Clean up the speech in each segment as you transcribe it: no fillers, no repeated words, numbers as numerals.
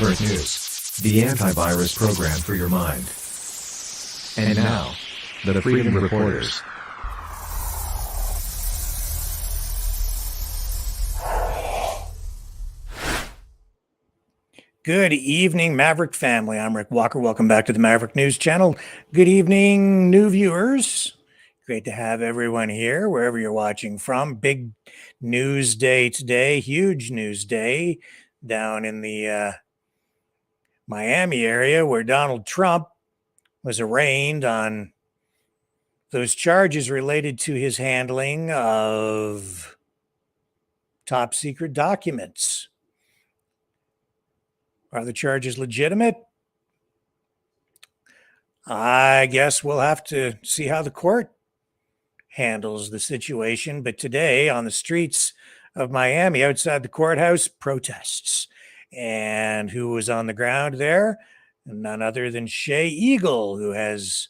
Maverick News, the antivirus program for your mind. And now, the Freedom Reporters. Good evening, Maverick family. I'm Rick Walker. Welcome back to the Maverick News channel. Good evening, new viewers. Great to have everyone here, wherever you're watching from. Big news day today, huge news day down in the Miami area where Donald Trump was arraigned on those charges related to his handling of top secret documents. Are the charges legitimate? I guess we'll have to see how the court handles the situation. But today on the streets of Miami, outside the courthouse, protests. And who was on the ground there? None other than Shay Eagle, who has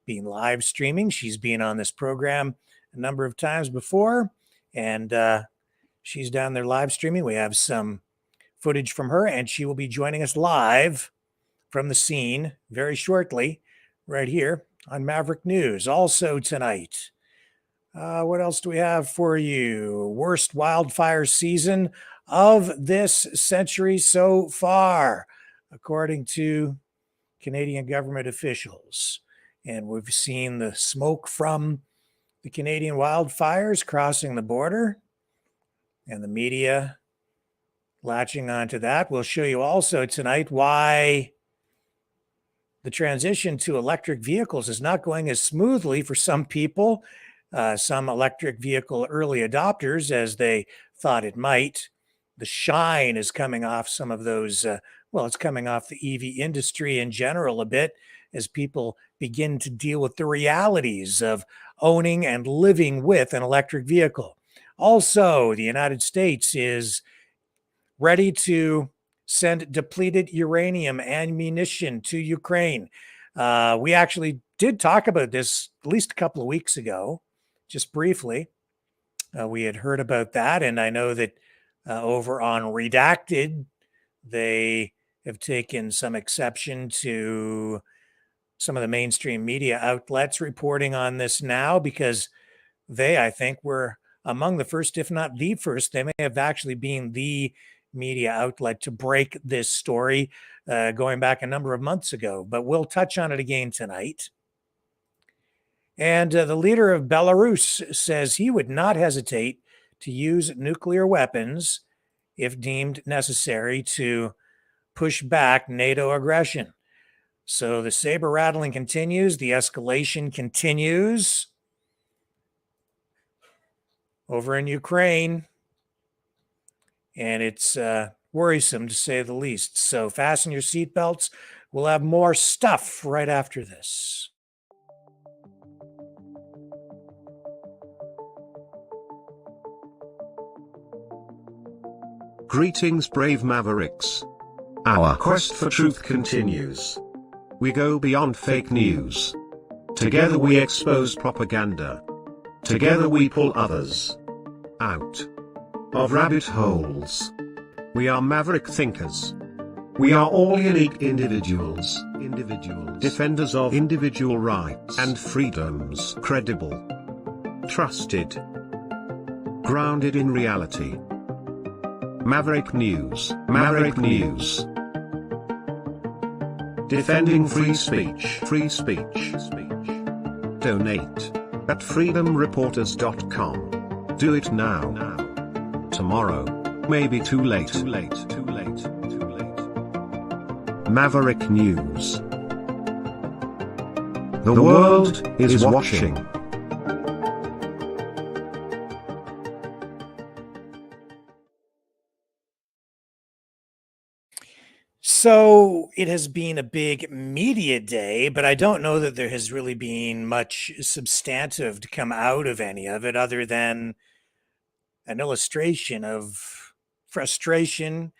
been live streaming. She's been on this program a number of times before, and she's down there live streaming. We have some footage from her, and she will be joining us live from the scene very shortly, right here on Maverick News. Also tonight, what else do we have for you? Worst wildfire season of this century so far, according to Canadian government officials. And we've seen the smoke from the Canadian wildfires crossing the border, and the media latching onto that. We'll show you also tonight why the transition to electric vehicles is not going as smoothly for some people, some electric vehicle early adopters, as they thought it might. The shine is coming off some of those, it's coming off the EV industry in general a bit as people begin to deal with the realities of owning and living with an electric vehicle. Also, the United States is ready to send depleted uranium ammunition to Ukraine. We actually did talk about this at least a couple of weeks ago, just briefly. We had heard about that, and I know that over on Redacted, they have taken some exception to some of the mainstream media outlets reporting on this now, because they, I think, were among the first, if not the first. They may have actually been the media outlet to break this story going back a number of months ago, but we'll touch on it again tonight. And the leader of Belarus says he would not hesitate to use nuclear weapons if deemed necessary to push back NATO aggression. So the saber rattling continues, the escalation continues over in Ukraine, and it's worrisome to say the least. So fasten your seatbelts. We'll have more stuff right after this. Greetings, brave Mavericks. Our quest for truth continues. We go beyond fake news. Together we expose propaganda. Together we pull others out of rabbit holes. We are maverick thinkers. We are all unique individuals. Defenders of individual rights and freedoms. Credible. Trusted. Grounded in reality. Maverick News. Maverick News. Defending free speech. Free speech. Donate at freedomreporters.com. Do it now. Tomorrow may be too late. Maverick News. The world is watching. So it has been a big media day, but I don't know that there has really been much substantive to come out of any of it other than an illustration of frustration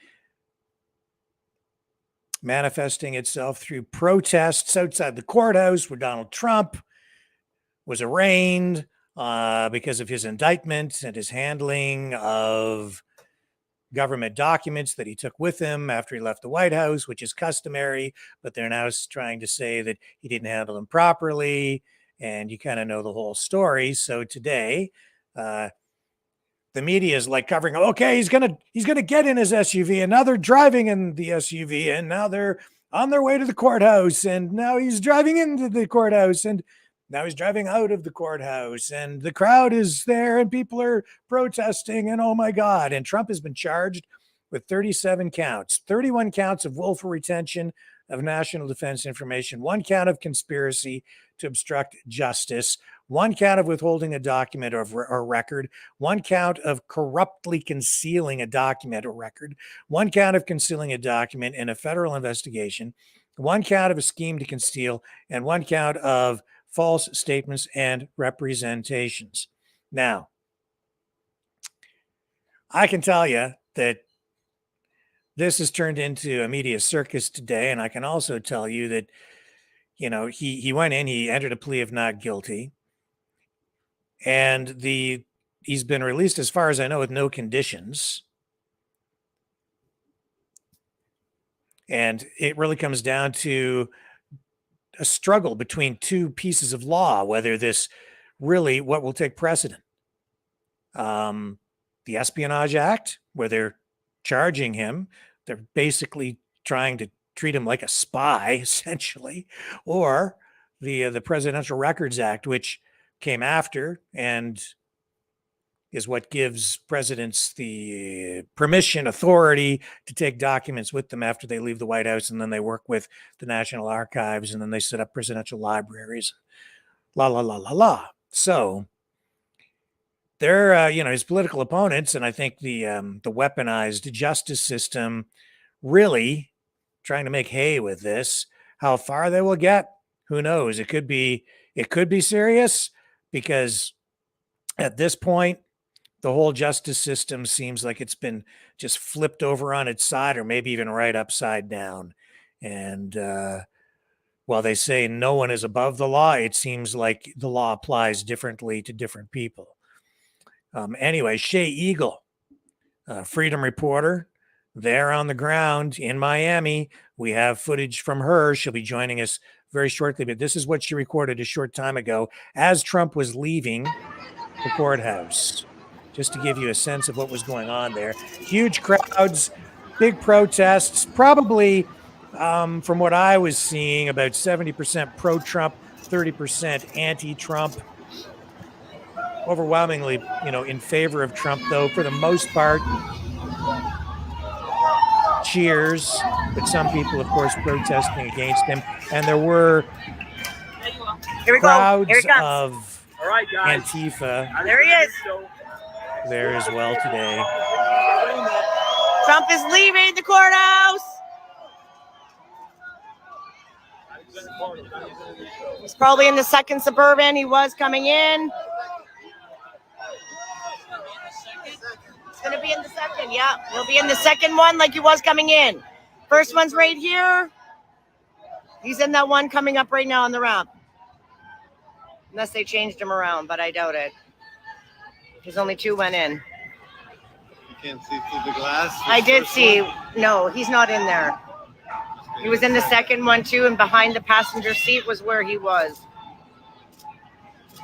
manifesting itself through protests outside the courthouse where Donald Trump was arraigned because of his indictment and his handling of government documents that he took with him after he left the White House, which is customary, but they're now trying to say that he didn't handle them properly, and you kind of know the whole story. So today, the media is like covering, okay, he's gonna get in his SUV, and now they're driving in the SUV, and now they're on their way to the courthouse, and now he's driving into the courthouse, and now he's driving out of the courthouse, and the crowd is there, and people are protesting, and oh my God. And Trump has been charged with 37 counts, 31 counts of willful retention of national defense information, 1 count of conspiracy to obstruct justice, 1 count of withholding a document or record, 1 count of corruptly concealing a document or record, 1 count of concealing a document in a federal investigation, 1 count of a scheme to conceal, and 1 count of false statements and representations. Now, I can tell you that this has turned into a media circus today, and I can also tell you that, you know, he went in, he entered a plea of not guilty, and he's been released, as far as I know, with no conditions. And it really comes down to a struggle between 2 pieces of law, whether this really what will take precedent. The Espionage Act, where they're charging him, they're basically trying to treat him like a spy, essentially, or the Presidential Records Act, which came after and is what gives presidents the permission, authority to take documents with them after they leave the White House, and then they work with the National Archives, and then they set up presidential libraries. La la la la la. So they're, his political opponents, and I think the weaponized justice system really trying to make hay with this. How far they will get, who knows? It could be serious, because at this point, the whole justice system seems like it's been just flipped over on its side, or maybe even right upside down. And while they say no one is above the law, it seems like the law applies differently to different people. Anyway, Shay Eagle, freedom reporter, there on the ground in Miami. We have footage from her. She'll be joining us very shortly, but this is what she recorded a short time ago as Trump was leaving the courthouse, just to give you a sense of what was going on there. Huge crowds, big protests, probably from what I was seeing, about 70% pro-Trump, 30% anti-Trump. Overwhelmingly, in favor of Trump, though, for the most part. Cheers, but some people, of course, protesting against him. And there were crowds of Antifa. There he is. There as well today. Trump is leaving the courthouse. He's probably in the second Suburban. He was coming in. He's going to be in the second. Yeah, he'll be in the second one like he was coming in. First one's right here. He's in that one coming up right now on the ramp. Unless they changed him around, but I doubt it. There's only 2 went in. You can't see through the glass? I did see. No, he's not in there. He was in the second one too, and behind the passenger seat was where he was.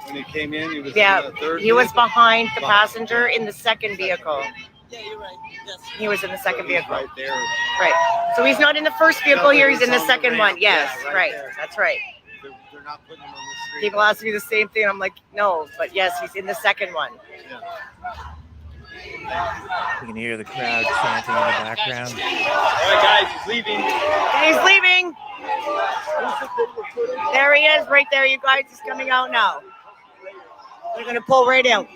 When he came in, he was in the third he was vehicle? behind the passenger in the second vehicle. Yeah, you're right. Yes. He was in the second vehicle. Right there. Right. So he's not in the first vehicle here. He's in the second one. Yes, Yeah, right. there. That's right. They're not putting him on the street. People ask me the same thing. I'm like, no, but yes, he's in the second one. Yeah. You can hear the crowd chanting in the background. All right, guys, he's leaving. He's leaving. There he is, right there, you guys. He's coming out now. They're going to pull right out.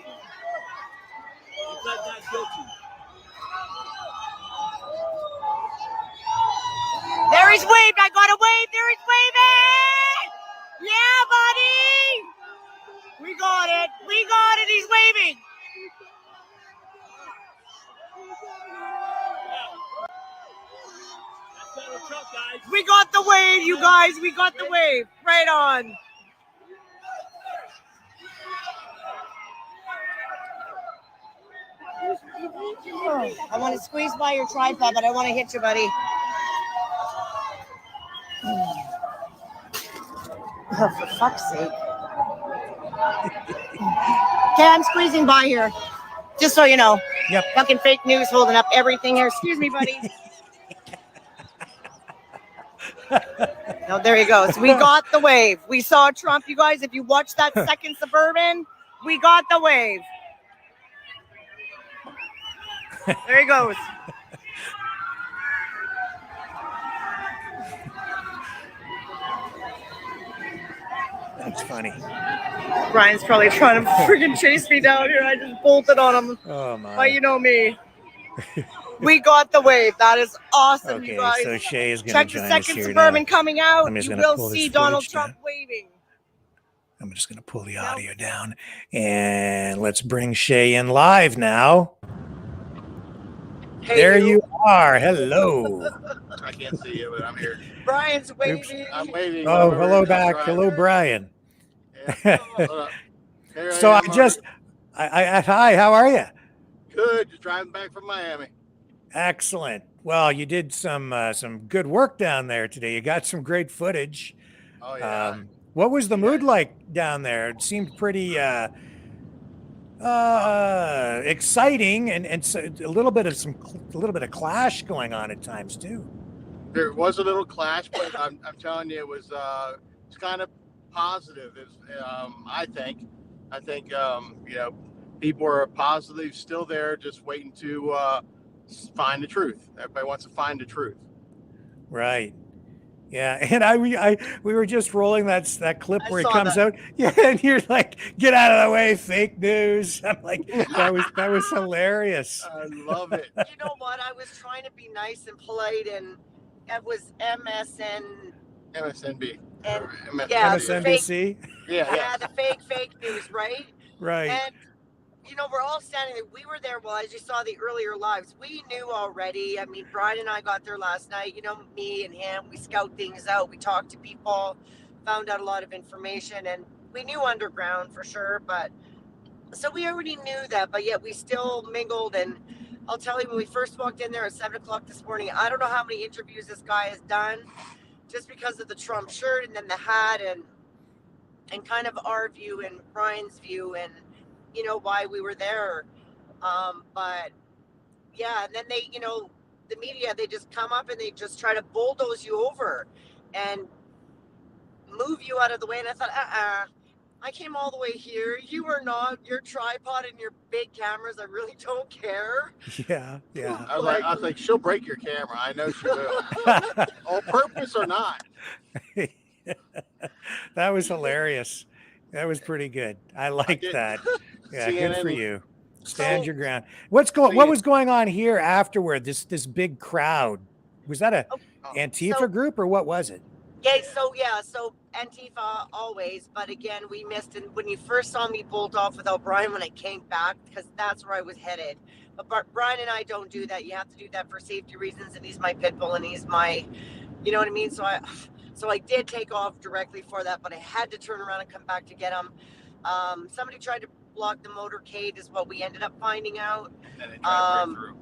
There he's waved. I got a wave. There he's waving. Yeah, buddy. We got it. We got it. He's waving. We got the wave, you guys. We got the wave. Right on. I want to squeeze by your tripod, but I want to hit you, buddy. Oh, for fuck's sake. Okay, I'm squeezing by here. Just so you know. Yep. Fucking fake news holding up everything here. Excuse me, buddy. No, there he goes. We got the wave. We saw Trump, you guys. If you watched that second Suburban, we got the wave. There he goes. That's funny. Brian's probably trying to freaking chase me down here. I just bolted on him. Oh my. But you know me. We got the wave. That is awesome, Okay, you guys. so Shay is going to Check join the us second here Suburban now. coming out. I'm just You gonna will pull this see Donald footage Trump down. waving. I'm just going to pull the audio down, and let's bring Shay in live now. Hey, There you are. Hello. I can't see you, but I'm here. Brian's waving. Oops. I'm waving. Oh, over hello here. back. Right. Hello, Brian. Yeah. Hold up. Here So I I am, just, hi, how are you? good. Just driving back from Miami. Excellent. Well, you did some good work down there today. You got some great footage. Oh yeah. What was the mood like down there? It seemed pretty exciting, and so a little bit of clash going on at times too. There was a little clash, but I'm telling you, it's kind of positive. I think people are positive, still there, just waiting to find the truth. Everybody wants to find the truth. Right. Yeah, and we were just rolling that clip I where he saw comes that. out. Yeah, and you're like, get out of the way, fake news. I'm like, that was hilarious. I love it. You know what? I was trying to be nice and polite, and it was MSNB. And MSNBC. yeah, MSNBC. Yeah. the fake news, right? Right. And we're all standing there. We were there. Well, as you saw the earlier lives, we knew already. I mean, Brian and I got there last night. Me and him, we scout things out. We talked to people, found out a lot of information, and we knew underground for sure. But so we already knew that, but yet we still mingled. And I'll tell you, when we first walked in there at 7:00 this morning, I don't know how many interviews this guy has done, just because of the Trump shirt and then the hat and kind of our view and Brian's view and why we were there. But yeah, and then they, the media, they just come up and they just try to bulldoze you over and move you out of the way. And I thought, I came all the way here. You are not. Your tripod and your big cameras, I really don't care. Yeah. I was like, she'll break your camera. I know she will. On purpose or not. That was hilarious. That was pretty good. I liked that. Yeah, good for you. Stand your ground. What was going on here afterward? This big crowd. Was that a Antifa group or what was it? So Antifa always, but again, we missed. And when you first saw me bolt off without Brian when I came back, because that's where I was headed. But Brian and I don't do that. You have to do that for safety reasons. And he's my pit bull and he's my, you know what I mean? So I did take off directly for that, but I had to turn around and come back to get him. Somebody tried to block the motorcade is what we ended up finding out. And they tried to break through.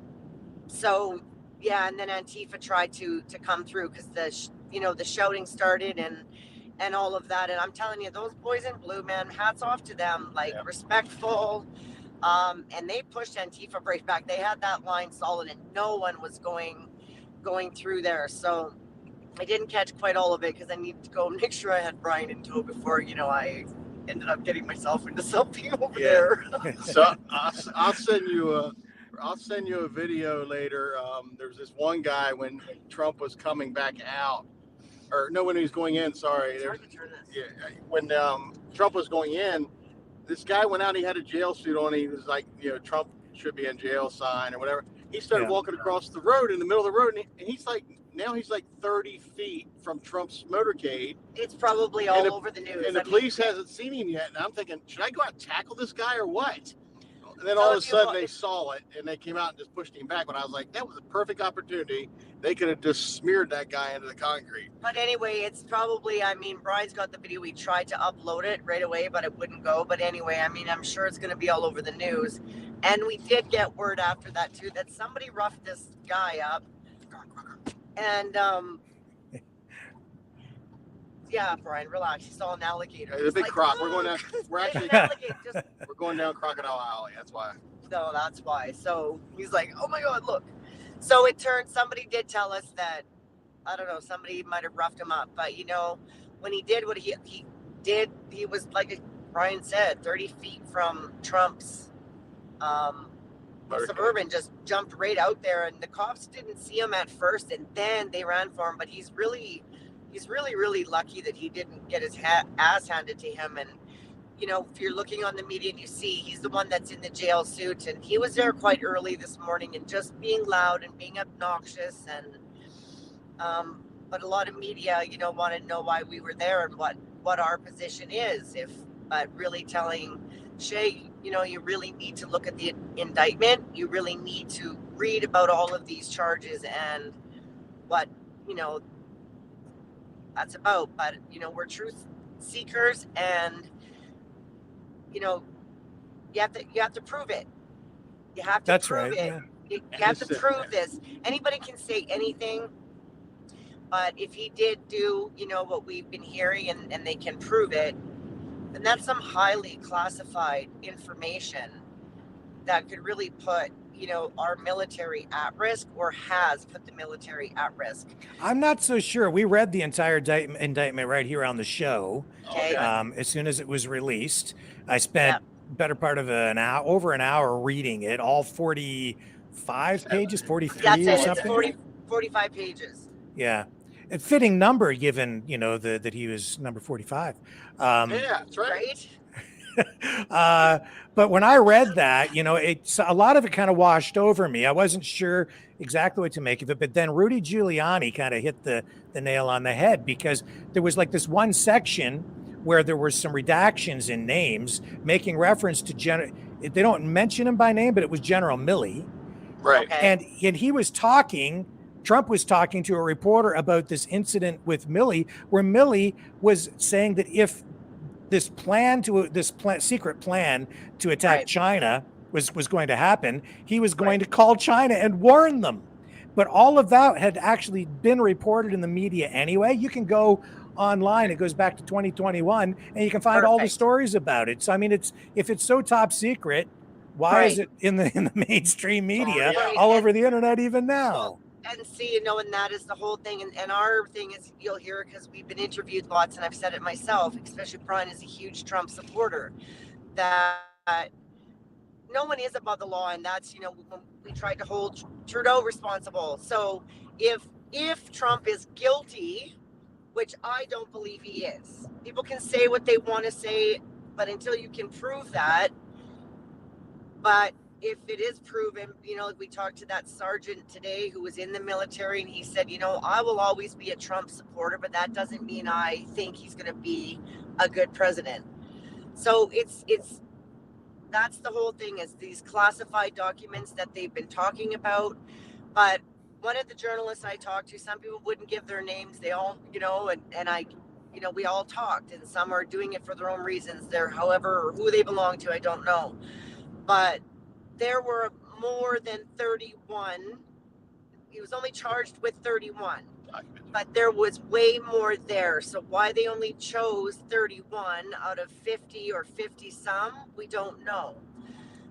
So yeah, and then Antifa tried to come through because the shouting started and all of that. And I'm telling you, those boys in blue, man, hats off to them, respectful. And they pushed Antifa right back. They had that line solid and no one was going through there. So I didn't catch quite all of it because I needed to go make sure I had Brian in tow before, I ended up getting myself into something over there. So I'll send you a video later. There was this one guy when Trump was coming back out, or no, when he was going in. Sorry, when Trump was going in, this guy went out. He had a jail suit on. He was like, Trump should be in jail sign or whatever. He started walking across the road in the middle of the road, and he's like 30 feet from Trump's motorcade. It's probably all over the news. And the police hasn't seen him yet. And I'm thinking, should I go out and tackle this guy or what? And then all of a sudden they saw it and they came out and just pushed him back. But I was like, that was a perfect opportunity. They could have just smeared that guy into the concrete. But anyway, it's probably, Brian's got the video. We tried to upload it right away, but it wouldn't go. But anyway, I'm sure it's going to be all over the news. And we did get word after that too that somebody roughed this guy up. And yeah, Brian, relax. You saw an alligator. It's a big like, croc. "Oh, We're going down. We're there's actually an alligator." Just, we're going down Crocodile Alley. That's why. no, that's why. So he's like, "Oh my God, look." So it turned. Somebody did tell us that, I don't know, somebody might have roughed him up. But you know, when he did what he did, he was like Brian said, 30 feet from Trump's Suburban, just jumped right out there, and the cops didn't see him at first, and then they ran for him. But he's really lucky that he didn't get his ass handed to him. And you know, if you're looking on the media and you see he's the one that's in the jail suit, and he was there quite early this morning and just being loud and being obnoxious. And but a lot of media, you know, want to know why we were there and what our position is. But really telling Shay, you know, you really need to look at the indictment. You really need to read about all of these charges and what, you know, that's about. But, you know, we're truth seekers, and, you know, you have to prove it. You have to That's prove right. it. Yeah. You have to prove this. Anybody can say anything, but if he did do, you know, what we've been hearing and they can prove it, then that's some highly classified information that could really put, you know, our military at risk, or has put the military at risk. I'm not so sure. We read the entire indictment right here on the show. Okay. As soon as it was released, I spent better part of over an hour reading it, all 45 pages, 43 That's or it. something. It's 45 pages. Yeah. A fitting number given, you know, that he was number 45. Yeah, that's right. But when I read that, you know, it's a lot of it kind of washed over me. I wasn't sure exactly what to make of it, but then Rudy Giuliani kind of hit the nail on the head, because there was like this one section where there were some redactions in names making reference to they don't mention him by name, but it was General Milley. Right. Okay. And he was Trump was talking to a reporter about this incident with Milley, where Milley was saying that if this secret plan to attack China was going to happen, he was going to call China and warn them. But all of that had actually been reported in the media anyway. You can go online, it goes back to 2021, and you can find all the stories about it. So I mean, if it's so top secret, why is it in the mainstream media all over the internet even now? And see, you know, and that is the whole thing. And our thing is, you'll hear it because we've been interviewed lots, and I've said it myself, especially Brian is a huge Trump supporter, that no one is above the law. And that's, you know, when we tried to hold Trudeau responsible. So if Trump is guilty, which I don't believe he is, people can say what they want to say, but until you can prove that. But if it is proven, you know, we talked to that sergeant today who was in the military, and he said, you know, I will always be a Trump supporter, but that doesn't mean I think he's going to be a good president. So that's the whole thing, is these classified documents that they've been talking about. But one of the journalists I talked to, some people wouldn't give their names. They all, you know, and I, you know, we all talked, and some are doing it for their own reasons. They're, however, who they belong to, I don't know. But there were more than 31. He was only charged with 31, but there was way more there. So why they only chose 31 out of 50 or 50 some, we don't know.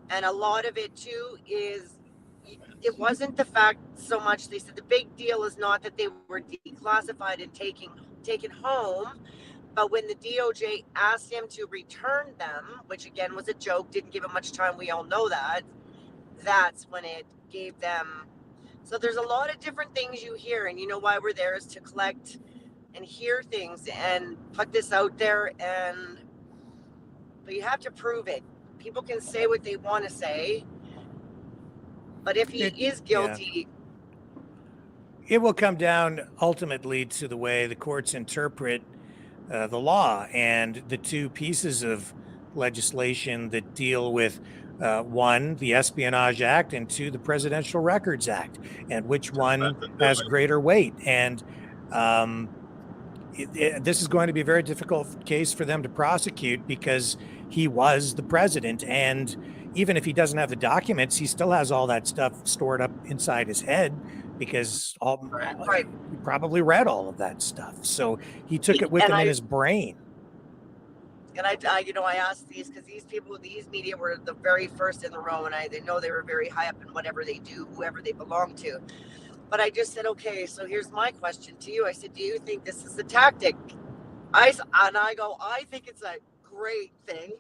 And a lot of it too is, it wasn't the fact so much, they said the big deal is not that they were declassified and taken home, but when the DOJ asked him to return them, which again was a joke, didn't give him much time, we all know that, that's when it gave them. So there's a lot of different things you hear, and you know why we're there is to collect and hear things and put this out there, but you have to prove it. People can say what they want to say, but if he is guilty, it will come down ultimately to the way the courts interpret the law, and the two pieces of legislation that deal with one, the Espionage Act, and two, the Presidential Records Act, and which one has greater weight. And this is going to be a very difficult case for them to prosecute, because he was the president. And even if he doesn't have the documents, he still has all that stuff stored up inside his head because Right. he probably read all of that stuff. So he took it with And him I- in his brain. And I asked these because these people, these media were the very first in the row, and they know they were very high up in whatever they do, whoever they belong to. But I just said, okay, so here's my question to you. I said, do you think this is a tactic? I think it's a great thing.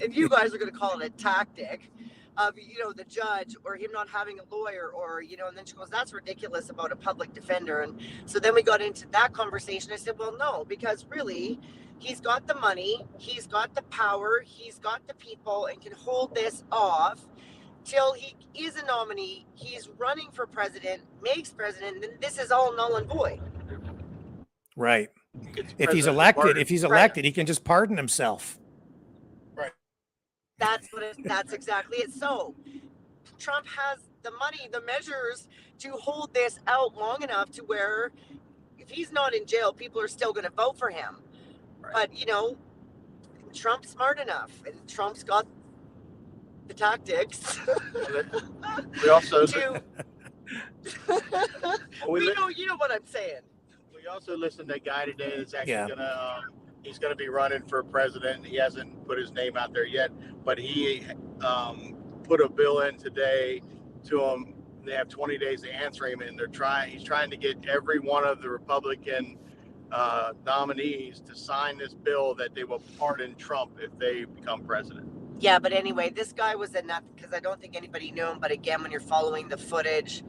And you guys are going to call it a tactic of, the judge or him not having a lawyer or, and then she goes, that's ridiculous about a public defender. And so then we got into that conversation. I said, well, no, because really he's got the money, he's got the power, he's got the people and can hold this off till he is a nominee. He's running for president, makes president, then this is all null and void. Right. It's If he's president elected, he can just pardon himself. That's exactly it. So Trump has the money, the measures to hold this out long enough to where if he's not in jail, people are still going to vote for him. Right. But, Trump's smart enough and Trump's got the tactics. We also to, you know what I'm saying. we also listened to a guy today that's actually Yeah. he's gonna be running for president. He hasn't put his name out there yet, but he put a bill in today to him. They have 20 days to answer him, and he's trying to get every one of the Republican nominees to sign this bill that they will pardon Trump if they become president. Yeah, but anyway, this guy was a nut because I don't think anybody knew him. But again, when you're following the footage,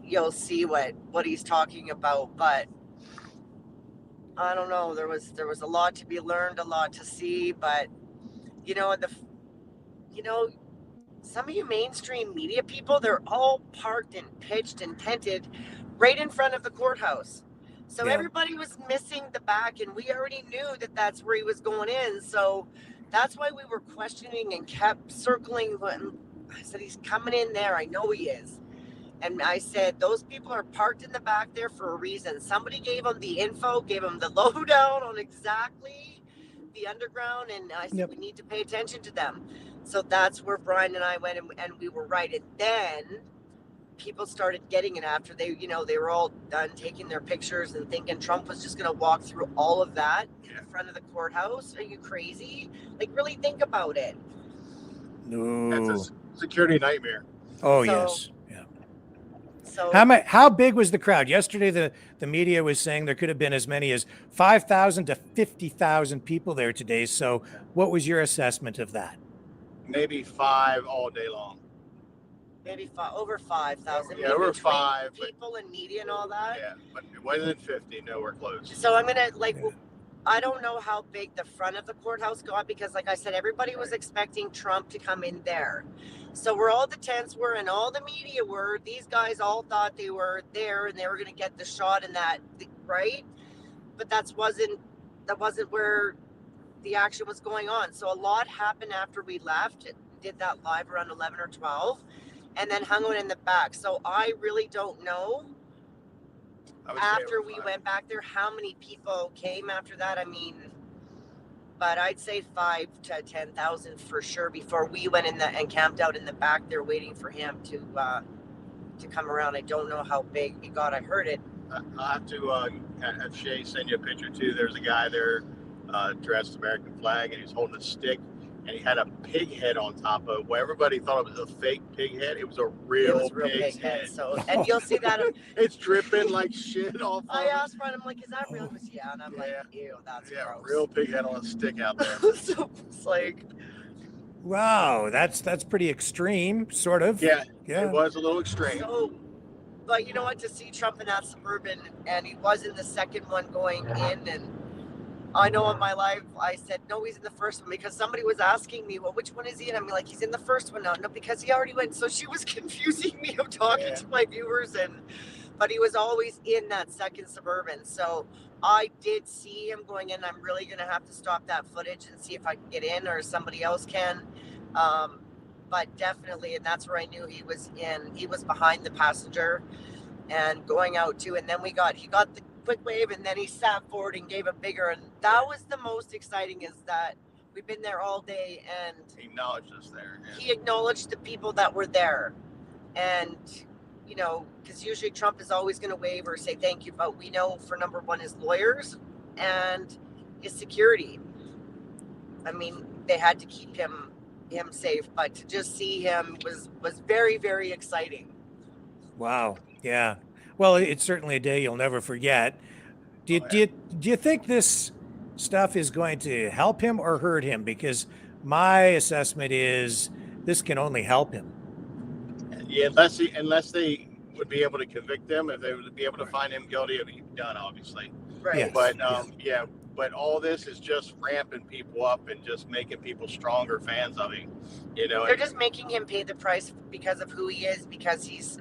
you'll see what he's talking about. But I don't know. There was a lot to be learned, a lot to see. But some of you mainstream media people, they're all parked and pitched and tented right in front of the courthouse. So Yeah. everybody was missing the back, and we already knew that that's where he was going in. So that's why we were questioning and kept circling. I said, he's coming in there. I know he is. And I said, those people are parked in the back there for a reason. Somebody gave them the info, gave them the lowdown on exactly the underground. And I said, we need to pay attention to them. So that's where Brian and I went, and we were right. And then people started getting it after they were all done taking their pictures and thinking Trump was just going to walk through all of that in front of the courthouse. Are you crazy? Like, really think about it. No. That's a security nightmare. Oh, So- yes. Yeah. So How big was the crowd? Yesterday, the media was saying there could have been as many as 5,000 to 50,000 people there today. So what was your assessment of that? Maybe 5 all day long. maybe over 5,000. Yeah, over between 5, but- people and media and all that. Yeah, but it wasn't 50, nowhere close. So I'm gonna I don't know how big the front of the courthouse got because, like I said, everybody was expecting Trump to come in there. So where all the tents were and all the media were, these guys all thought they were there and they were gonna get the shot in that, right? But that wasn't where the action was going on. So a lot happened after we left. Did that live around 11 or 12, and then hung out in the back. So I really don't know. I would say After over we 5. went back there, how many people came after that? I mean, but I'd say 5 to 10,000 for sure before we went in and camped out in the back there waiting for him to come around. I don't know how big it got. I heard it. I'll have to have Shay send you a picture too. There's a guy there dressed American flag, and he's holding a stick, and he had a pig head on top of it. Well, everybody thought it was a fake pig head. It was a real, pig's big head. So, and you'll see that. It's dripping like shit off. I of it. asked Brian, I'm like, is that real? He goes, yeah. And I'm like, ew, that's gross. real pig head on a stick out there. So it's like, Wow, that's pretty extreme, sort of. Yeah, Yeah. it was a little extreme. so, but you know what? To see Trump in that Suburban, and he was in the second one going in, and I know in my life I said no, he's in the first one because somebody was asking me, well, which one is he? And I'm like, he's in the first one now. No, because he already went. So she was confusing me of talking to my viewers, but he was always in that second Suburban. So I did see him going in. I'm really gonna have to stop that footage and see if I can get in or somebody else can. But definitely, and that's where I knew he was in. He was behind the passenger and going out too. And then he got the quick wave, and then he sat forward and gave a bigger. And that was the most exciting, is that We've been there all day, and He acknowledged us there. Yeah. he acknowledged the people that were there. And, you know, because usually Trump is always going to wave or say thank you, but we know for number one, his lawyers and his security. I mean, they had to keep him safe, but to just see him was very, very exciting. Wow. Yeah. Well, it's certainly a day you'll never forget. Do you think this stuff is going to help him or hurt him? Because my assessment is this can only help him. Yeah, unless they would be able to convict him, if they would be able to find him guilty, it would be done, obviously. Right. Yes. But but all this is just ramping people up and just making people stronger fans of him. You know, They're just making him pay the price because of who he is, because he's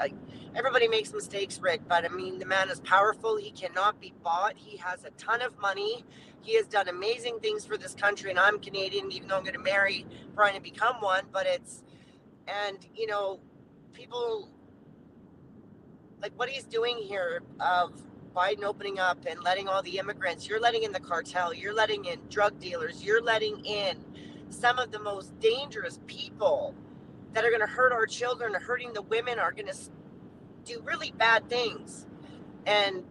everybody makes mistakes, Rick, but I mean, the man is powerful. He cannot be bought. He has a ton of money. He has done amazing things for this country, and I'm Canadian, even though I'm going to marry Brian and become one, but you know, people like what he's doing here of Biden opening up and letting all the immigrants, you're letting in the cartel, you're letting in drug dealers, you're letting in some of the most dangerous people that are going to hurt our children, hurting the women, are going to do really bad things. And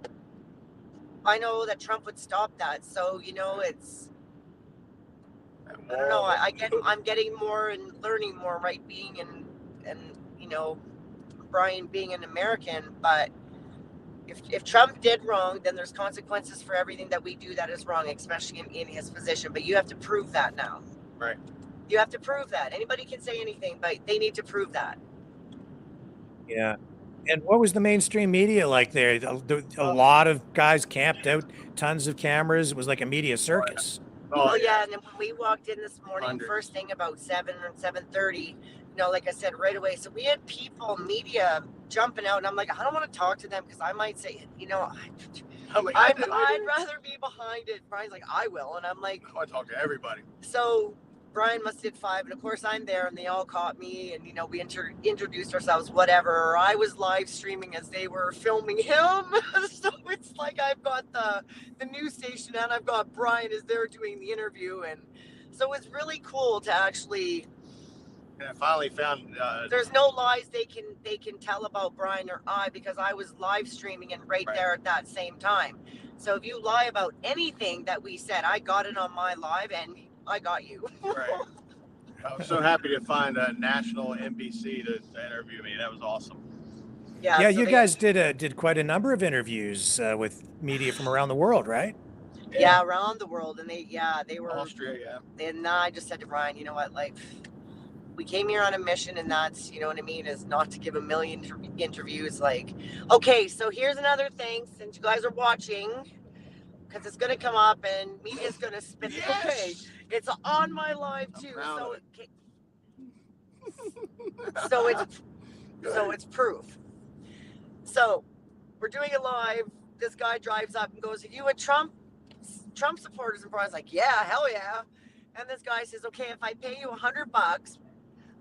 I know that Trump would stop that. So, you know, I don't know. I'm getting more and learning more, right? Being and you know, Brian being an American, but if Trump did wrong, then there's consequences for everything that we do that is wrong, especially in his position. But you have to prove that now. right. You have to prove that. Anybody can say anything, but they need to prove that. Yeah. And what was the mainstream media like there? A lot of guys camped out, tons of cameras. It was like a media circus. Oh yeah, and then when we walked in this morning, Hundreds. first thing about 7 or 7:30, you know, like I said right away. So we had people, media jumping out, and I'm like, I don't want to talk to them because I might say, you know, I'm like, I'd rather be behind it. Brian's like, I will, and I'm like, I want to talk to everybody. so Brian must have did 5, and of course I'm there, and they all caught me, and you know, we introduced ourselves, whatever. I was live streaming as they were filming him, so it's like I've got the news station, and I've got Brian is there doing the interview, and so it's really cool to actually. And I finally found. There's no lies they can tell about Brian or I, because I was live streaming and right there at that same time. So if you lie about anything that we said, I got it on my live, and I got you. Right. I was so happy to find a national NBC to interview me. That was awesome. Yeah, so you guys did quite a number of interviews with media from around the world, right? Yeah, around the world, and they were. Austria, yeah. And I just said to Brian, you know what, like, we came here on a mission, and that's, you know what I mean, is not to give a million interviews. Like, okay, so here's another thing, since you guys are watching, because it's going to come up and media's going to spin it. Okay, it's on my live too, so it's proof. So we're doing it live. This guy drives up and goes, "Are you a Trump supporters?" And Brian's like, "Yeah, hell yeah." And this guy says, "Okay, if I pay you $100,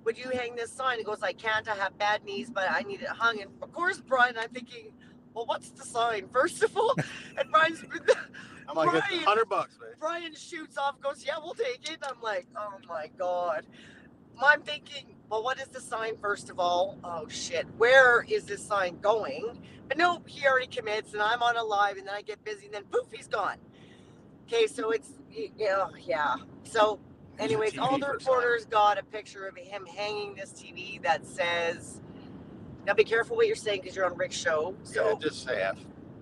would you hang this sign?" He goes, "I can't. I have bad knees, but I need it hung." And of course, Brian, I'm thinking, well, what's the sign, first of all? And Brian's I'm like, it's $100, man. Brian shoots off, goes, "Yeah, we'll take it." I'm like, oh my God. I'm thinking, well, what is the sign, first of all? Oh shit, where is this sign going? But no, he already commits, and I'm on a live, and then I get busy, and then poof, he's gone. Okay, so it's, yeah. So anyways, all the reporters got a picture of him hanging this TV that says, now be careful what you're saying because you're on Rick's show. So Yeah, just say F.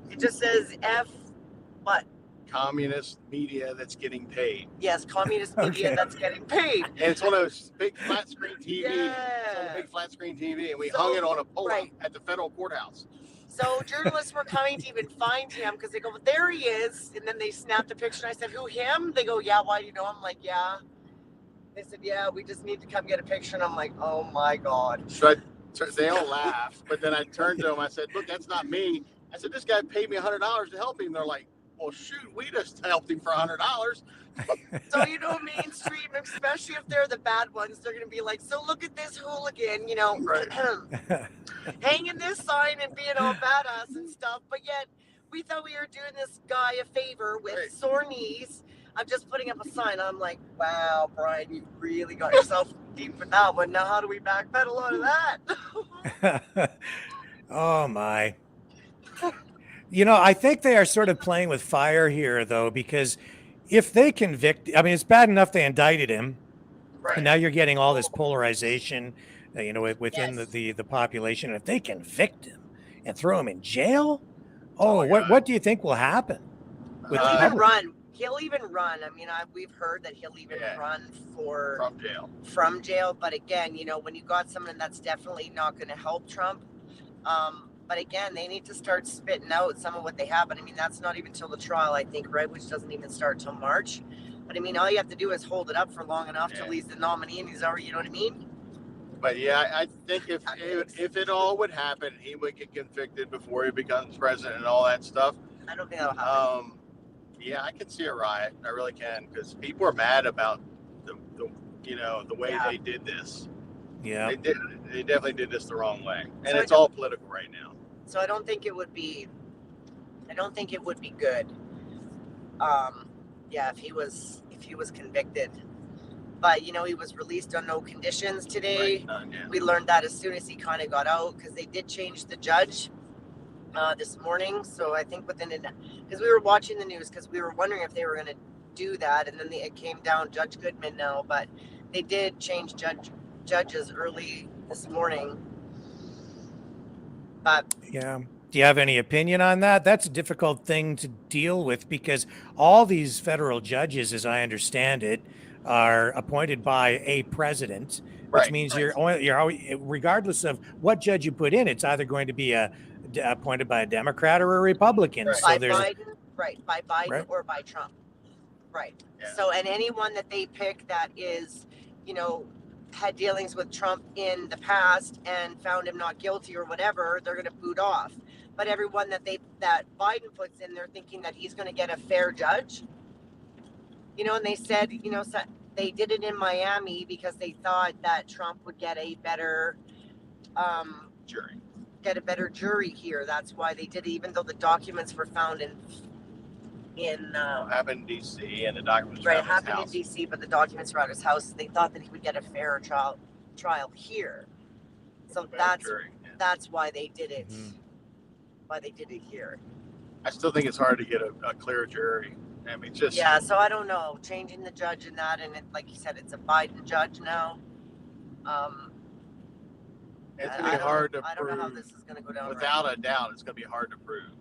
it just says F, what? Communist media that's getting paid. Yes, communist media Okay. that's getting paid. And it's one of those big flat screen TV. Yeah. It's on a big flat screen TV, and we So- hung it on a pole right. at the federal courthouse. So journalists were coming to even find him because they go, well, there he is. And then they snapped a picture. And I said, who, him? They go, yeah, why do you know him? I'm like, yeah. They said, yeah, we just need to come get a picture. And I'm like, oh my God. So they all laughed, but then I turned to them. I said, "Look, that's not me." I said, "This guy paid me $100 to help him." They're like, "Well, shoot, we just helped him for $100." So, you know, mainstream, especially if they're the bad ones, they're going to be like, so look at this hooligan, you know, Right. hanging this sign and being all badass and stuff. But yet we thought we were doing this guy a favor with Right. sore knees. I'm just putting up a sign. I'm like, wow, Brian, you really got yourself deep with that one. Now, how do we backpedal out of that? Oh my. I think they are sort of playing with fire here, though, because if they convict, I mean, it's bad enough they indicted him, and now you're getting all this polarization, within Yes. the population. If they convict him and throw him in jail, Oh my God. what do you think will happen? With the He'll even public? run. He'll even run. I mean, we've heard that he'll even Yeah. run from jail. But again, when you got someone that's definitely not going to help Trump, but again, they need to start spitting out some of what they have. But I mean, that's not even till the trial, I think, right? Which doesn't even start till March. But I mean, all you have to do is hold it up for long enough till he's the nominee and he's already, you know what I mean? But yeah, I think if it all would happen, he would get convicted before he becomes president and all that stuff. I don't think that'll happen. Yeah, I can see a riot. I really can, because people are mad about the way they did this. Yeah. They definitely did this the wrong way, and So it's all political right now. So I don't think it would be good. If he was convicted. But he was released on no conditions today. Right. We learned that as soon as he kind of got out, because they did change the judge this morning. So I think because we were watching the news, because we were wondering if they were going to do that, and then it came down Judge Goodman now, but they did change judges early this morning. But Yeah. Do you have any opinion on that? That's a difficult thing to deal with, because all these federal judges, as I understand it, are appointed by a president, which means you're always, regardless of what judge you put in, it's either going to be appointed by a Democrat or a Republican. So by there's Biden or by Trump. Right. Yeah. So, and anyone that they pick that is, had dealings with Trump in the past and found him not guilty or whatever, they're going to boot off. But everyone that Biden puts in, they're thinking that he's going to get a fair judge. And they said, so they did it in Miami because they thought that Trump would get a better jury here. That's why they did it, even though the documents were found in happened in DC and the documents happened in DC, but the documents were at his house. They thought that he would get a fairer trial here. So that's why they did it. Mhm. Why they did it here. I still think it's hard to get a clear jury. I mean, So I don't know, changing the judge in that, and like you said, it's a Biden judge now. It's gonna be hard to prove. I don't know how this is gonna go down. Without a doubt, it's gonna be hard to prove.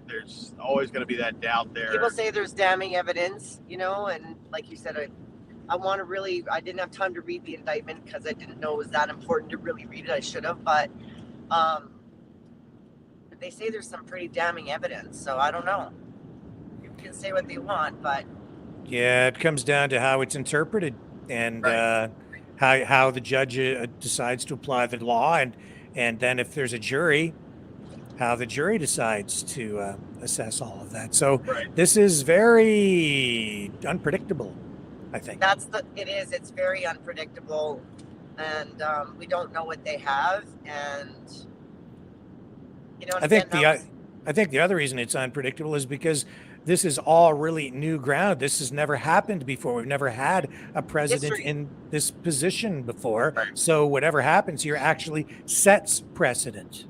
There's always gonna be that doubt there. People say there's damning evidence, and like you said, I didn't have time to read the indictment because I didn't know it was that important to really read it. I should have, but they say there's some pretty damning evidence. So I don't know. You can say what they want, but Yeah, it comes down to how it's interpreted, and how the judge decides to apply the law, and then if there's a jury, how the jury decides to assess all of that. So this is very unpredictable, I think. it is. It's very unpredictable, and we don't know what they have, and I think the other reason it's unpredictable is because this is all really new ground. This has never happened before. We've never had a president in this position before. So whatever happens here actually sets precedent.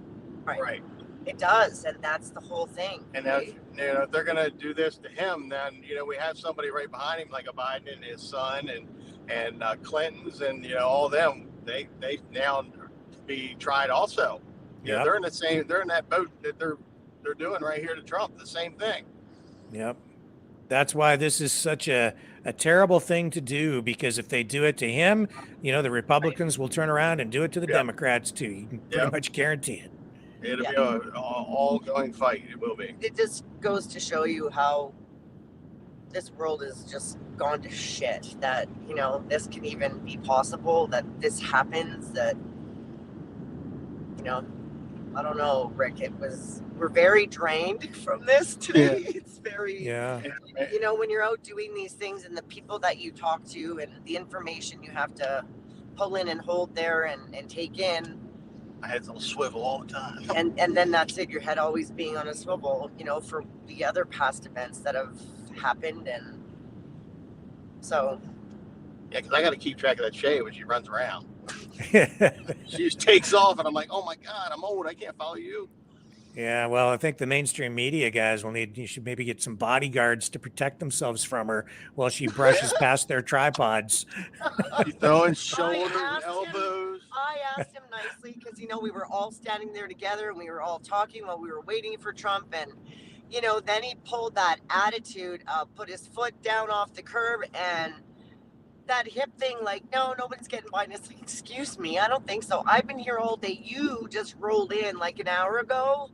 Right. It does, and that's the whole thing. And if they're going to do this to him, then we have somebody right behind him, like a Biden and his son, and Clintons, and all them. They now be tried also. Yeah, they're in the same. They're in that boat that they're doing right here to Trump. The same thing. Yep. That's why this is such a terrible thing to do, because if they do it to him, the Republicans will turn around and do it to the Democrats too. You can pretty much guarantee it. It'll be an all-going fight. It will be. It just goes to show you how this world has just gone to shit. That this can even be possible. That this happens. That I don't know, Rick. We're very drained from this today. Yeah. It's very, when you're out doing these things, and the people that you talk to and the information you have to pull in and hold there and take in. My head's on a swivel all the time. And then that's it, your head always being on a swivel, for the other past events that have happened. And so, Yeah, because I got to keep track of that Shay when she runs around. She just takes off, and I'm like, oh my God, I'm old. I can't follow you. Yeah, well, I think the mainstream media guys you should maybe get some bodyguards to protect themselves from her while she brushes past their tripods. She's throwing shoulders and asked him- elbows. I asked him nicely because, we were all standing there together and we were all talking while we were waiting for Trump. And, then he pulled that attitude of put his foot down off the curb and that hip thing, like, no, nobody's getting by. And it's like, excuse me, I don't think so. I've been here all day. You just rolled in like an hour ago.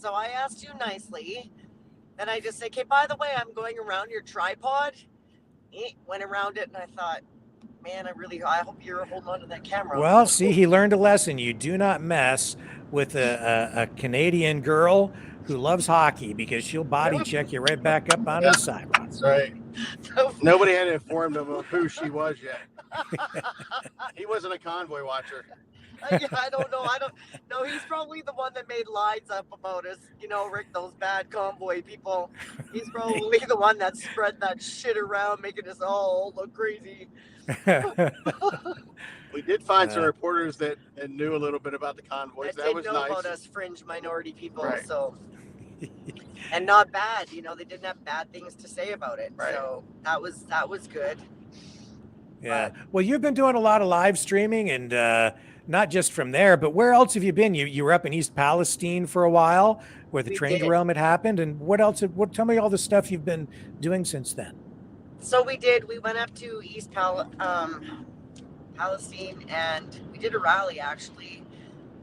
So I asked you nicely. Then I just said, okay, by the way, I'm going around your tripod. He went around it and I thought, man, I hope you're holding on to that camera. Well, see, he learned a lesson. You do not mess with a Canadian girl who loves hockey because she'll body check you right back up onto the sidewalk. That's right. Nobody had informed him of who she was yet. He wasn't a convoy watcher. I don't know. No, he's probably the one that made lines up about us, Rick, those bad convoy people. He's probably the one that spread that shit around, making us all look crazy. We did find some reporters that knew a little bit about the convoys. That was nice. About us fringe minority people, right. So and not bad. They didn't have bad things to say about it. Right. So that was good. Yeah. Well, you've been doing a lot of live streaming and not just from there, but where else have you been? You were up in East Palestine for a while where the train derailment happened. And what else? Tell me all the stuff you've been doing since then. So we went up to East Palestine and we did a rally actually.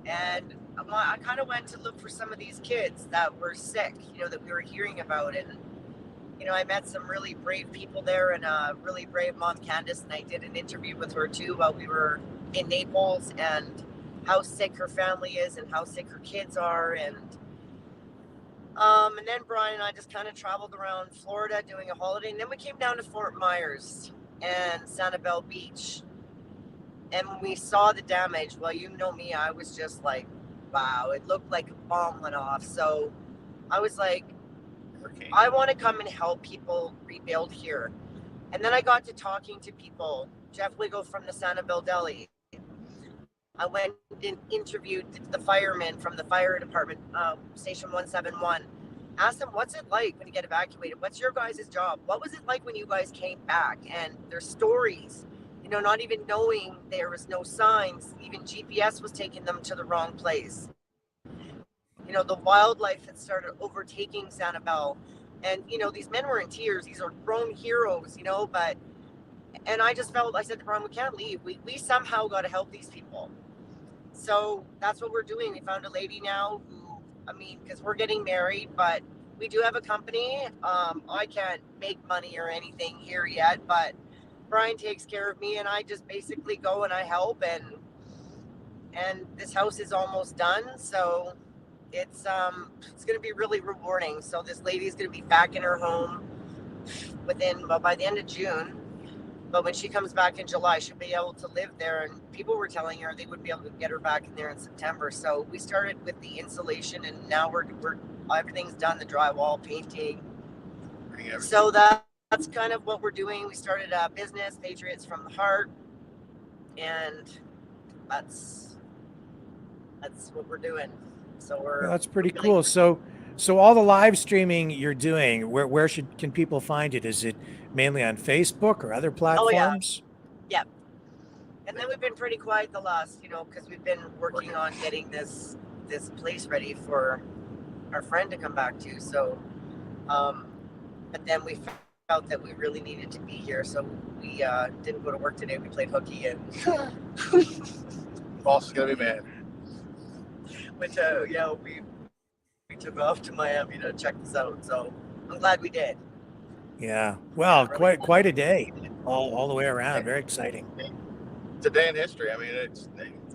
And I kind of went to look for some of these kids that were sick, that we were hearing about. And, I met some really brave people there and a really brave mom, Candace, and I did an interview with her too while we were in Naples and how sick her family is and how sick her kids are. And then Brian and I just kind of traveled around Florida doing a holiday. And then we came down to Fort Myers and Sanibel Beach. And when we saw the damage, well, you know me, I was just like, wow, it looked like a bomb went off. So I was like, I want to come and help people rebuild here. And then I got to talking to people. Jeff Wiggle from the Sanibel Deli. I went and interviewed the firemen from the fire department, Station 171. Asked them, what's it like when you get evacuated? What's your guys' job? What was it like when you guys came back? And their stories, not even knowing there was no signs. Even GPS was taking them to the wrong place. The wildlife had started overtaking Sanibel. And, these men were in tears. These are grown heroes, and I just felt, I said to Brian, we can't leave. We somehow got to help these people. So that's what we're doing. We found a lady now who, because we're getting married, but we do have a company. I can't make money or anything here yet, but Brian takes care of me and I just basically go and I help and this house is almost done. So it's going to be really rewarding. So this lady's going to be back in her home by the end of June. But when she comes back in July, she'll be able to live there. And people were telling her they would be able to get her back in there in September. So we started with the insulation and now we're everything's done, the drywall, painting. So that's kind of what we're doing. We started a business, Patriots from the Heart. And that's what we're doing. So that's pretty cool. So all the live streaming you're doing, where can people find it? Is it mainly on Facebook or other platforms? Oh, yeah. Yep. And then we've been pretty quiet the last, because we've been working on getting this place ready for our friend to come back to. So, but then we felt that we really needed to be here. So we didn't go to work today. We played hooky and boss is going to be mad. Which, we took off to Miami to check this out. So I'm glad we did. Yeah. Well, really quite a day all the way around. Very exciting. It's a day in history. It's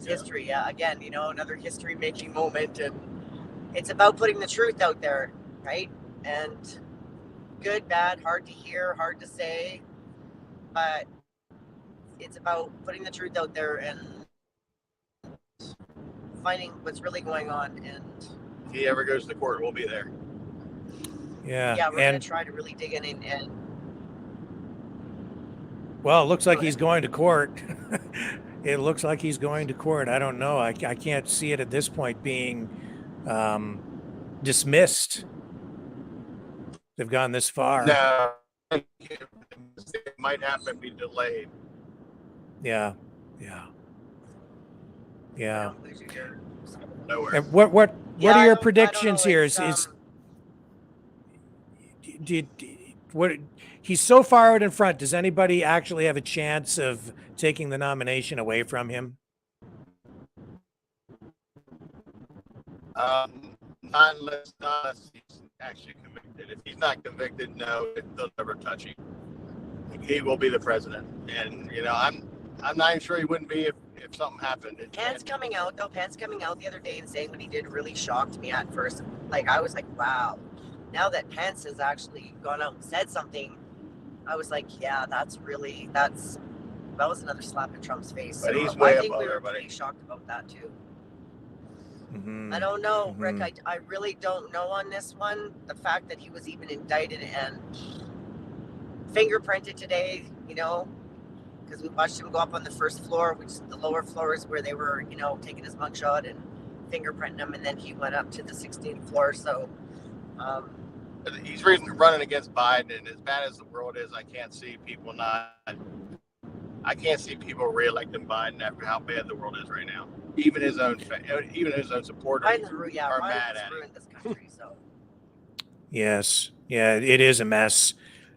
history. Yeah. Again, another history making moment. And it's about putting the truth out there, right? And good, bad, hard to hear, hard to say. But it's about putting the truth out there and finding what's really going on. And if he ever goes to court, we'll be there. Yeah. Yeah, we're going And to try to really dig in and well, it looks like Go he's ahead. going to court. It looks like he's going to court. I don't know. I can't see it at this point being dismissed. They've gone this far. No, it might have to be delayed. Yeah. Yeah. Yeah. Nowhere. And what Yeah, are I your don't know. predictions here? It's, What he's so far out in front? Does anybody actually have a chance of taking the nomination away from him? Not unless he's actually convicted. If he's not convicted, no, they'll never touch him. He will be the president, and I'm not even sure he wouldn't be if something happened. Pence coming out the other day and saying what he did really shocked me at first. Like, I was like, wow. Now that Pence has actually gone out and said something, I was like, yeah, that was another slap in Trump's face. But So he's way I think above we were everybody. pretty shocked about that too. Mm-hmm. I don't know, Mm-hmm. Rick. I really don't know on this one. The fact that he was even indicted and fingerprinted today, because we watched him go up on the first floor, which the lower floor is where they were, taking his mugshot and fingerprinting him, and then he went up to the 16th floor. So he's running against Biden, and as bad as the world is, I can't see people re-electing Biden after how bad the world is right now. Even his own supporters are mad at him. ruined this country. So Yes. Yeah, it is a mess.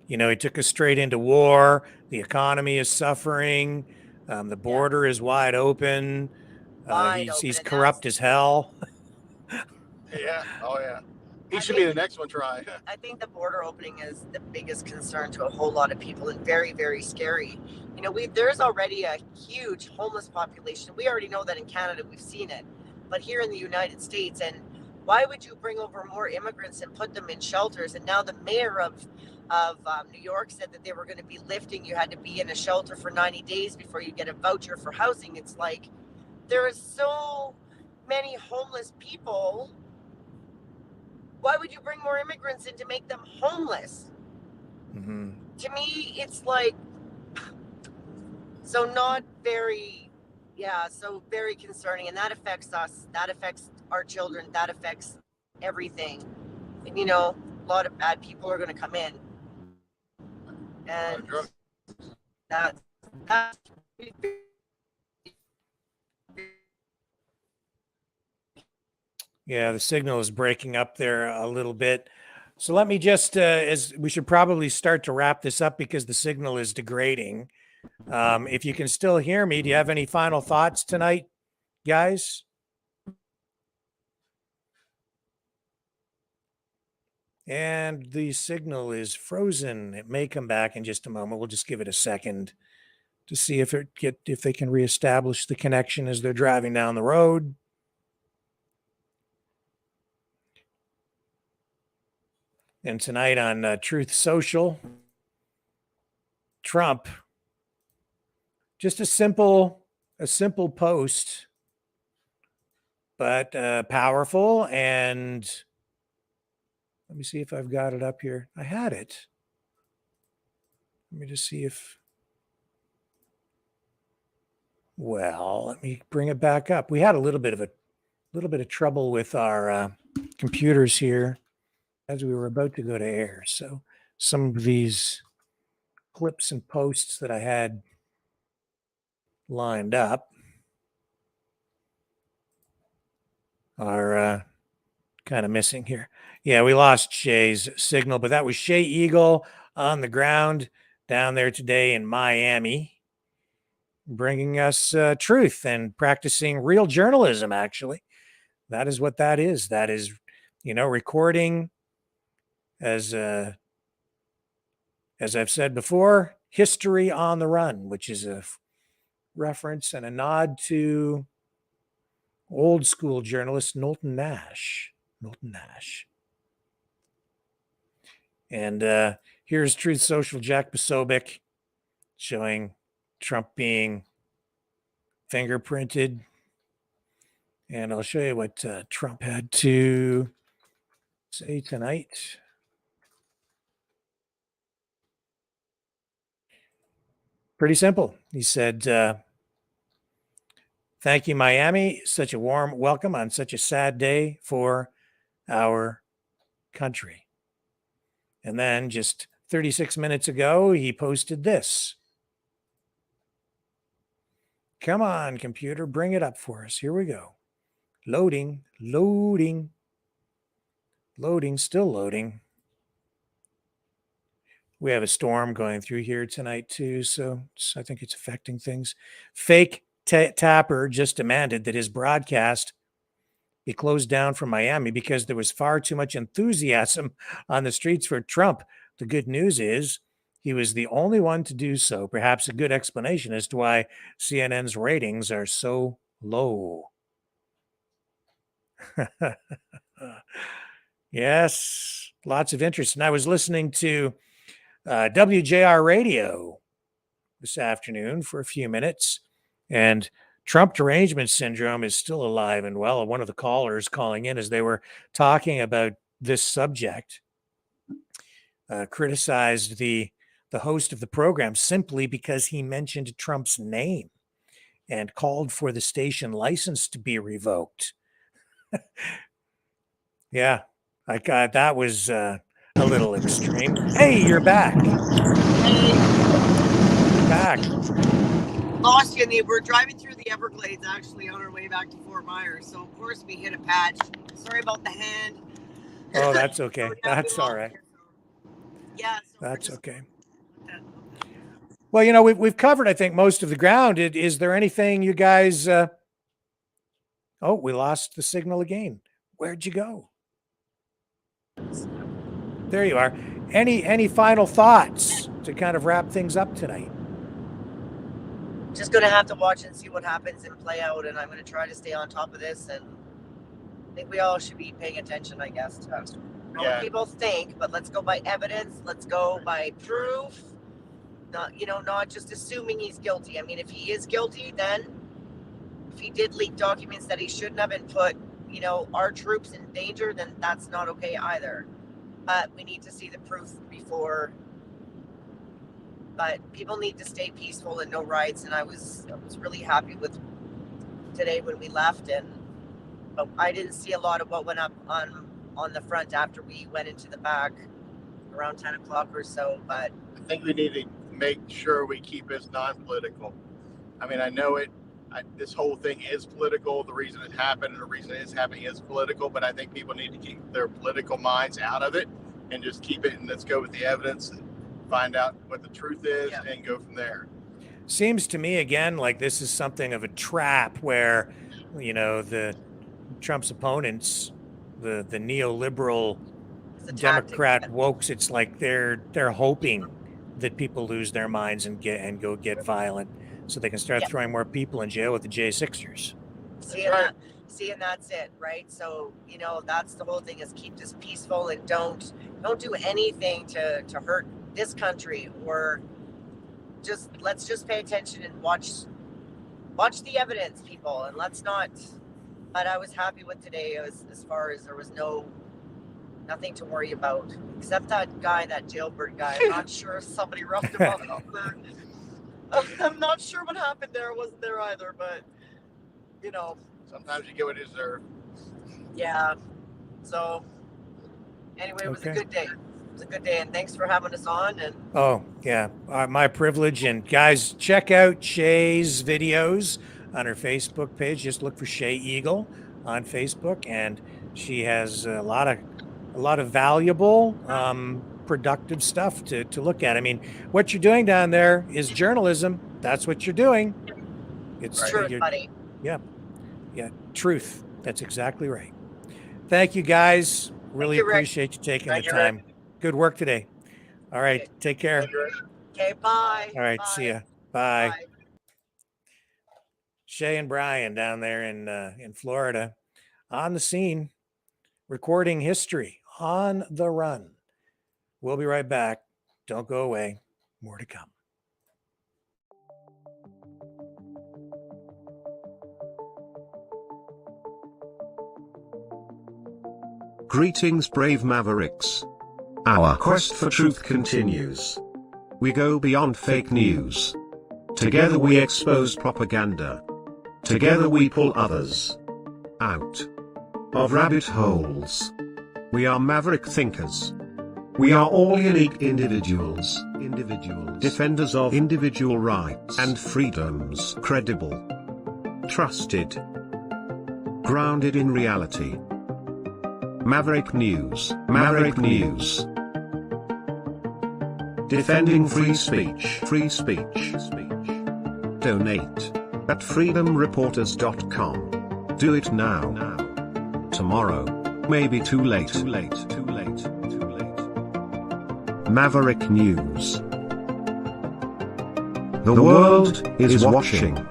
He took us straight into war. The economy is suffering. The border is wide open. Wide open, He's and corrupt as hell. Yeah. Oh yeah. He I should be think- the next one trying. I think the border opening is the biggest concern to a whole lot of people and very, very scary. There's already a huge homeless population. We already know that in Canada, we've seen it, but here in the United States, and why would you bring over more immigrants and put them in shelters? And now the mayor of New York said that they were going to be lifting. You had to be in a shelter for 90 days before you get a voucher for housing. It's like there is so many homeless people. Why would you bring more immigrants in to make them homeless? Mm-hmm. To me, it's like, so very concerning. And that affects us. That affects our children. That affects everything. And, a lot of bad people are going to come in. And that's Yeah, the signal is breaking up there a little bit. So let me just, as we should probably start to wrap this up because the signal is degrading. If you can still hear me, do you have any final thoughts tonight, guys? And the signal is frozen. It may come back in just a moment. We'll just give it a second to see if they can reestablish the connection as they're driving down the road. And tonight on Truth Social, Trump, just a simple post, but powerful. And let me see if I've got it up here. I had it. Let me just see if. Well, let me bring it back up. We had a little bit of trouble with our computers here as we were about to go to air. So some of these clips and posts that I had lined up are kind of missing here. Yeah, we lost Shay's signal, but that was Shay Eagle on the ground down there today in Miami, bringing us truth and practicing real journalism, actually. That is what that is. That is, recording as I've said before, history on the run, which is a reference and a nod to old school journalist Knowlton Nash. And here's Truth Social Jack Posobiec showing Trump being fingerprinted. And I'll show you what Trump had to say tonight. Pretty simple. He said, thank you, Miami. Such a warm welcome on such a sad day for our country. And then just 36 minutes ago, he posted this. Come on, computer, bring it up for us. Here we go. Loading, loading, loading, still loading. We have a storm going through here tonight too, so I think it's affecting things. Fake Tapper just demanded that his broadcast be closed down from Miami because there was far too much enthusiasm on the streets for Trump. The good news is he was the only one to do so. Perhaps a good explanation as to why CNN's ratings are so low. Yes, lots of interest. And I was listening to WJR radio this afternoon for a few minutes, and Trump derangement syndrome is still alive and well. One of the callers calling in as they were talking about this subject criticized the host of the program simply because he mentioned Trump's name and called for the station license to be revoked. Yeah, that was a little extreme. Hey, you're back. Back. Lost you. We're driving through the Everglades actually on our way back to Fort Myers. So of course we hit a patch. Sorry about the hand. Oh, that's okay. That's all right. Yeah. So that's okay. Well, you know, we've covered, I think, most of the ground. Is there anything you guys? Oh, we lost the signal again. Where'd you go? There you are. Any final thoughts to kind of wrap things up tonight? Just going to have to watch and see what happens and play out, and I'm going to try to stay on top of this, and I think we all should be paying attention, I guess, to what people think, but let's go by evidence, let's go by proof, not just assuming he's guilty. I mean, if he is guilty, then if he did leak documents that he shouldn't have and put, our troops in danger, then that's not okay either. But we need to see the proof before. But people need to stay peaceful and no riots. And I was really happy with today when we left. But I didn't see a lot of what went up on the front after we went into the back around 10 o'clock or so. But I think we need to make sure we keep this non-political. I mean, I know this whole thing is political. The reason it happened and the reason it is happening is political. But I think people need to keep their political minds out of it and just keep it. And let's go with the evidence. Find out what the truth is and go from there. Seems to me again like this is something of a trap where, the Trump's opponents, the neoliberal Democrat wokes, it's like they're hoping that people lose their minds and go get violent so they can start throwing more people in jail with the J6ers. See, and that's it, right? So, that's the whole thing, is keep this peaceful and don't do anything to hurt this country, or let's just pay attention and watch the evidence, people, and let's not. But I was happy with today as far as there was nothing to worry about except that guy, that jailbird guy. I'm not sure if somebody roughed him up there. I'm not sure what happened there. I wasn't there either, but sometimes you get what you deserve. Yeah. So anyway, it was a good day. A good day, and thanks for having us on. And oh yeah, my privilege. And guys, check out Shay's videos on her Facebook page. Just look for Shay Eagle on Facebook, and she has a lot of valuable, productive stuff to look at. I mean, what you're doing down there is journalism. That's what you're doing. It's truth, buddy. Yeah, truth. That's exactly right. Thank you, guys. Really appreciate you taking the time. Rick. Good work today. All right. Okay. Take care. Okay. Bye. All right. Bye. See ya. Bye. Bye. Shay and Brian down there in Florida on the scene, recording history on the run. We'll be right back. Don't go away. More to come. Greetings, brave Mavericks. Our quest for truth continues. We go beyond fake news. Together we expose propaganda. Together we pull others out of rabbit holes. We are maverick thinkers. We are all unique individuals, defenders of individual rights and freedoms, credible, trusted, grounded in reality. Maverick News, Maverick News. Defending free speech, free speech. Donate at freedomreporters.com. Do it now. Tomorrow may be too late. Maverick News. The world is watching.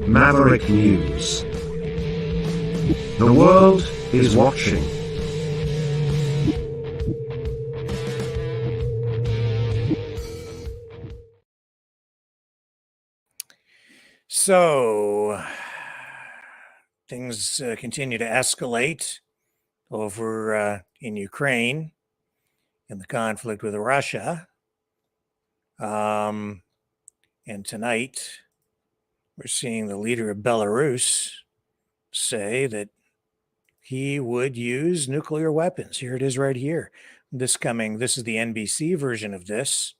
Maverick News. The world is watching. So, things continue to escalate over in Ukraine in the conflict with Russia. And tonight, we're seeing the leader of Belarus say that he would use nuclear weapons. Here it is right here. This is the NBC version of this.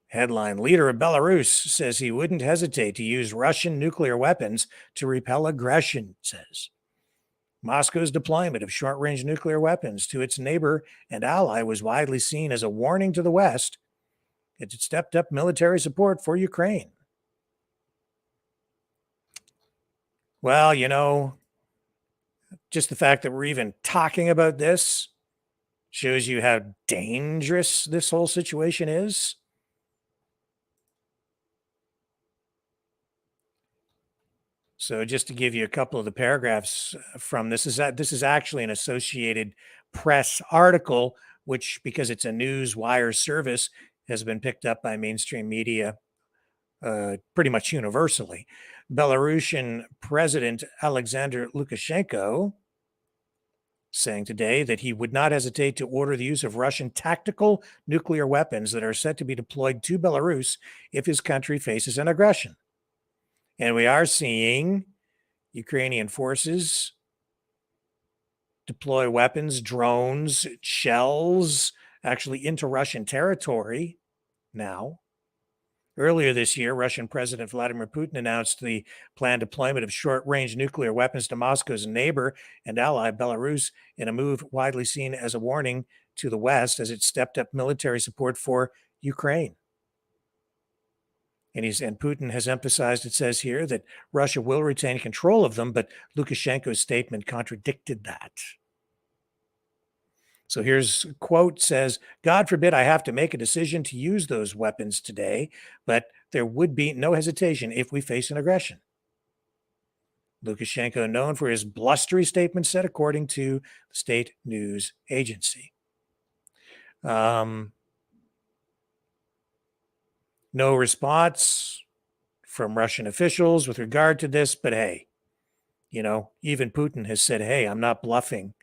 Headline, leader of Belarus says he wouldn't hesitate to use Russian nuclear weapons to repel aggression, says. Moscow's deployment of short-range nuclear weapons to its neighbor and ally was widely seen as a warning to the West. It stepped up military support for Ukraine. Well, just the fact that we're even talking about this shows you how dangerous this whole situation is. So just to give you a couple of the paragraphs from this is actually an Associated Press article, which, because it's a news wire service, has been picked up by mainstream media pretty much universally. Belarusian President Alexander Lukashenko saying today that he would not hesitate to order the use of Russian tactical nuclear weapons that are set to be deployed to Belarus if his country faces an aggression. And we are seeing Ukrainian forces deploy weapons, drones, shells, actually into Russian territory now. Earlier this year, Russian President Vladimir Putin announced the planned deployment of short-range nuclear weapons to Moscow's neighbor and ally, Belarus, in a move widely seen as a warning to the West as it stepped up military support for Ukraine. And Putin has emphasized, it says here, that Russia will retain control of them, but Lukashenko's statement contradicted that. So here's a quote, says, God forbid I have to make a decision to use those weapons today, but there would be no hesitation if we face an aggression. Lukashenko, known for his blustery statements, said, according to the state news agency. No response from Russian officials with regard to this, but hey, even Putin has said, hey, I'm not bluffing,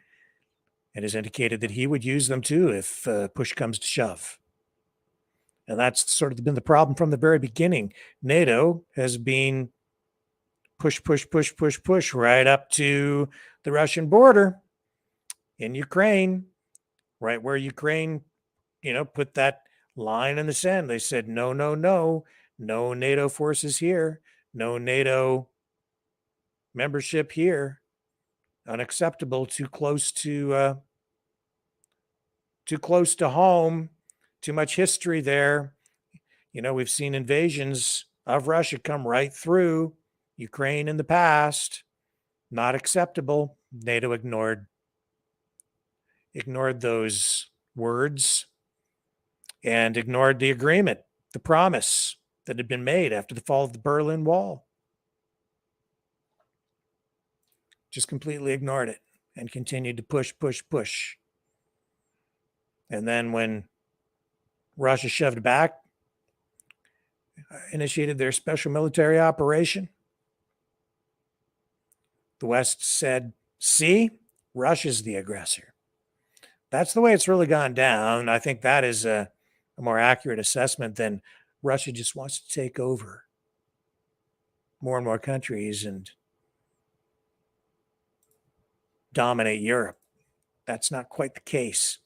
and has indicated that he would use them too if push comes to shove. And that's sort of been the problem from the very beginning. NATO has been push right up to the Russian border in Ukraine, right where Ukraine, put that line in the sand. They said, no NATO forces here, no NATO membership here. unacceptable, too close to home, too much history there. You know, we've seen invasions of Russia come right through Ukraine in the past. Not acceptable. NATO ignored those words and ignored the agreement, the promise that had been made after the fall of the Berlin Wall. Just completely ignored it and continued to push. And then when Russia shoved back, initiated their special military operation, the West said, see, Russia's the aggressor. That's the way it's really gone down. I think that is a more accurate assessment than Russia just wants to take over more and more countries and dominate Europe. That's not quite the case.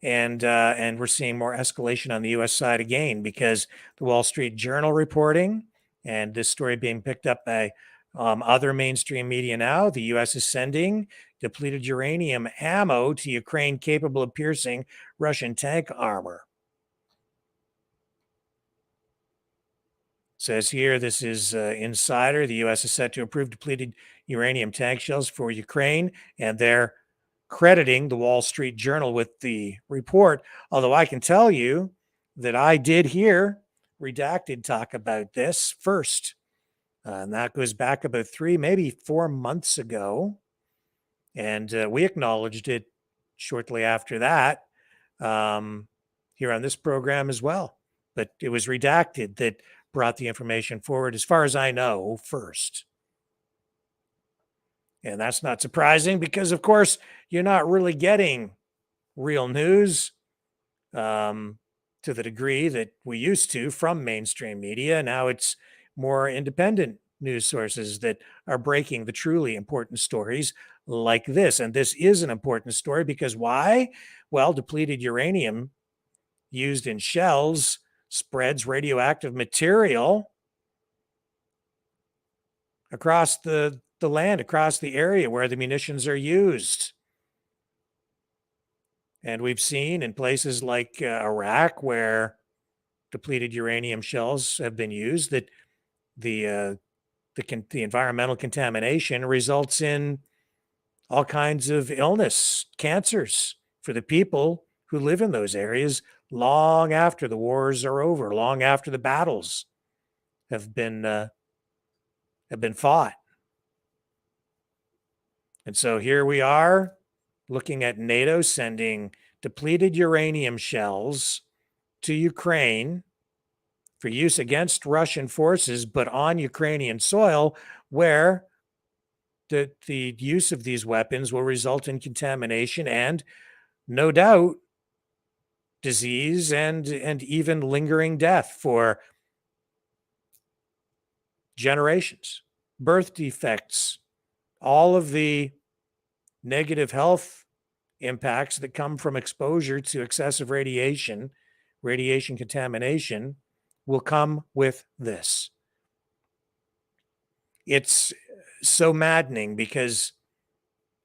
And we're seeing more escalation on the U.S. side again, because the Wall Street Journal reporting, and this story being picked up by other mainstream media now, the U.S. is sending depleted uranium ammo to Ukraine capable of piercing Russian tank armor. Says here, this is Insider. The U.S. is set to approve depleted uranium tank shells for Ukraine, and they're crediting the Wall Street Journal with the report. Although I can tell you that I did hear Redacted talk about this first. And that goes back about 3, maybe 4 months ago. And we acknowledged it shortly after that here on this program as well. But it was Redacted that brought the information forward, as far as I know, first. And that's not surprising because, of course, you're not really getting real news to the degree that we used to from mainstream media. Now it's more independent news sources that are breaking the truly important stories like this. And this is an important story because why? Well, depleted uranium used in shells spreads radioactive material across the land, across the area where the munitions are used. And we've seen in places like Iraq, where depleted uranium shells have been used, that the environmental contamination results in all kinds of illness, cancers for the people who live in those areas long after the wars are over, long after the battles have been fought. And so here we are looking at NATO sending depleted uranium shells to Ukraine for use against Russian forces, but on Ukrainian soil, where the use of these weapons will result in contamination and, no doubt, disease and even lingering death for generations, birth defects, all of the negative health impacts that come from exposure to excessive radiation contamination will come with this. It's so maddening because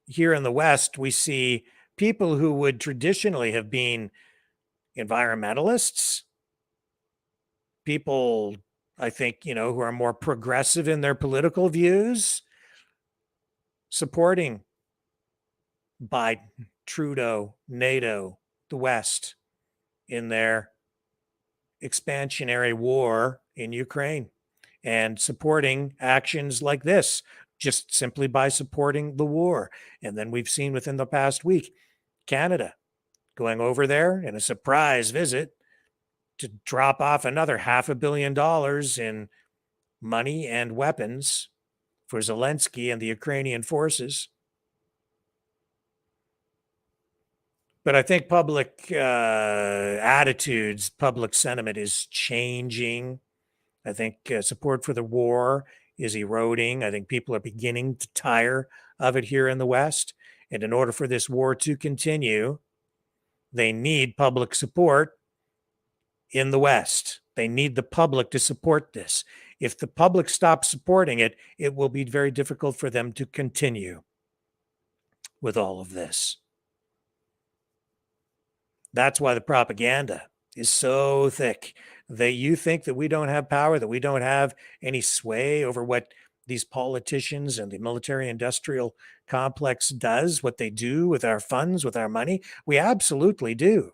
here in the West, we see people who would traditionally have been environmentalists, people, I think, who are more progressive in their political views, supporting Biden, Trudeau, NATO, the West in their expansionary war in Ukraine, and supporting actions like this just simply by supporting the war. And then we've seen within the past week, Canada going over there in a surprise visit to drop off another $500 million in money and weapons for Zelensky and the Ukrainian forces. But I think public attitudes, public sentiment is changing. I think support for the war is eroding. I think people are beginning to tire of it here in the West. And in order for this war to continue, they need public support in the West. They need the public to support this. If the public stops supporting it, it will be very difficult for them to continue. with all of this. That's why the propaganda is so thick, that you think that we don't have power, that we don't have any sway over what these politicians and the military industrial complex does, what they do with our funds, with our money. We absolutely do,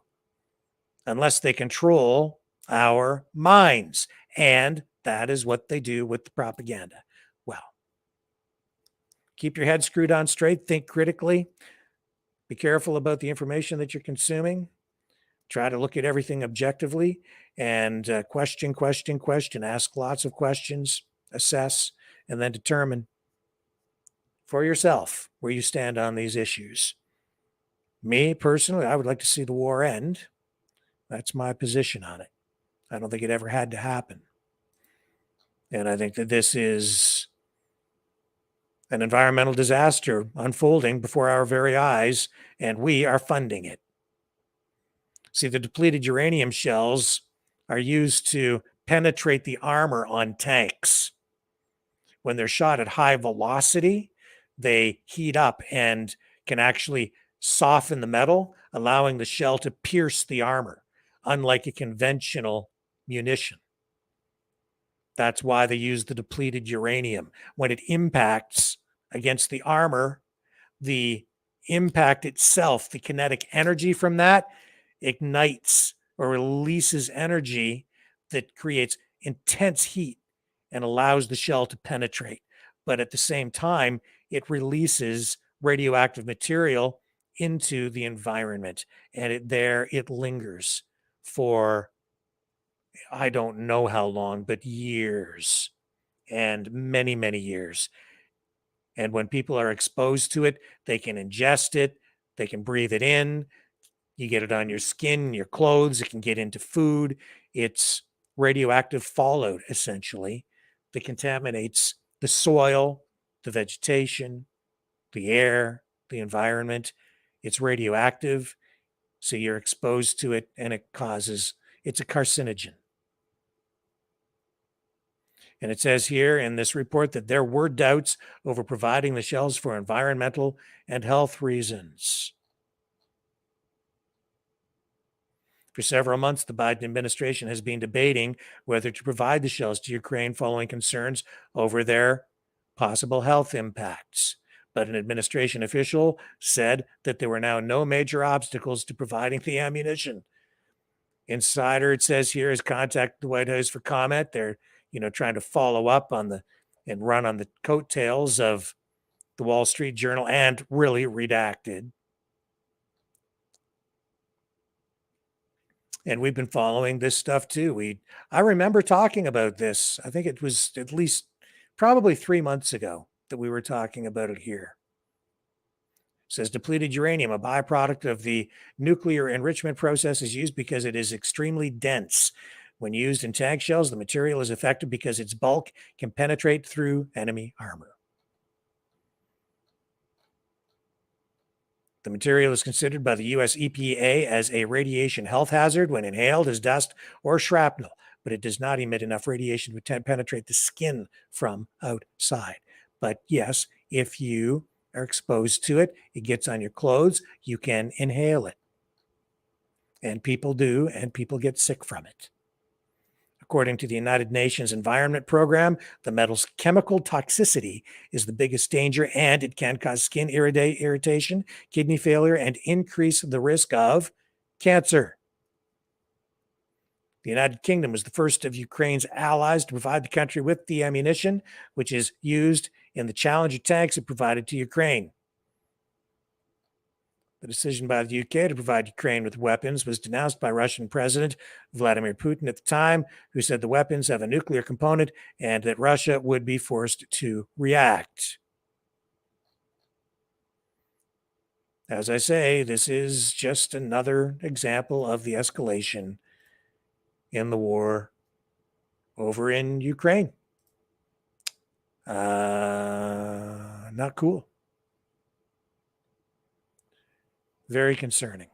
unless they control our minds. And that is what they do with the propaganda. Well, keep your head screwed on straight, think critically, be careful about the information that you're consuming. Try to look at everything objectively and question, ask lots of questions, assess, and then determine for yourself where you stand on these issues. Me, personally, I would like to see the war end. That's my position on it. I don't think it ever had to happen. And I think that this is an environmental disaster unfolding before our very eyes, and we are funding it. See, the depleted uranium shells are used to penetrate the armor on tanks. When they're shot at high velocity, they heat up and can actually soften the metal, allowing the shell to pierce the armor, unlike a conventional munition. That's why they use the depleted uranium. When it impacts against the armor, the impact itself, the kinetic energy from that, ignites or releases energy that creates intense heat and allows the shell to penetrate. But at the same time, it releases radioactive material into the environment, and it lingers for, I don't know how long, but years and many, many years. And when people are exposed to it, they can ingest it, they can breathe it in. You get it on your skin, your clothes, it can get into food. It's radioactive fallout, essentially, that contaminates the soil, the vegetation, the air, the environment. It's radioactive, so you're exposed to it, and it's a carcinogen. And it says here in this report that there were doubts over providing the shells for environmental and health reasons. For several months, the Biden administration has been debating whether to provide the shells to Ukraine following concerns over their possible health impacts. But an administration official said that there were now no major obstacles to providing the ammunition. Insider, it says here, has contacted the White House for comment. They're, trying to follow up on and run on the coattails of the Wall Street Journal and really redacted. And we've been following this stuff too. I remember talking about this. I think it was at least probably 3 months ago that we were talking about it here. It says depleted uranium, a byproduct of the nuclear enrichment process, is used because it is extremely dense. When used in tank shells, the material is effective because its bulk can penetrate through enemy armor. The material is considered by the U.S. EPA as a radiation health hazard when inhaled as dust or shrapnel, but it does not emit enough radiation to penetrate the skin from outside. But yes, if you are exposed to it, it gets on your clothes, you can inhale it. And people do, and people get sick from it. According to the United Nations Environment Program, the metal's chemical toxicity is the biggest danger, and it can cause skin irritation, kidney failure, and increase the risk of cancer. The United Kingdom was the first of Ukraine's allies to provide the country with the ammunition, which is used in the Challenger tanks it provided to Ukraine. The decision by the UK to provide Ukraine with weapons was denounced by Russian President Vladimir Putin at the time, who said the weapons have a nuclear component and that Russia would be forced to react. As I say, this is just another example of the escalation in the war over in Ukraine. Not cool. Very concerning.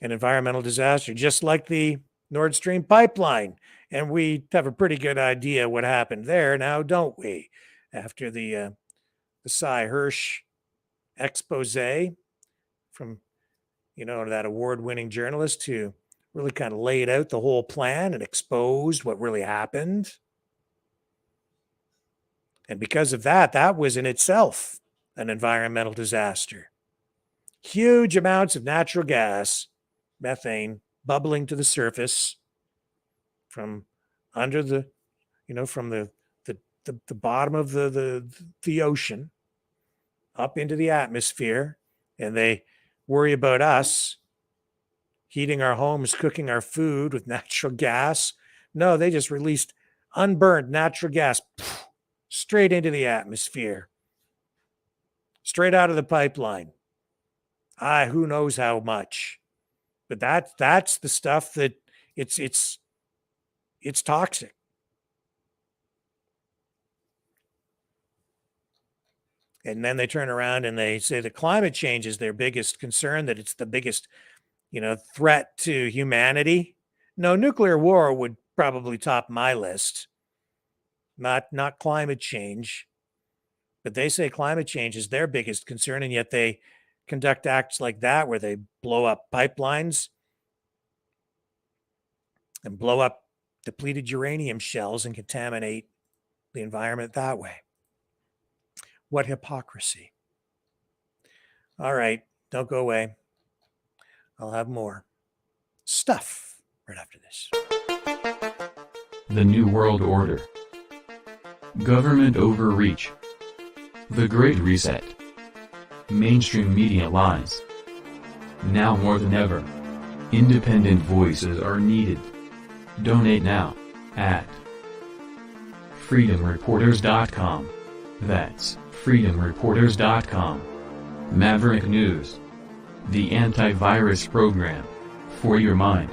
An environmental disaster, just like the Nord Stream pipeline. And we have a pretty good idea what happened there now, don't we? After the Cy Hirsch expose from, that award-winning journalist who really kind of laid out the whole plan and exposed what really happened. And because of that, that was in itself an environmental disaster. Huge amounts of natural gas, methane, bubbling to the surface from under the, from the bottom of the ocean up into the atmosphere. And they worry about us heating our homes, cooking our food with natural gas. No, they just released unburned natural gas straight into the atmosphere, straight out of the pipeline. Who knows how much, but that's the stuff that it's toxic. And then they turn around and they say that climate change is their biggest concern, that it's the biggest, threat to humanity. No, nuclear war would probably top my list. Not climate change. But they say climate change is their biggest concern, and yet they conduct acts like that where they blow up pipelines and blow up depleted uranium shells and contaminate the environment that way. What hypocrisy. All right, don't go away. I'll have more stuff right after this. The New World Order. Government overreach. The Great Reset. Mainstream media lies. Now more than ever, independent voices are needed. Donate now at freedomreporters.com. That's freedomreporters.com. Maverick News. The antivirus program for your mind.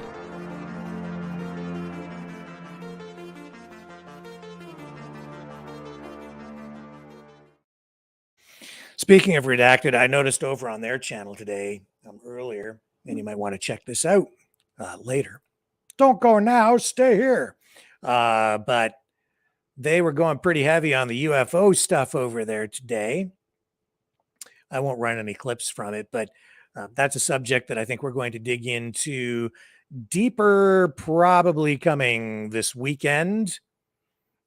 Speaking of Redacted, I noticed over on their channel today, earlier, and you might want to check this out later. Don't go now, stay here. But they were going pretty heavy on the UFO stuff over there today. I won't run any clips from it, but that's a subject that I think we're going to dig into deeper, probably coming this weekend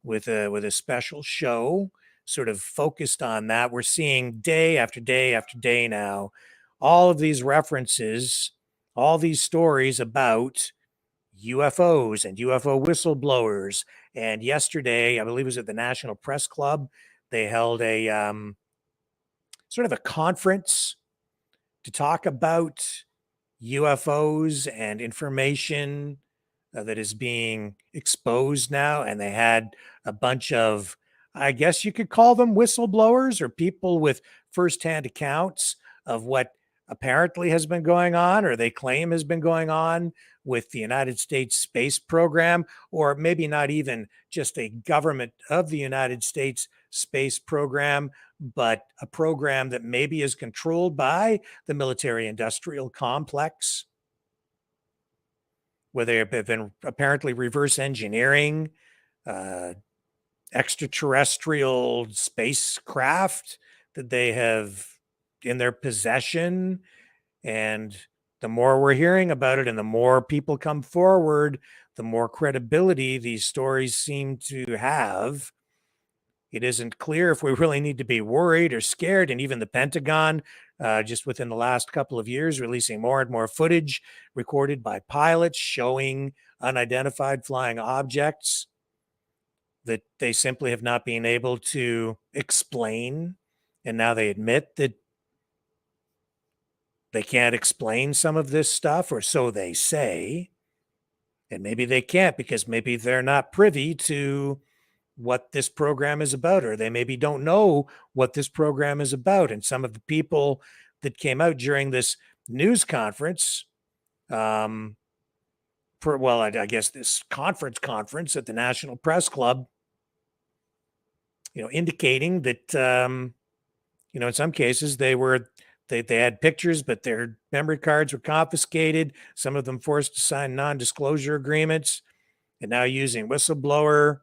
with a special show sort of focused on that. We're seeing day after day after day now, all of these references, all these stories about UFOs and UFO whistleblowers. And yesterday, I believe it was at the National Press Club, they held a sort of a conference to talk about UFOs and information that is being exposed now. And they had a bunch of, I guess you could call them whistleblowers or people with firsthand accounts of what apparently has been going on, or they claim has been going on with the United States space program, or maybe not even just a government of the United States space program, but a program that maybe is controlled by the military-industrial complex, where they have been apparently reverse engineering extraterrestrial spacecraft that they have in their possession. And the more we're hearing about it and the more people come forward, the more credibility these stories seem to have. It isn't clear if we really need to be worried or scared. And even the Pentagon, just within the last couple of years, releasing more and more footage recorded by pilots showing unidentified flying objects that they simply have not been able to explain. And now they admit that they can't explain some of this stuff, or so they say. And maybe they can't because maybe they're not privy to what this program is about, or they maybe don't know what this program is about. And some of the people that came out during this news conference, I guess this conference at the National Press Club, indicating that, in some cases they had pictures, but their memory cards were confiscated. Some of them forced to sign non-disclosure agreements, and now using whistleblower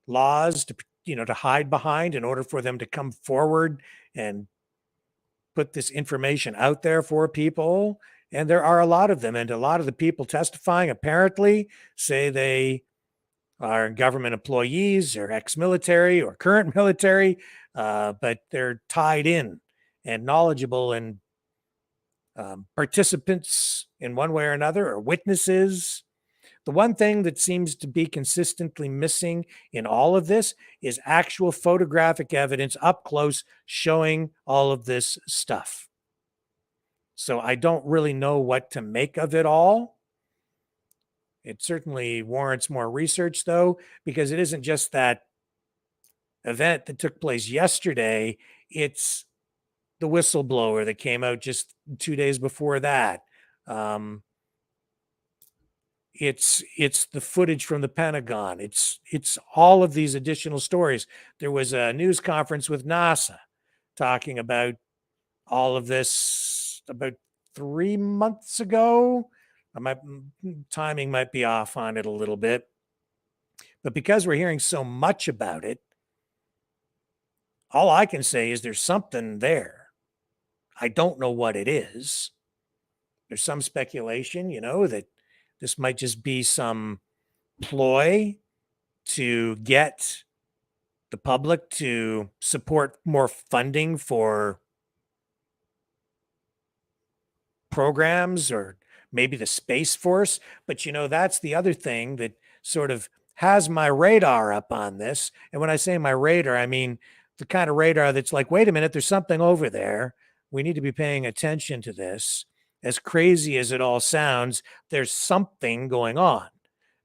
laws to hide behind in order for them to come forward and put this information out there for people. And there are a lot of them. And a lot of the people testifying apparently say they are government employees or ex-military or current military, but they're tied in and knowledgeable and participants in one way or another, or witnesses. The one thing that seems to be consistently missing in all of this is actual photographic evidence up close showing all of this stuff. So I don't really know what to make of it all. It certainly warrants more research, though, because it isn't just that event that took place yesterday. It's the whistleblower that came out just 2 days before that. It's the footage from the Pentagon. It's all of these additional stories. There was a news conference with NASA talking about all of this about 3 months ago. Timing might be off on it a little bit, but because we're hearing so much about it, all I can say is there's something there. I don't know what it is. There's some speculation, that this might just be some ploy to get the public to support more funding for programs or maybe the Space Force. But, that's the other thing that sort of has my radar up on this. And when I say my radar, I mean the kind of radar that's like, wait a minute, there's something over there. We need to be paying attention to this. As crazy as it all sounds, there's something going on.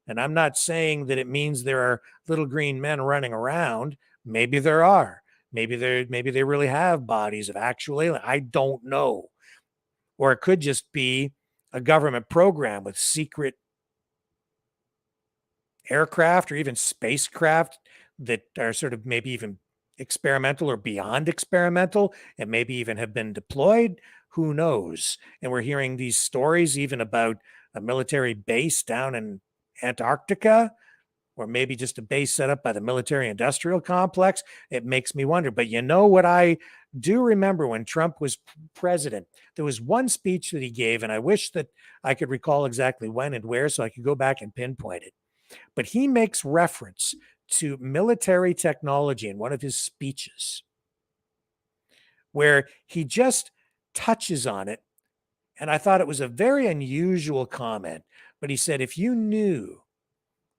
And I'm not saying that it means there are little green men running around. Maybe there are. Maybe they really have bodies of actual aliens. I don't know. Or it could just be a government program with secret aircraft or even spacecraft that are sort of maybe even experimental or beyond experimental and maybe even have been deployed. Who knows? And we're hearing these stories even about a military base down in Antarctica, or maybe just a base set up by the military industrial complex. It makes me wonder. But what I do remember when Trump was president, there was one speech that he gave, and I wish that I could recall exactly when and where so I could go back and pinpoint it. But he makes reference to military technology in one of his speeches where he just touches on it. And I thought it was a very unusual comment, but he said, if you knew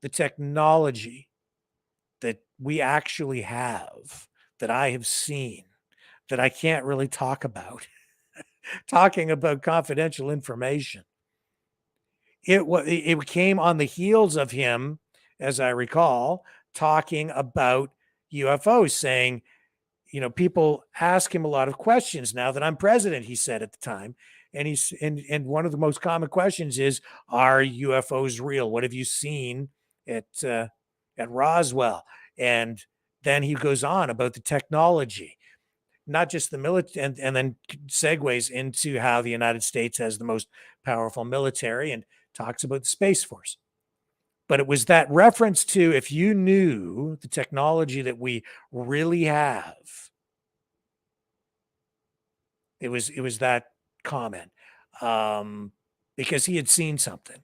the technology that we actually have, that I have seen, that I can't really talk about, talking about confidential information, it came on the heels of him, as I recall, talking about UFOs, saying, people ask him a lot of questions now that I'm president, he said at the time. And one of the most common questions is, are UFOs real? What have you seen at Roswell? And then he goes on about the technology, not just the military, and then segues into how the United States has the most powerful military and talks about the Space Force. But it was that reference to, if you knew the technology that we really have, it was that comment, because he had seen something.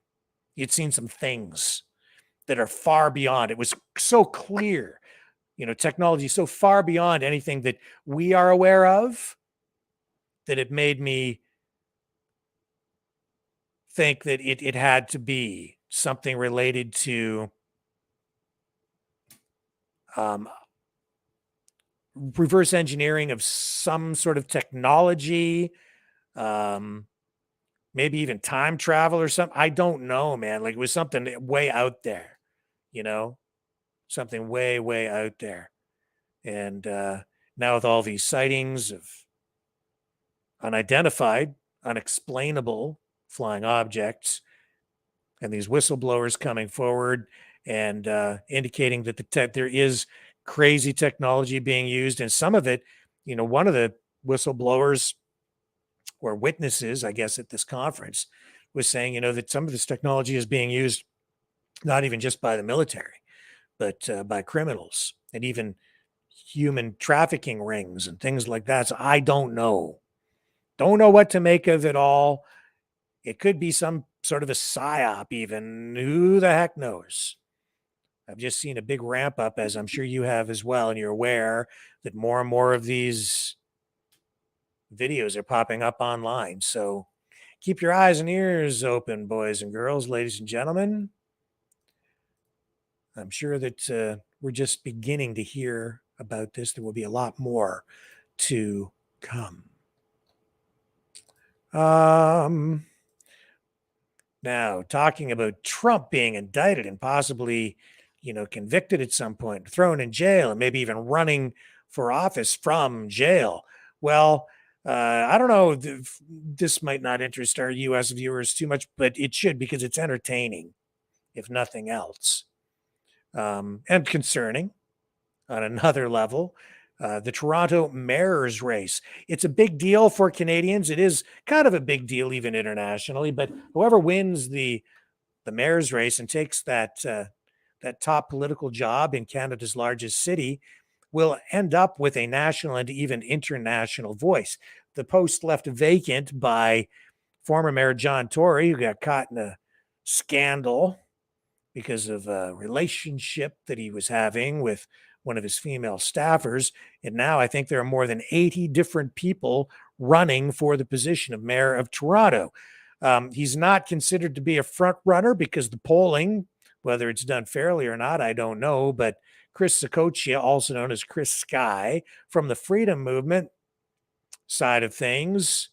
He had seen some things that are far beyond. It was so clear, technology so far beyond anything that we are aware of, that it made me think that it had to be something related to reverse engineering of some sort of technology, maybe even time travel or something. I don't know, man. Like, it was something way out there, something way, way out there. And now with all these sightings of unidentified, unexplainable flying objects, and these whistleblowers coming forward and indicating that there is crazy technology being used. And some of it, one of the whistleblowers or witnesses, I guess, at this conference was saying, that some of this technology is being used not even just by the military, but by criminals and even human trafficking rings and things like that. So I don't know. Don't know what to make of it all. It could be some sort of a psyop even. Who the heck knows? I've just seen a big ramp up, as I'm sure you have as well, and you're aware that more and more of these videos are popping up online. So keep your eyes and ears open, boys and girls, ladies and gentlemen. I'm sure that we're just beginning to hear about this. There will be a lot more to come. Now, talking about Trump being indicted and possibly, convicted at some point, thrown in jail, and maybe even running for office from jail. Well, I don't know. This might not interest our U.S. viewers too much, but it should, because it's entertaining, if nothing else, and concerning on another level. The Toronto mayor's race. It's a big deal for Canadians. It is kind of a big deal even internationally, but whoever wins the mayor's race and takes that top political job in Canada's largest city will end up with a national and even international voice. The post left vacant by former Mayor John Tory, who got caught in a scandal because of a relationship that he was having with one of his female staffers. And now I think there are more than 80 different people running for the position of mayor of Toronto. He's not considered to be a front runner because the polling, whether it's done fairly or not, I don't know. But Chris Sakochia, also known as Chris Sky, from the Freedom Movement side of things,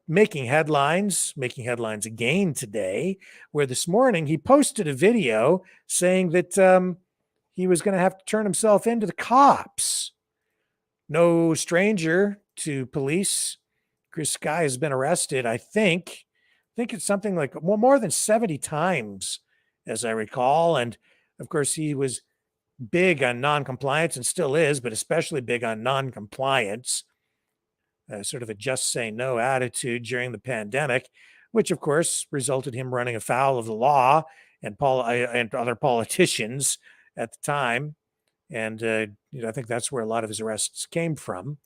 making headlines again today, where this morning he posted a video saying that he was going to have to turn himself into the cops. No stranger to police. Chris Sky has been arrested, I think it's something like more than 70 times, as I recall. And of course, he was big on noncompliance and still is, but especially big on noncompliance. Sort of a just say no attitude during the pandemic, which of course resulted him running afoul of the law and other politicians at the time. And, I think that's where a lot of his arrests came from.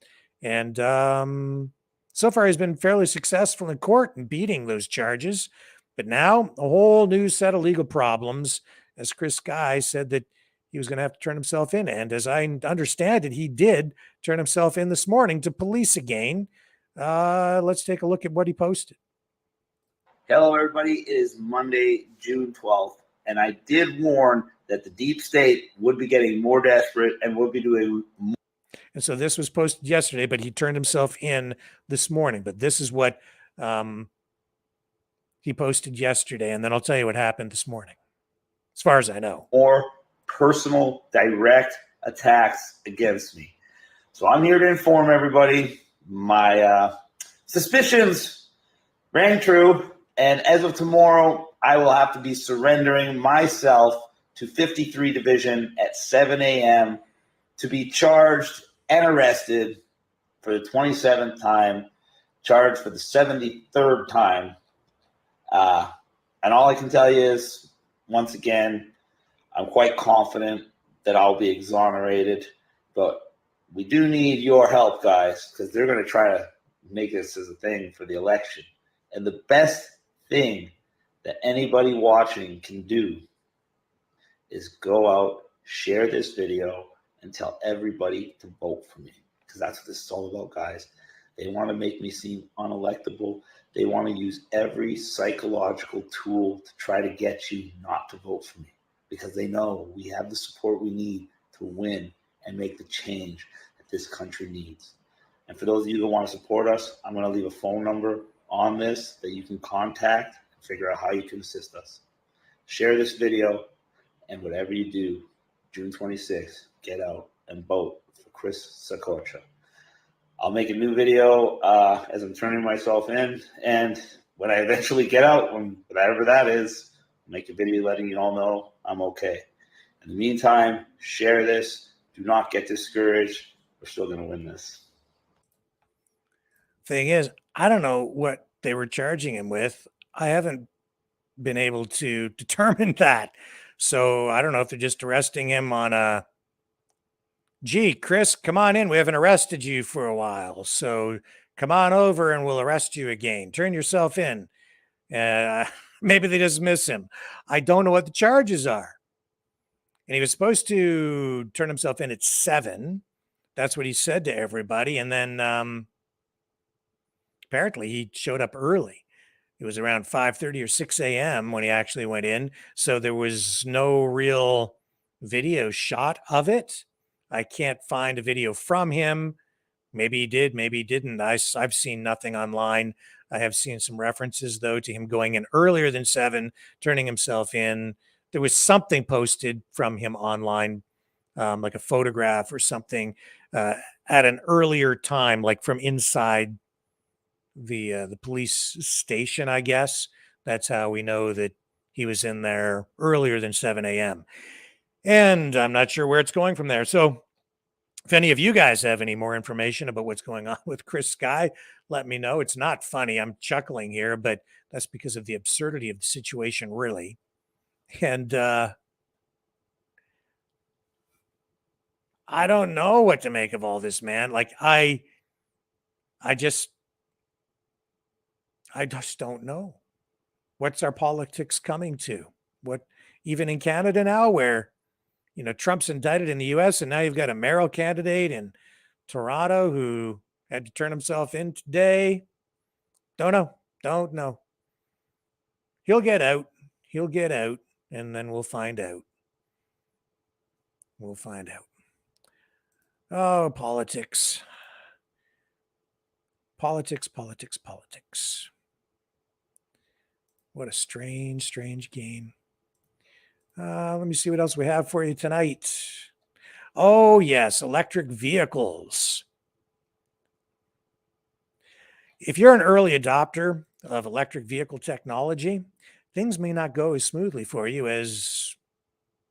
And so far he's been fairly successful in court in beating those charges. But now a whole new set of legal problems, as Chris Sky said that he was going to have to turn himself in. And as I understand it, he did turn himself in this morning to police again. Let's take a look at what he posted. Hello, everybody. It is Monday, June 12th, and I did warn that the deep state would be getting more desperate and would be doing more. And so this was posted yesterday, but he turned himself in this morning. But this is what he posted yesterday, and then I'll tell you what happened this morning, as far as I know. More personal, direct attacks against me. So I'm here to inform everybody my suspicions rang true, and as of tomorrow, I will have to be surrendering myself to 53 Division at 7 a.m. to be charged and arrested for the 27th time, charged for the 73rd time. And all I can tell you is, once again, I'm quite confident that I'll be exonerated, but we do need your help, guys, because they're going to try to make this as a thing for the election. And the best thing that anybody watching can do is go out, share this video, and tell everybody to vote for me, because that's what this is all about, guys. They want to make me seem unelectable. They want to use every psychological tool to try to get you not to vote for me, because they know we have the support we need to win and make the change that this country needs. And for those of you that want to support us, I'm going to leave a phone number on this that you can contact and figure out how you can assist us. Share this video, and whatever you do, June 26th, get out and vote for Chris Sakocha. I'll make a new video as I'm turning myself in, and when I eventually get out, whatever that is, I'll make a video letting you all know I'm okay. In the meantime, share this. Do not get discouraged. We're still going to win this. Thing is, I don't know what they were charging him with. I haven't been able to determine that. So I don't know if they're just arresting him on gee, Chris, come on in. We haven't arrested you for a while. So Come on over and we'll arrest you again. Turn yourself in. Maybe they dismiss him. I don't know what the charges are. And he was supposed to turn himself in at 7. That's what he said to everybody. And then apparently he showed up early. It was around 5:30 or 6 a.m. when he actually went in. So there was no real video shot of it. I can't find a video from him. Maybe he did, maybe he didn't. I've seen nothing online. I have seen some references, though, to him going in earlier than 7, turning himself in. There was something posted from him online, like a photograph or something, at an earlier time, like from inside the police station, I guess. That's how we know that he was in there earlier than 7 a.m. And I'm not sure where it's going from there. So if any of you guys have any more information about what's going on with Chris Sky, let me know. It's not funny. I'm chuckling here, but that's because of the absurdity of the situation, really. And I don't know what to make of all this, man. Like I just don't know. What's our politics coming to? What, even in Canada now, where Trump's indicted in the U.S. and now you've got a mayoral candidate in Toronto who had to turn himself in today. Don't know. He'll get out, and then we'll find out. Oh, politics. What a strange game. Let me see what else we have for you tonight. Oh, yes, electric vehicles. If you're an early adopter of electric vehicle technology, things may not go as smoothly for you as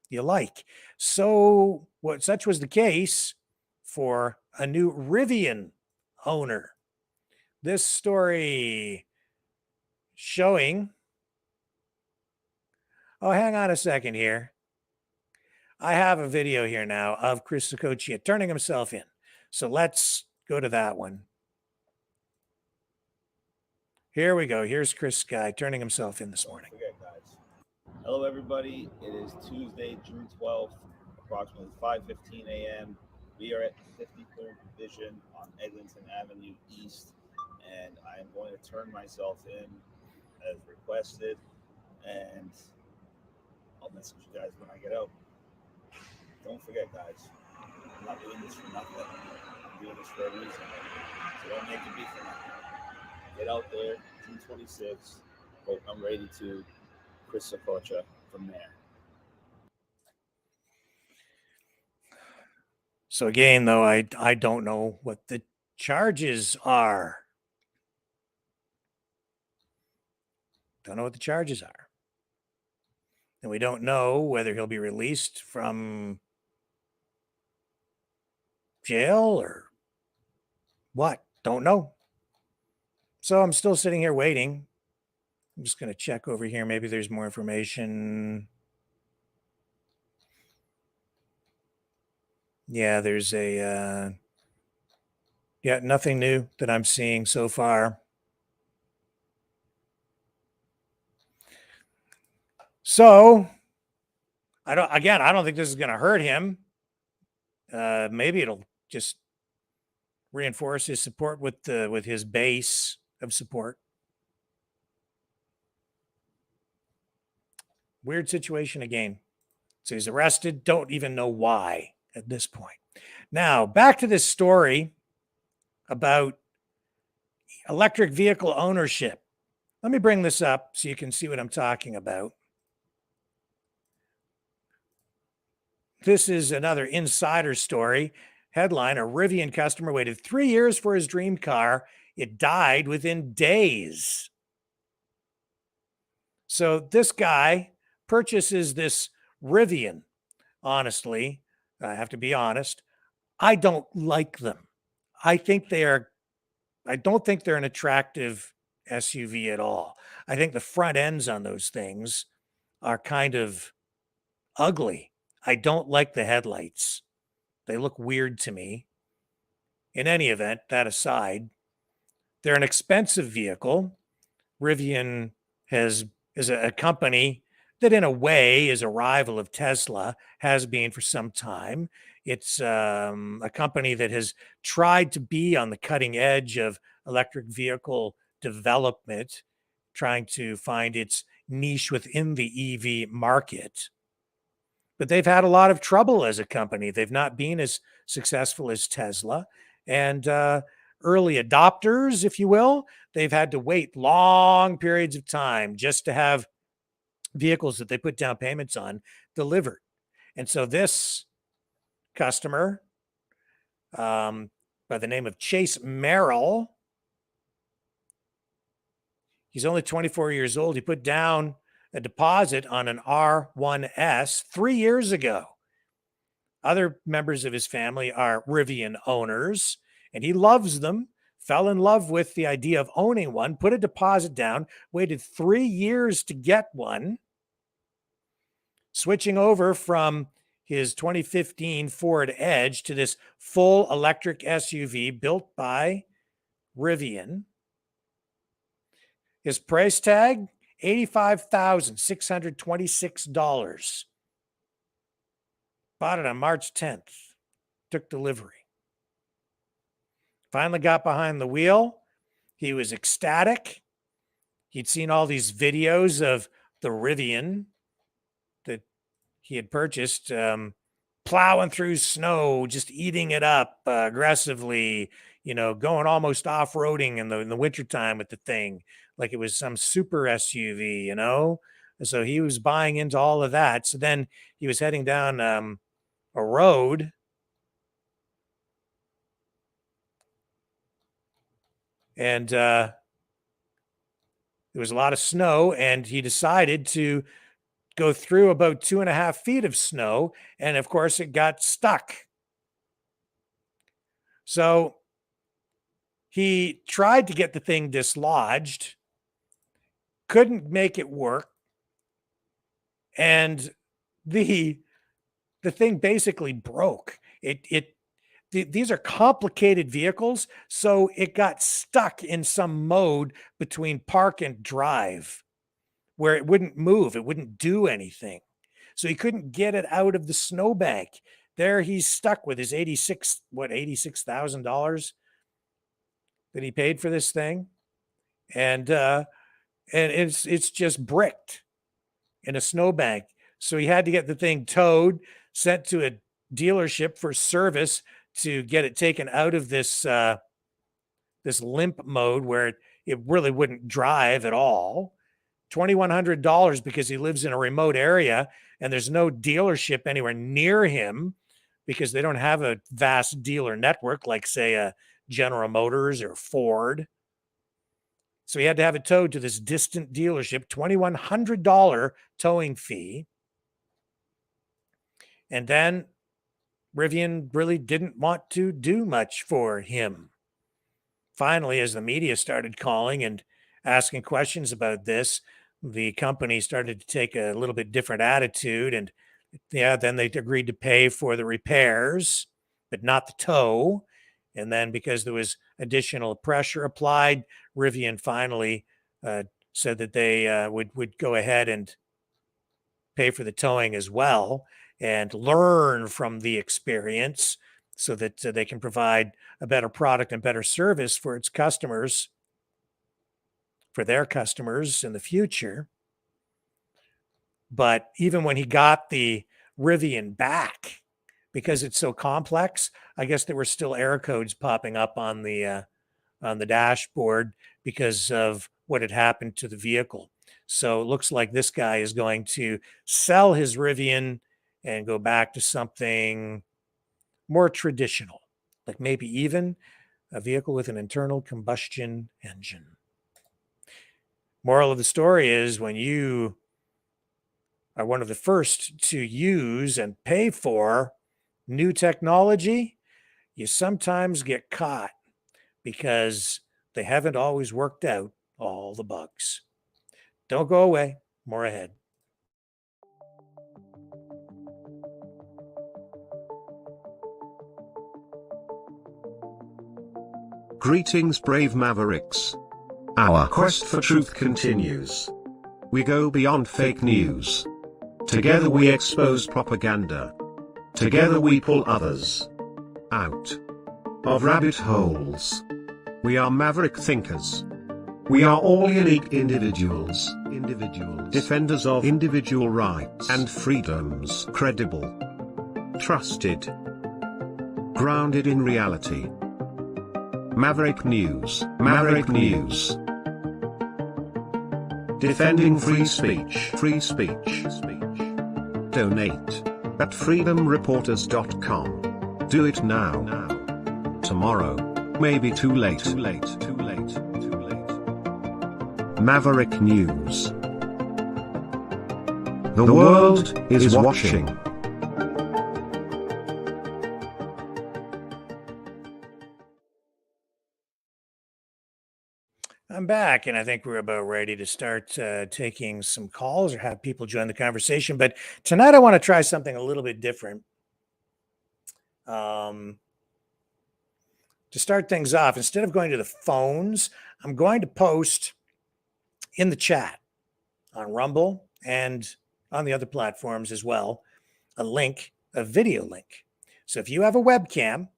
you like. So, such was the case for a new Rivian owner. This story showing... Oh, hang on a second here. I have a video here now of Chris Scotia turning himself in. So let's go to that one. Here we go. Here's Chris Sky turning himself in this morning. Okay, guys. Hello, everybody. It is Tuesday, June 12th, approximately 5:15 a.m. We are at the 53rd Division on Eglinton Avenue East, and I am going to turn myself in as requested, and I'll message you guys when I get out. Don't forget, guys, I'm not doing this for nothing. I'm doing this for a reason. So don't make it be for nothing. Get out there, June 26th. Vote number 82, Chris Scotia from there. So again, though, I don't know what the charges are. Don't know what the charges are. And we don't know whether he'll be released from jail or what. Don't know. So I'm still sitting here waiting. I'm just going to check over here. Maybe there's more information. Yeah, there's nothing new that I'm seeing so far. So I don't think this is going to hurt him. Maybe it'll just reinforce his support with his base of support. Weird situation again. So he's arrested. Don't even know why at this point. Now, back to this story about electric vehicle ownership. Let me bring this up so you can see what I'm talking about. This is another insider story. Headline: a Rivian customer waited 3 years for his dream car. It died within days. So this guy purchases this Rivian. Honestly, I have to be honest, I don't like them. I don't think they're an attractive SUV at all. I think the front ends on those things are kind of ugly. I don't like the headlights. They look weird to me. In any event, that aside, They're an expensive vehicle. Rivian is a company that in a way is a rival of Tesla, has been for some time. It's a company that has tried to be on the cutting edge of electric vehicle development, trying to find its niche within the EV market. But they've had a lot of trouble as a company. They've not been as successful as Tesla. And early adopters, if you will, they've had to wait long periods of time just to have vehicles that they put down payments on delivered. And so this customer, by the name of Chase Merrill, he's only 24 years old. He put down a deposit on an R1S 3 years ago. Other members of his family are Rivian owners, and he loves them, fell in love with the idea of owning one, put a deposit down, waited 3 years to get one, switching over from his 2015 Ford Edge to this full electric SUV built by Rivian. His price tag, $85,626. Bought it on March 10th. Took delivery. Finally got behind the wheel. He was ecstatic. He'd seen all these videos of the Rivian that he had purchased, plowing through snow, just eating it up aggressively, going almost off-roading in the wintertime with the thing, like it was some super SUV, So he was buying into all of that. So then he was heading down a road, and there was a lot of snow, and he decided to go through about 2.5 feet of snow, and of course it got stuck. So he tried to get the thing dislodged, couldn't make it work, and the thing basically broke. These are complicated vehicles, so it got stuck in some mode between park and drive where it wouldn't move, it wouldn't do anything. So he couldn't get it out of the snowbank. There he's stuck with his $86,000 that he paid for this thing. And it's just bricked in a snowbank. So he had to get the thing towed, sent to a dealership for service to get it taken out of this limp mode where it really wouldn't drive at all. $2,100 because he lives in a remote area and there's no dealership anywhere near him because they don't have a vast dealer network like, say, a General Motors or Ford. So he had to have it towed to this distant dealership, $2,100 towing fee. And then Rivian really didn't want to do much for him. Finally, as the media started calling and asking questions about this, the company started to take a little bit different attitude. And then they agreed to pay for the repairs, but not the tow. And then because there was additional pressure applied, Rivian finally said that they would go ahead and pay for the towing as well and learn from the experience so that they can provide a better product and better service for its customers, for their customers in the future. But even when he got the Rivian back, because it's so complex, I guess there were still error codes popping up on the dashboard because of what had happened to the vehicle. So it looks like this guy is going to sell his Rivian and go back to something more traditional, like maybe even a vehicle with an internal combustion engine. Moral of the story is when you are one of the first to use and pay for new technology, you sometimes get caught because they haven't always worked out all the bugs. Don't go away. More ahead. Greetings, brave Mavericks. Our quest for truth continues. We go beyond fake news. Together we expose propaganda. Together we pull others out of rabbit holes. We are maverick thinkers. We are all unique individuals, defenders of individual rights and freedoms, credible, trusted, grounded in reality. Maverick News, Maverick News. Defending free speech, free speech. Donate at freedomreporters.com. Do it now. Tomorrow may be too late. Maverick News. The world is watching. I'm back, and I think we're about ready to start taking some calls or have people join the conversation. But tonight I want to try something a little bit different. To start things off, instead of going to the phones, I'm going to post in the chat on Rumble and on the other platforms as well, a link, a video link. So if you have a webcam,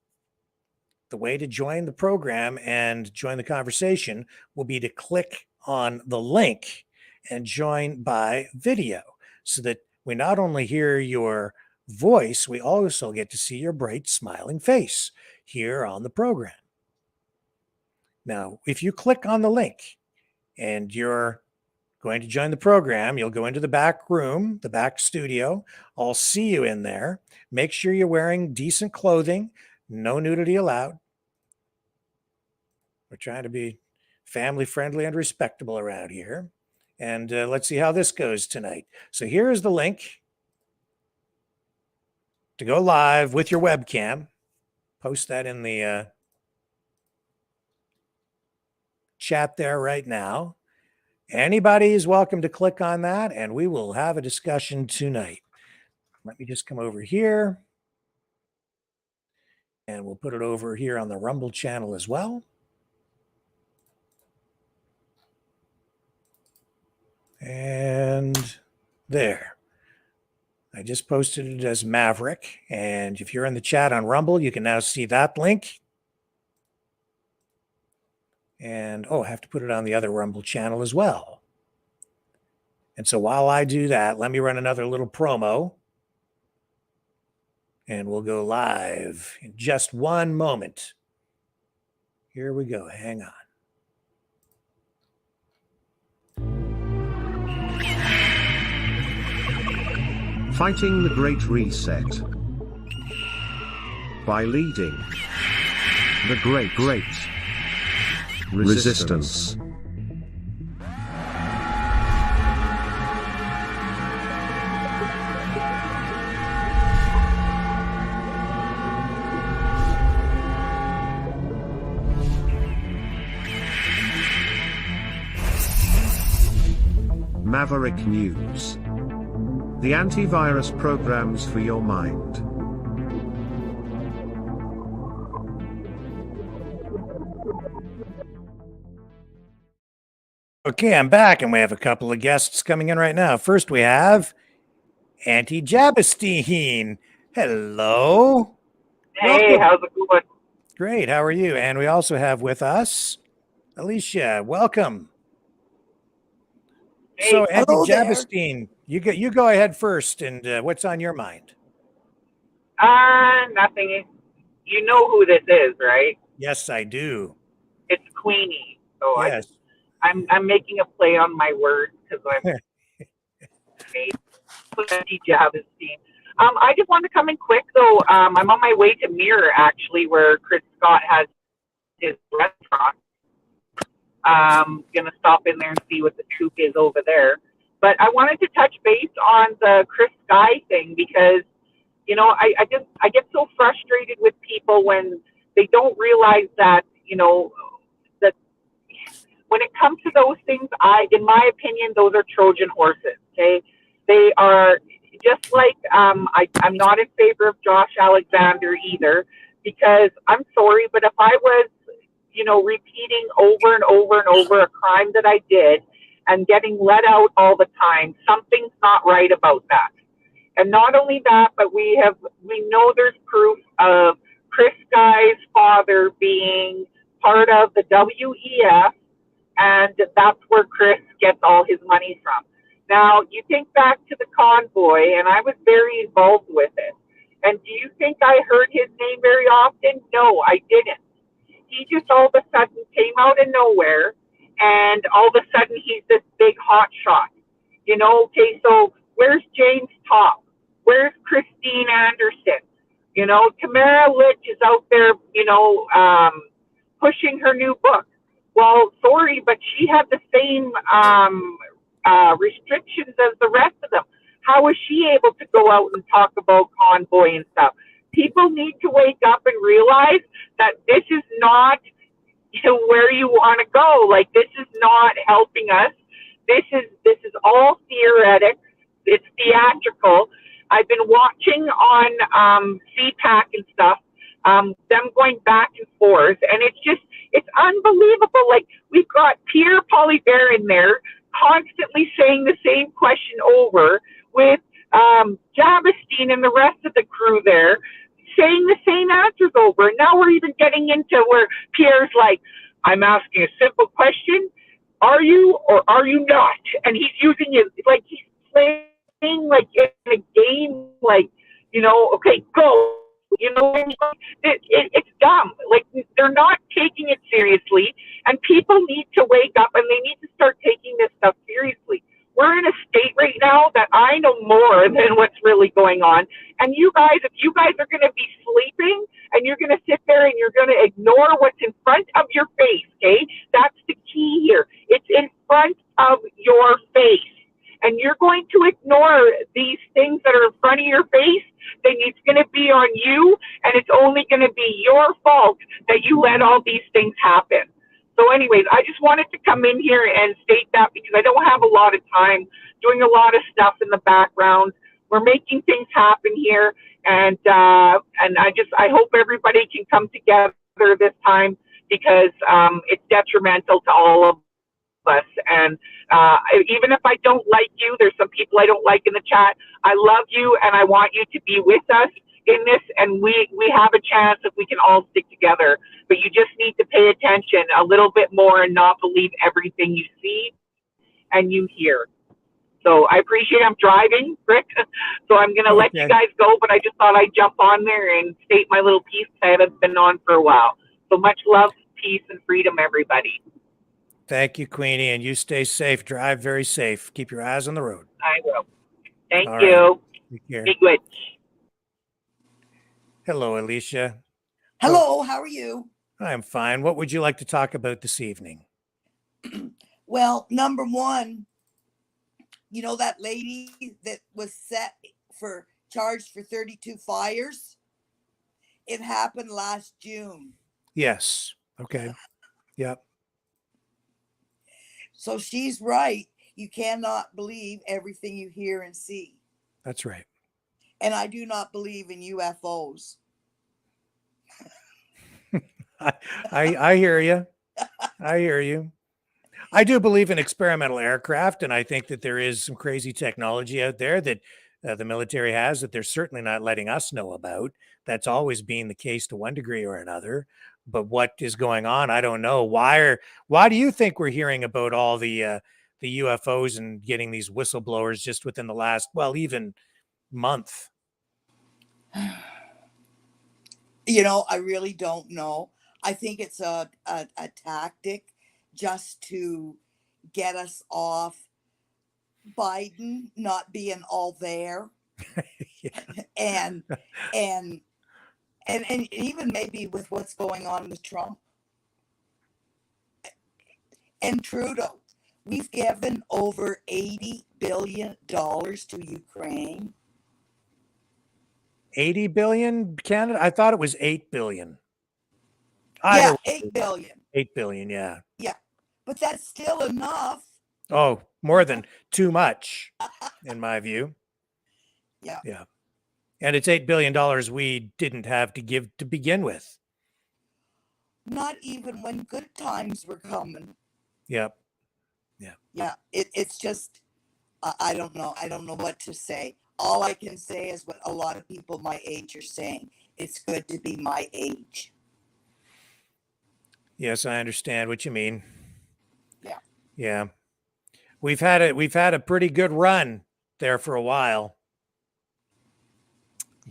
the way to join the program and join the conversation will be to click on the link and join by video, so that we not only hear your voice, we also get to see your bright smiling face here on the program. Now, if you click on the link and you're going to join the program, you'll go into the back room, the back studio. I'll see you in there. Make sure you're wearing decent clothing, no nudity allowed. We're trying to be family friendly and respectable around here. And let's see how this goes tonight. So here is the link to go live with your webcam. Post that in the chat there right now. Anybody is welcome to click on that, and we will have a discussion tonight. Let me just come over here, and we'll put it over here on the Rumble channel as well. And there. I just posted it as Maverick, and if you're in the chat on Rumble, you can now see that link. And, I have to put it on the other Rumble channel as well. And so while I do that, let me run another little promo. And we'll go live in just one moment. Here we go. Hang on. Fighting the Great Reset. By leading the Great Resistance. Maverick News. The antivirus programs for your mind. Okay, I'm back, and we have a couple of guests coming in right now. First, we have Auntie Jabestine. Hello. Hey, how's it going? Great. How are you? And we also have with us Alicia. Welcome. Hey, so, Auntie hello there. Jabestine, you go ahead first, and what's on your mind? Nothing. You know who this is, right? Yes, I do. It's Queenie. So yes. I'm making a play on my words because I'm Auntie Jabestine. I just wanted to come in quick though. I'm on my way to Mirror actually, where Chris Scott has his restaurant. Gonna stop in there and see what the truth is over there. But I wanted to touch base on the Chris Sky thing because, you know, I get so frustrated with people when they don't realize that, you know, that when it comes to those things, in my opinion, those are Trojan horses. Okay, they are just like I'm not in favor of Josh Alexander either, because I'm sorry, but if I was repeating over and over and over a crime that I did and getting let out all the time, something's not right about that. And not only that, but we know there's proof of Chris Guy's father being part of the WEF, and that's where Chris gets all his money from. Now, you think back to the convoy, and I was very involved with it. And do you think I heard his name very often? No, I didn't. He just all of a sudden came out of nowhere, and all of a sudden he's this big hot shot. Okay, so where's James Top? Where's Christine Anderson? Tamara Litch is out there, pushing her new book. Well, sorry, but she had the same restrictions as the rest of them. How was she able to go out and talk about convoy and stuff? People need to wake up and realize that this is not where you want to go. Like, this is not helping us. This is all theoretic. It's theatrical. I've been watching on CPAC and stuff, them going back and forth, and it's unbelievable. Like, we've got Pierre Poilievre in there constantly saying the same question over, with Javestein and the rest of the crew there saying the same answers over. And now we're even getting into where Pierre's like, I'm asking a simple question. Are you or are you not? And he's using it like he's playing like in a game, like, okay, go. It's dumb. Like, they're not taking it seriously, and people need to wake up and they need to start taking this stuff seriously. We're in a state right now that I know more than what's really going on. And you guys, if you guys are going to be sleeping and you're going to sit there and you're going to ignore what's in front of your face, okay? That's the key here. It's in front of your face. And you're going to ignore these things that are in front of your face, then it's going to be on you, and it's only going to be your fault that you let all these things happen. So anyways, I just wanted to come in here and state that because I don't have a lot of time, doing a lot of stuff in the background. We're making things happen here, and I hope everybody can come together this time because it's detrimental to all of us. And even if I don't like you, there's some people I don't like in the chat. I love you, and I want you to be with us in this, and we have a chance if we can all stick together. But you just need to pay attention a little bit more and not believe everything you see and you hear. So I appreciate I'm driving, Rick, so I'm going to let you guys go, but I just thought I'd jump on there and state my little piece. I haven't been on for a while. So much love, peace, and freedom, everybody. Thank you, Queenie, and you stay safe. Drive very safe. Keep your eyes on the road. I will. Thank All you. Right. Take care. Be good. Hello, Alicia. Hello, how are you? I'm fine. What would you like to talk about this evening? Well, number one, that lady that was charged for 32 fires? It happened last June. Yes. Okay. Yep. So she's right. You cannot believe everything you hear and see. That's right. And I do not believe in UFOs. I hear you. I hear you. I do believe in experimental aircraft, and I think that there is some crazy technology out there that the military has that they're certainly not letting us know about. That's always been the case to one degree or another. But what is going on, I don't know. Why do you think we're hearing about all the UFOs and getting these whistleblowers just within the last, even month? I really don't know. I think it's a tactic just to get us off Biden not being all there. and even maybe with what's going on with Trump and Trudeau. We've given over $80 billion to Ukraine. 80 billion Canada? I thought it was 8 billion. Yeah, 8 billion. 8 billion, yeah. Yeah. But that's still enough. Oh, more than too much, in my view. Yeah. Yeah. And it's $8 billion we didn't have to give to begin with. not even when good times were coming. Yep. Yeah. Yeah, it's just, I don't know. I don't know what to say. All I can say is what a lot of people my age are saying. It's good to be my age. Yes, I understand what you mean. Yeah. Yeah. We've had a pretty good run there for a while.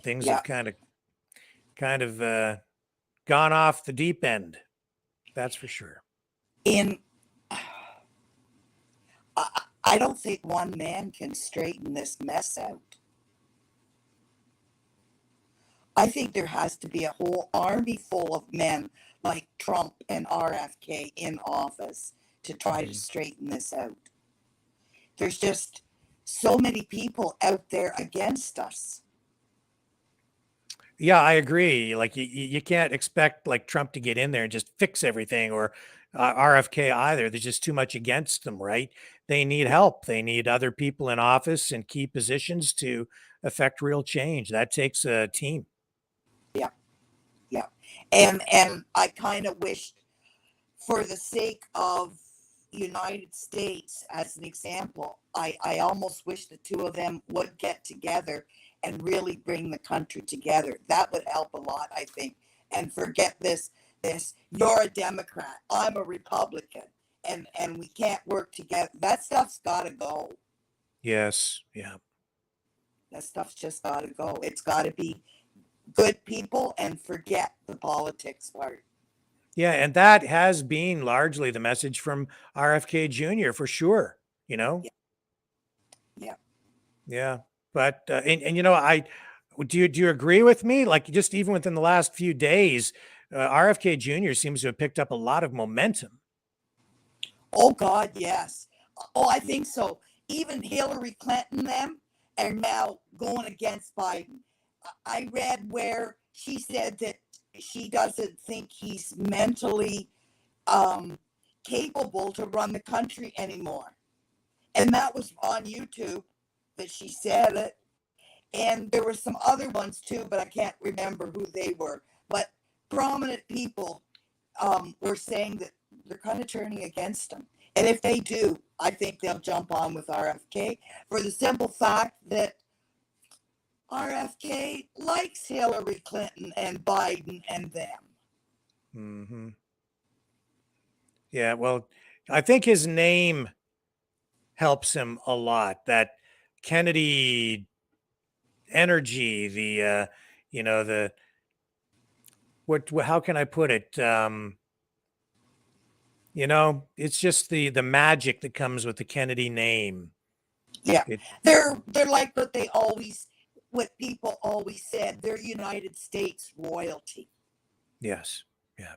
Things Yeah. have kind of gone off the deep end. That's for sure. I don't think one man can straighten this mess out. I think there has to be a whole army full of men like Trump and RFK in office to try to straighten this out. There's just so many people out there against us. Yeah, I agree. Like you can't expect like Trump to get in there and just fix everything, or RFK either. There's just too much against them, right? They need help. They need other people in office and key positions to affect real change. That takes a team. Yeah. Yeah. And I kind of wished, for the sake of United States, as an example, I almost wish the two of them would get together and really bring the country together. That would help a lot, I think. And forget this, you're a Democrat, I'm a Republican, and we can't work together. That stuff's got to go. Yes. Yeah. That stuff's just got to go. It's got to be good people and forget the politics part. Yeah, and that has been largely the message from RFK Jr. for sure. You know. Yeah. Yeah, but and you know, do you agree with me? Like just even within the last few days, RFK Jr. seems to have picked up a lot of momentum. Oh God, yes. Oh, I think so. Even Hillary Clinton, them are now going against Biden. I read where she said that she doesn't think he's mentally capable to run the country anymore. And that was on YouTube that she said it. And there were some other ones too, but I can't remember who they were. But prominent people were saying that they're kind of turning against him. And if they do, I think they'll jump on with RFK for the simple fact that RFK likes Hillary Clinton and Biden and them. Mm-hmm. Yeah, well, I think his name helps him a lot. That Kennedy energy, the you know, the how can I put it? You know, it's just the magic that comes with the Kennedy name. Yeah, they're like what people always said. They're United States royalty. Yes. Yeah.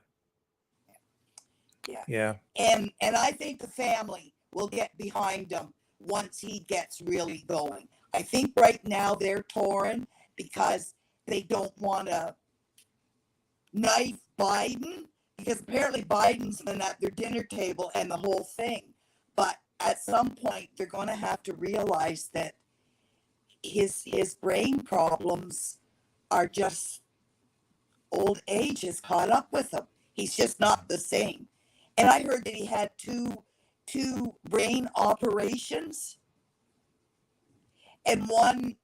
Yeah. Yeah. And I think the family will get behind him once he gets really going. I think right now they're torn because they don't want to knife Biden, because apparently Biden's been at their dinner table and the whole thing. But at some point, they're going to have to realize that his brain problems are just old age has caught up with him. He's just not the same. And I heard that he had two brain operations, and one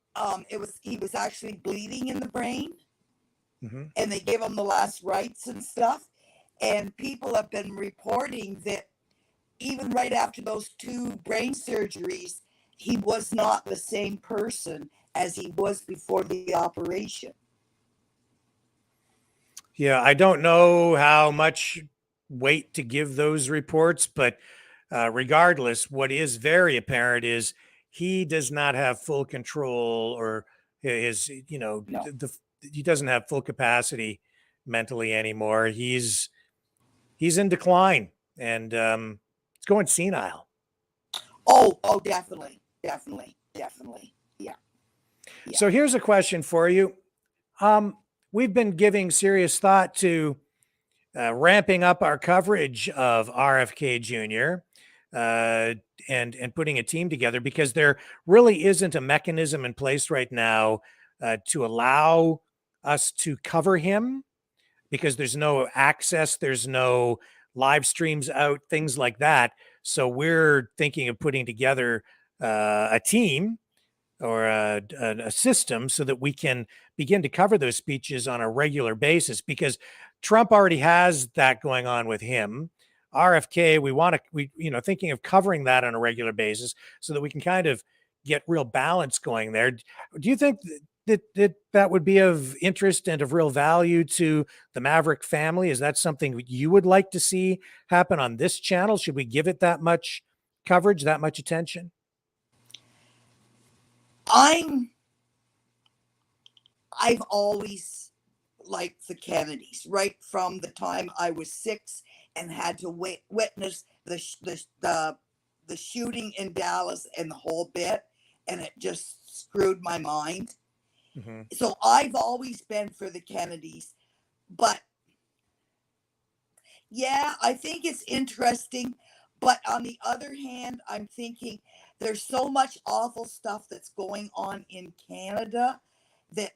he was actually bleeding in the brain. Mm-hmm. And they gave him the last rites and stuff. And people have been reporting that even right after those two brain surgeries, he was not the same person as he was before the operation. Yeah, I don't know how much weight to give those reports, but regardless, what is very apparent is he does not have full control, or his, you know, No. He doesn't have full capacity mentally anymore. He's in decline, and it's going senile. Oh, definitely. Yeah. So here's a question for you. We've been giving serious thought to ramping up our coverage of RFK Jr. And putting a team together, because there really isn't a mechanism in place right now to allow us to cover him, because there's no access, there's no live streams out, things like that. So we're thinking of putting together a team or a system so that we can begin to cover those speeches on a regular basis, because Trump already has that going on with him. RFK, we thinking of covering that on a regular basis so that we can kind of get real balance going there. Do you think that would be of interest and of real value to the Maverick family? Is that something you would like to see happen on this channel? Should we give it that much coverage, that much attention? I've always liked the Kennedys, right from the time I was 6 and had to witness the shooting in Dallas and the whole bit, and it just screwed my mind. Mm-hmm. So I've always been for the Kennedys, but yeah, I think it's interesting. But on the other hand, I'm thinking there's so much awful stuff that's going on in Canada that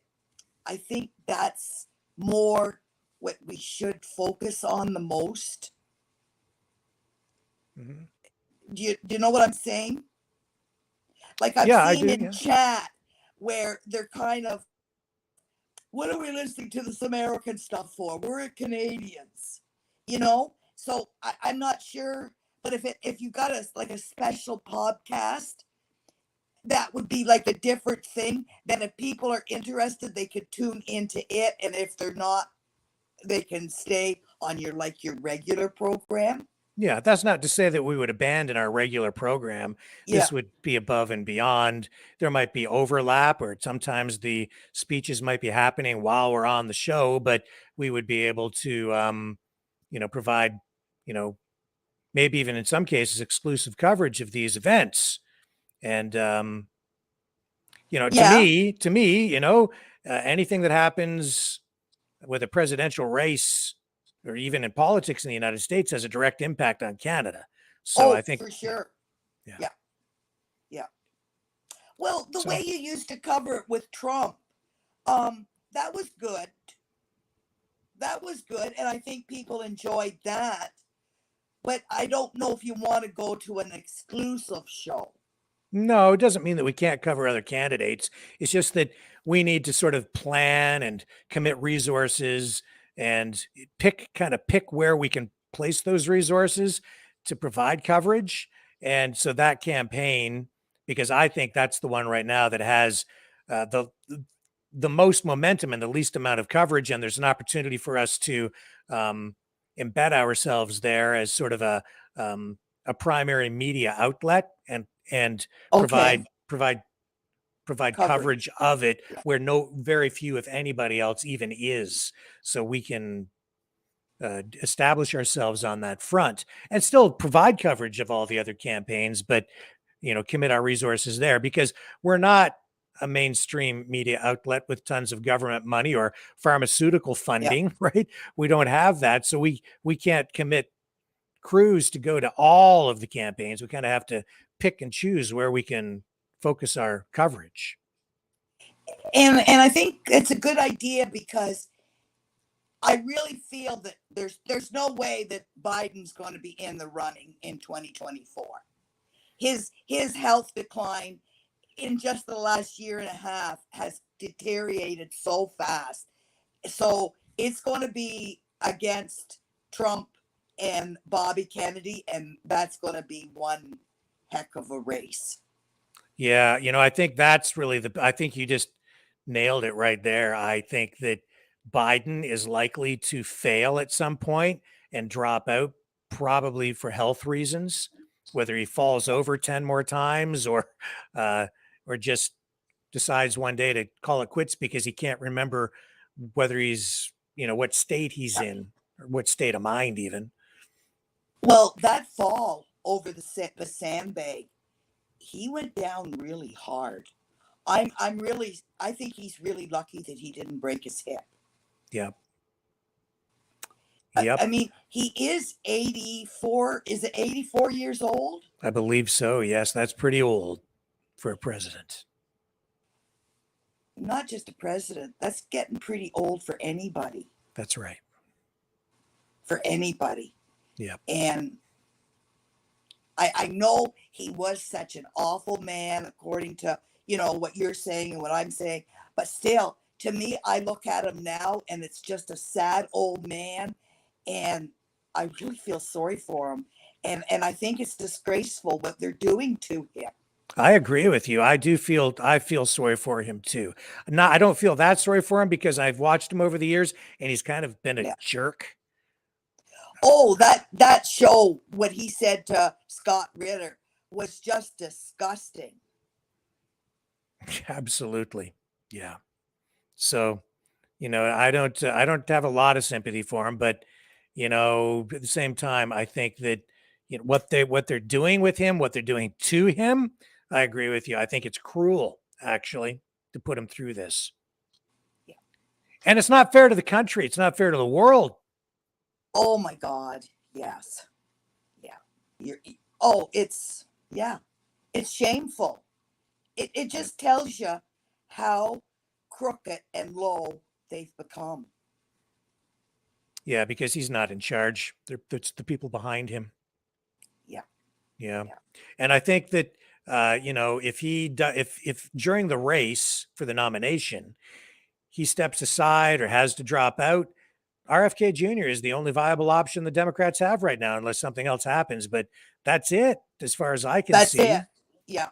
I think that's more what we should focus on the most. Mm-hmm. Do you know what I'm saying? Like I've seen in chat where they're kind of, what are we listening to this American stuff for? We're Canadians, you know? So I'm not sure, but if you got a special podcast, that would be like a different thing. Then if people are interested, they could tune into it. And if they're not, they can stay on your regular program. Yeah, that's not to say that we would abandon our regular program. This would be above and beyond. There might be overlap, or sometimes the speeches might be happening while we're on the show, but we would be able to, provide, maybe even in some cases, exclusive coverage of these events. And, to me, anything that happens with a presidential race or even in politics in the United States has a direct impact on Canada. So I think for sure. Yeah. Well, the way you used to cover it with Trump, that was good. That was good. And I think people enjoyed that. But I don't know if you want to go to an exclusive show. No, it doesn't mean that we can't cover other candidates. It's just that we need to sort of plan and commit resources and pick where we can place those resources to provide coverage. And so that campaign, because I think that's the one right now that has the most momentum and the least amount of coverage, and there's an opportunity for us to embed ourselves there as sort of a primary media outlet and provide coverage of it where very few, if anybody else even is. So we can establish ourselves on that front and still provide coverage of all the other campaigns, but, commit our resources there, because we're not a mainstream media outlet with tons of government money or pharmaceutical funding, right? We don't have that. So we can't commit crews to go to all of the campaigns. We kind of have to pick and choose where we can focus our coverage. And I think it's a good idea, because I really feel that there's no way that Biden's going to be in the running in 2024. His health decline in just the last year and a half has deteriorated so fast. So it's going to be against Trump and Bobby Kennedy, and that's going to be one heck of a race. Yeah, I think that's really I think you just nailed it right there. I think that Biden is likely to fail at some point and drop out, probably for health reasons, whether he falls over 10 more times or just decides one day to call it quits because he can't remember whether he's, what state he's in or what state of mind even. Well, that fall over the sandbag, he went down really hard. I think he's really lucky that he didn't break his hip. Yeah. Yep. I mean, he is 84. Is it 84 years old? I believe so. Yes, that's pretty old for a president. Not just a president. That's getting pretty old for anybody. That's right. for anybody. Yeah. And I know he was such an awful man, according to, what you're saying and what I'm saying. But still, to me, I look at him now and it's just a sad old man. And I really feel sorry for him. And I think it's disgraceful what they're doing to him. I agree with you. I feel sorry for him too. I don't feel that sorry for him because I've watched him over the years and he's kind of been a jerk. Oh, that show, what he said to Scott Ritter was just disgusting. Absolutely. Yeah. So, I don't have a lot of sympathy for him, but at the same time, I think that what they're doing with him, what they're doing to him, I agree with you. I think it's cruel, actually, to put him through this. Yeah. And it's not fair to the country. It's not fair to the world. Oh my God. Yes. Yeah. It's shameful. It just tells you how crooked and low they've become. Yeah, because he's not in charge. It's the people behind him. Yeah. And I think that, if during the race for the nomination, he steps aside or has to drop out, RFK Jr. is the only viable option the Democrats have right now, unless something else happens. But that's it, as far as I can see. That's it. Yeah.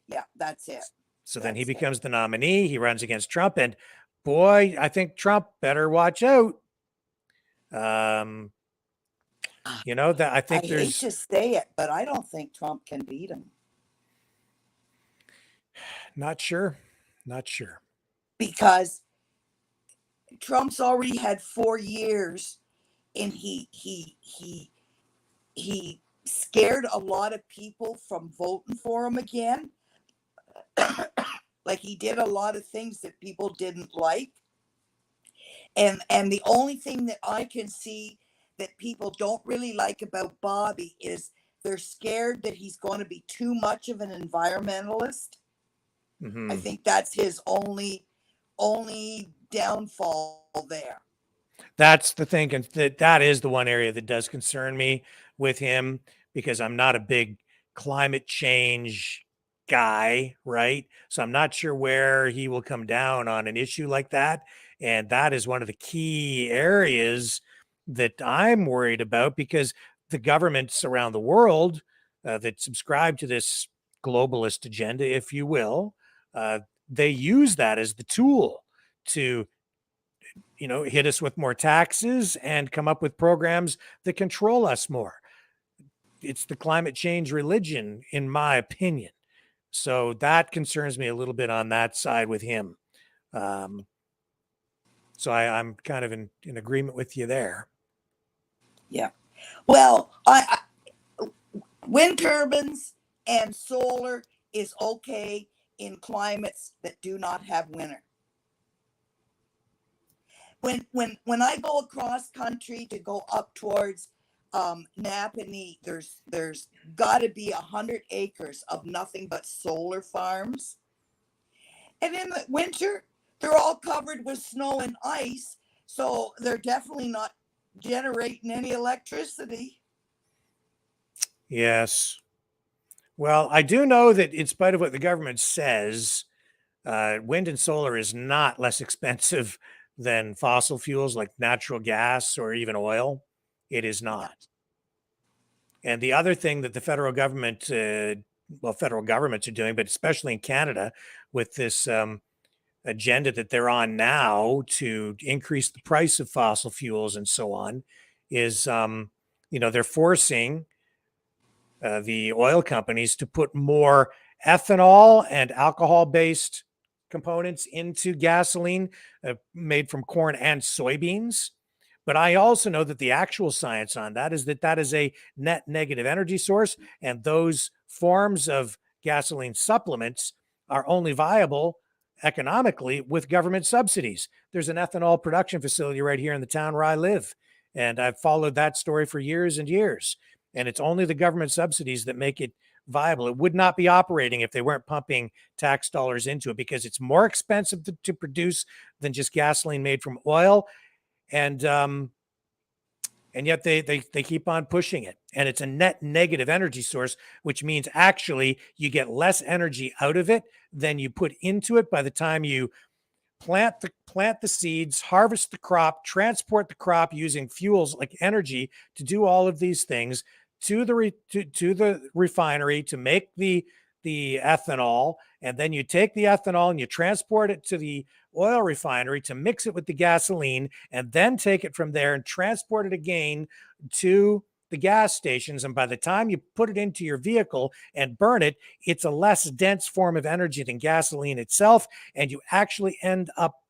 Yeah, that's it. So then he becomes the nominee. He runs against Trump. And boy, I think Trump better watch out. That I think I there's. hate to say it, but I don't think Trump can beat him. Not sure. Because Trump's already had 4 years, and he scared a lot of people from voting for him again. Like, he did a lot of things that people didn't like. And the only thing that I can see that people don't really like about Bobby is they're scared that he's going to be too much of an environmentalist. Mm-hmm. I think that's his only downfall there. That's the thing. And that is the one area that does concern me with him, because I'm not a big climate change guy, right? So I'm not sure where he will come down on an issue like that. And that is one of the key areas that I'm worried about, because the governments around the world that subscribe to this globalist agenda, if you will, they use that as the tool to, hit us with more taxes and come up with programs that control us more. It's the climate change religion, in my opinion. So that concerns me a little bit on that side with him. So I'm kind of in agreement with you there. Yeah. Well, wind turbines and solar is okay in climates that do not have winter. When I go across country to go up towards Napanee, there's got to be 100 acres of nothing but solar farms. And in the winter, they're all covered with snow and ice, so they're definitely not generating any electricity. Yes. Well, I do know that in spite of what the government says, wind and solar is not less expensive than fossil fuels like natural gas or even oil. It is not. And the other thing that the federal government, federal governments are doing, but especially in Canada with this agenda that they're on now to increase the price of fossil fuels and so on, is, they're forcing the oil companies to put more ethanol and alcohol-based components into gasoline made from corn and soybeans. But I also know that the actual science on that is a net negative energy source, and those forms of gasoline supplements are only viable economically with government subsidies. There's an ethanol production facility right here in the town where I live, and I've followed that story for years and years. And it's only the government subsidies that make it viable. It would not be operating if they weren't pumping tax dollars into it, because it's more expensive to produce than just gasoline made from oil. And And yet they keep on pushing it. And it's a net negative energy source, which means actually you get less energy out of it than you put into it by the time you plant the seeds, harvest the crop, transport the crop using fuels like energy to do all of these things to the refinery to make the ethanol, and then you take the ethanol and you transport it to the oil refinery to mix it with the gasoline, and then take it from there and transport it again to the gas stations. And by the time you put it into your vehicle and burn it, it's a less dense form of energy than gasoline itself. And you actually end up,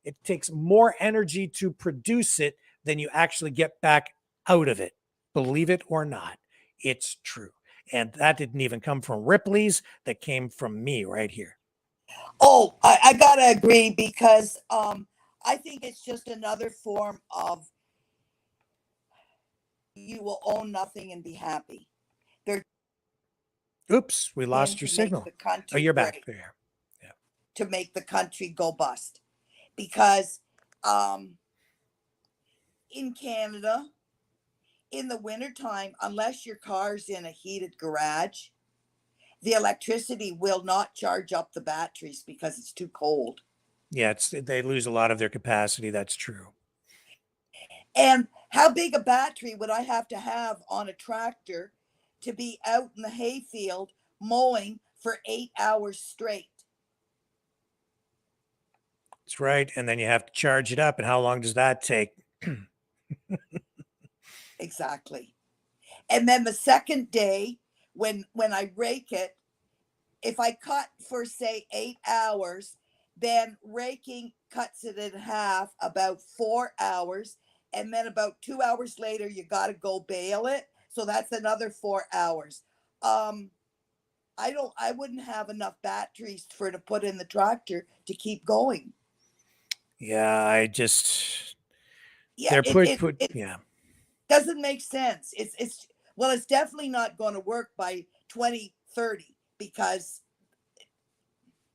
it takes more energy to produce it than you actually get back out of it. Believe it or not, it's true. And that didn't even come from Ripley's. That came from me right here. Oh, I gotta agree, because I think it's just another form of you will own nothing and be happy. They're Oops, we lost your signal. Oh, you're back there. Yeah. To make the country go bust. Because in Canada, in the wintertime, unless your car's in a heated garage, the electricity will not charge up the batteries because it's too cold. Yeah, they lose a lot of their capacity. That's true. And how big a battery would I have to have on a tractor to be out in the hayfield mowing for 8 hours straight? That's right. And then you have to charge it up. And how long does that take? Exactly. And then the second day, when I rake it, if I cut for, say, 8 hours, then raking cuts it in half, about 4 hours. And then about 2 hours later, you got to go bale it. So that's another 4 hours. I wouldn't have enough batteries to put in the tractor to keep going. Yeah, yeah, yeah. Doesn't make sense. It's definitely not going to work by 2030 because,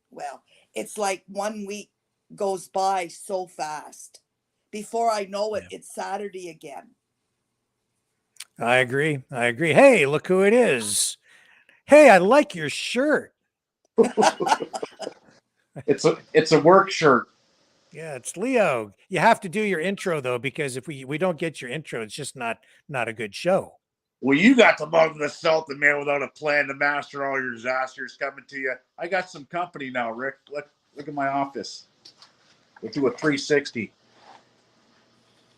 well, it's like 1 week goes by so fast. Before I know it, it's Saturday again. I agree. Hey, look who it is. Hey, I like your shirt. It's a work shirt. Yeah, it's Leo. You have to do your intro though, because if we don't get your intro, it's just not a good show. Well, you got the mug of the Sultan, man, without a plan to master all your disasters coming to you. I got some company now, Rick. Look at my office. We'll do a 360.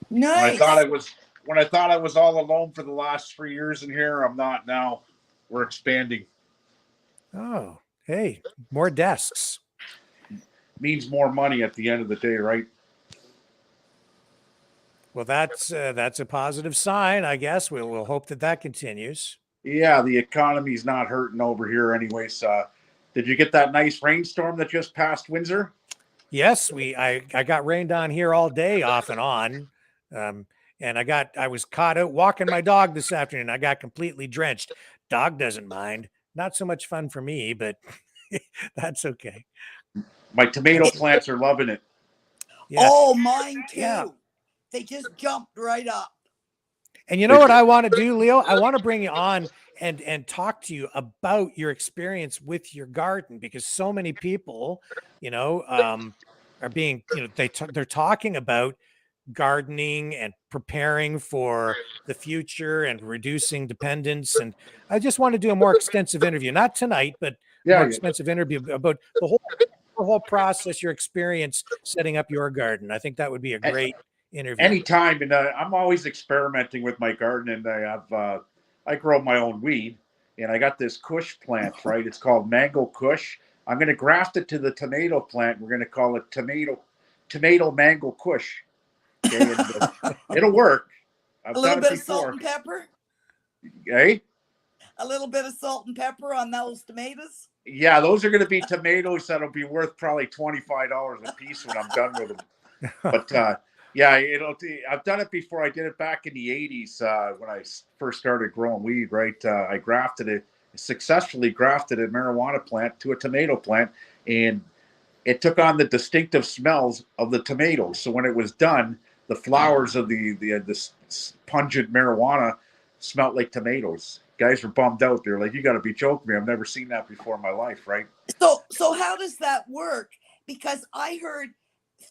Nice. When I thought I was all alone for the last 3 years in here, I'm not now. We're expanding. Oh, hey, more desks. Means more money at the end of the day, right? Well, that's a positive sign, I guess. We'll hope that continues. Yeah, the economy's not hurting over here anyways. Did you get that nice rainstorm that just passed Windsor? Yes, I got rained on here all day off and on. And I was caught out walking my dog this afternoon. I got completely drenched. Dog doesn't mind. Not so much fun for me, but that's okay. My tomato plants are loving it. Yes. Oh, mine too. Yeah. They just jumped right up. And you know what I want to do, Leo? I want to bring you on and talk to you about your experience with your garden, because so many people, are being, they're talking about gardening and preparing for the future and reducing dependence. And I just want to do a more extensive interview, not tonight, but more extensive interview about the whole process, your experience setting up your garden. I think that would be a great interview. Anytime. And I'm always experimenting with my garden, and I grow my own weed, and I got this Kush plant, right? It's called Mango Kush. I'm going to graft it to the tomato plant. We're going to call it tomato mango Kush. Okay, and, it'll work. I've a little bit of salt and pepper. Hey? A little bit of salt and pepper on those tomatoes. Yeah, those are going to be tomatoes that'll be worth probably $25 a piece when I'm done with them. But yeah, I've done it before. I did it back in the 80s when I first started growing weed, right? I successfully grafted a marijuana plant to a tomato plant, and it took on the distinctive smells of the tomatoes. So when it was done, the flowers of this pungent marijuana smelled like tomatoes. Guys were bummed out. They're like, "You got to be joking me! I've never seen that before in my life." Right? So how does that work? Because I heard